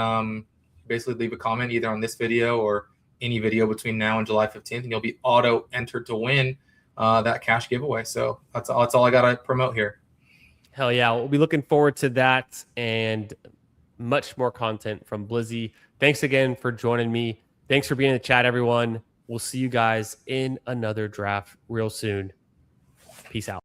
basically leave a comment either on this video or any video between now and July 15th, and you'll be auto entered to win that cash giveaway. So that's all I got to promote here. Hell yeah. We'll be looking forward to that and much more content from Blizzy. Thanks again for joining me. Thanks for being in the chat, everyone. We'll see you guys in another draft real soon. Peace out.